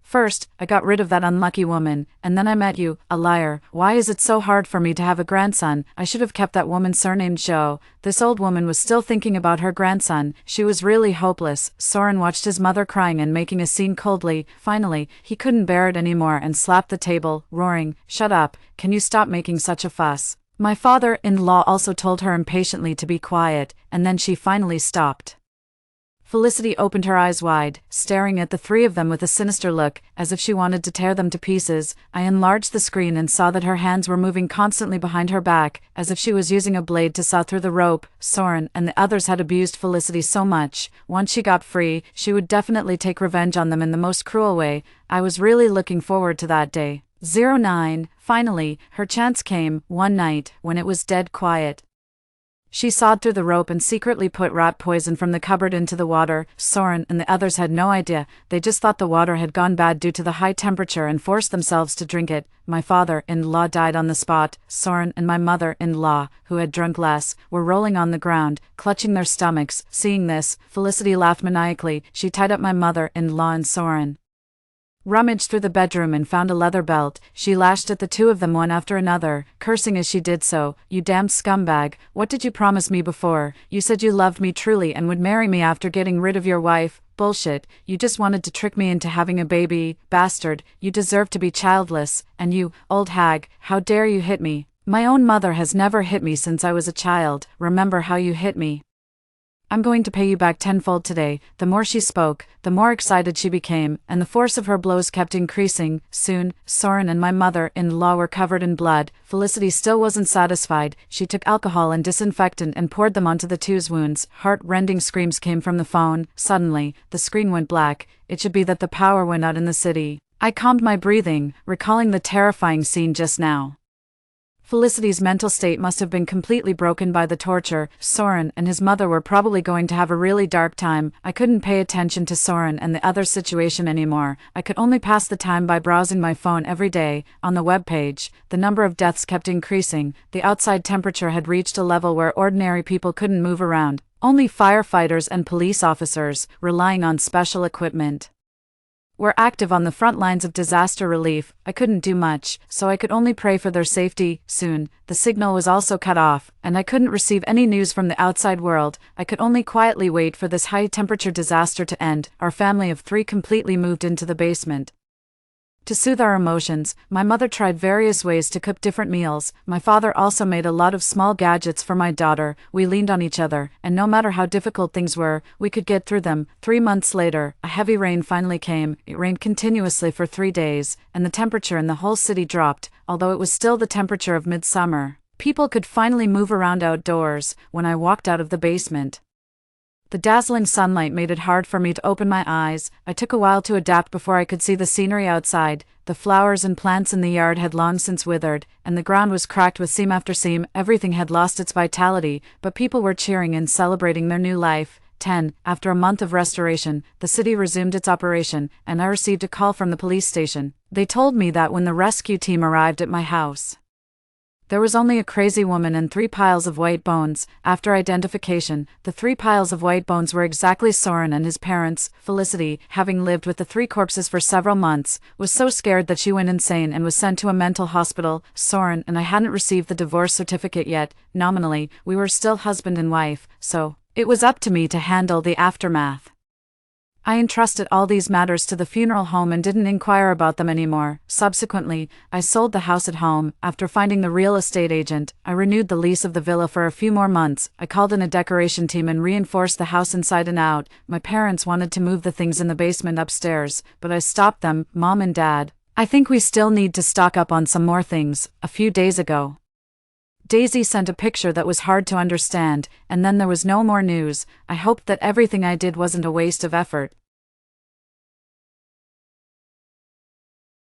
First, I got rid of that unlucky woman, and then I met you, a liar. Why is it so hard for me to have a grandson? I should have kept that woman surnamed Joe." This old woman was still thinking about her grandson. She was really hopeless. Soren watched his mother crying and making a scene coldly. Finally, he couldn't bear it anymore and slapped the table, roaring, "Shut up, can you stop making such a fuss?" My father-in-law also told her impatiently to be quiet, and then she finally stopped. Felicity opened her eyes wide, staring at the three of them with a sinister look, as if she wanted to tear them to pieces. I enlarged the screen and saw that her hands were moving constantly behind her back, as if she was using a blade to saw through the rope. Soren and the others had abused Felicity so much. Once she got free, she would definitely take revenge on them in the most cruel way. I was really looking forward to that day. 09. Finally, her chance came, one night, when it was dead quiet. She sawed through the rope and secretly put rat poison from the cupboard into the water. Soren and the others had no idea. They just thought the water had gone bad due to the high temperature and forced themselves to drink it. My father-in-law died on the spot. Soren and my mother-in-law, who had drunk less, were rolling on the ground, clutching their stomachs. Seeing this, Felicity laughed maniacally. She tied up my mother-in-law and Soren, rummaged through the bedroom and found a leather belt. She lashed at the two of them one after another, cursing as she did so. "You damned scumbag, what did you promise me before? You said you loved me truly and would marry me after getting rid of your wife. Bullshit, you just wanted to trick me into having a baby. Bastard, you deserve to be childless. And you, old hag, how dare you hit me? My own mother has never hit me since I was a child. Remember how you hit me. I'm going to pay you back tenfold today." The more she spoke, the more excited she became, and the force of her blows kept increasing. Soon, Soren and my mother-in-law were covered in blood. Felicity still wasn't satisfied. She took alcohol and disinfectant and poured them onto the two's wounds. Heart-rending screams came from the phone. Suddenly, the screen went black. It should be that the power went out in the city. I calmed my breathing, recalling the terrifying scene just now. Felicity's mental state must have been completely broken by the torture. Soren and his mother were probably going to have a really dark time. I couldn't pay attention to Soren and the other situation anymore. I could only pass the time by browsing my phone every day. On the web page, the number of deaths kept increasing. The outside temperature had reached a level where ordinary people couldn't move around. Only firefighters and police officers, relying on special equipment, were active on the front lines of disaster relief. I couldn't do much, so I could only pray for their safety. Soon, the signal was also cut off, and I couldn't receive any news from the outside world. I could only quietly wait for this high-temperature disaster to end. Our family of 3 completely moved into the basement. To soothe our emotions, my mother tried various ways to cook different meals. My father also made a lot of small gadgets for my daughter. We leaned on each other, and no matter how difficult things were, we could get through them. 3 months later, a heavy rain finally came. It rained continuously for 3 days, and the temperature in the whole city dropped, although it was still the temperature of midsummer. People could finally move around outdoors. When I walked out of the basement, the dazzling sunlight made it hard for me to open my eyes. I took a while to adapt before I could see the scenery outside. The flowers and plants in the yard had long since withered, and the ground was cracked with seam after seam. Everything had lost its vitality, but people were cheering and celebrating their new life. 10. After a month of restoration, the city resumed its operation, and I received a call from the police station. They told me that when the rescue team arrived at my house, there was only a crazy woman and 3 piles of white bones. After identification, the 3 piles of white bones were exactly Soren and his parents. Felicity, having lived with the 3 corpses for several months, was so scared that she went insane and was sent to a mental hospital. Soren and I hadn't received the divorce certificate yet. Nominally, we were still husband and wife, so it was up to me to handle the aftermath. I entrusted all these matters to the funeral home and didn't inquire about them anymore. Subsequently, I sold the house at home. After finding the real estate agent, I renewed the lease of the villa for a few more months. I called in a decoration team and reinforced the house inside and out. My parents wanted to move the things in the basement upstairs, but I stopped them. Mom and Dad, I think we still need to stock up on some more things. A few days ago, Daisy sent a picture that was hard to understand, and then there was no more news. I hoped that everything I did wasn't a waste of effort.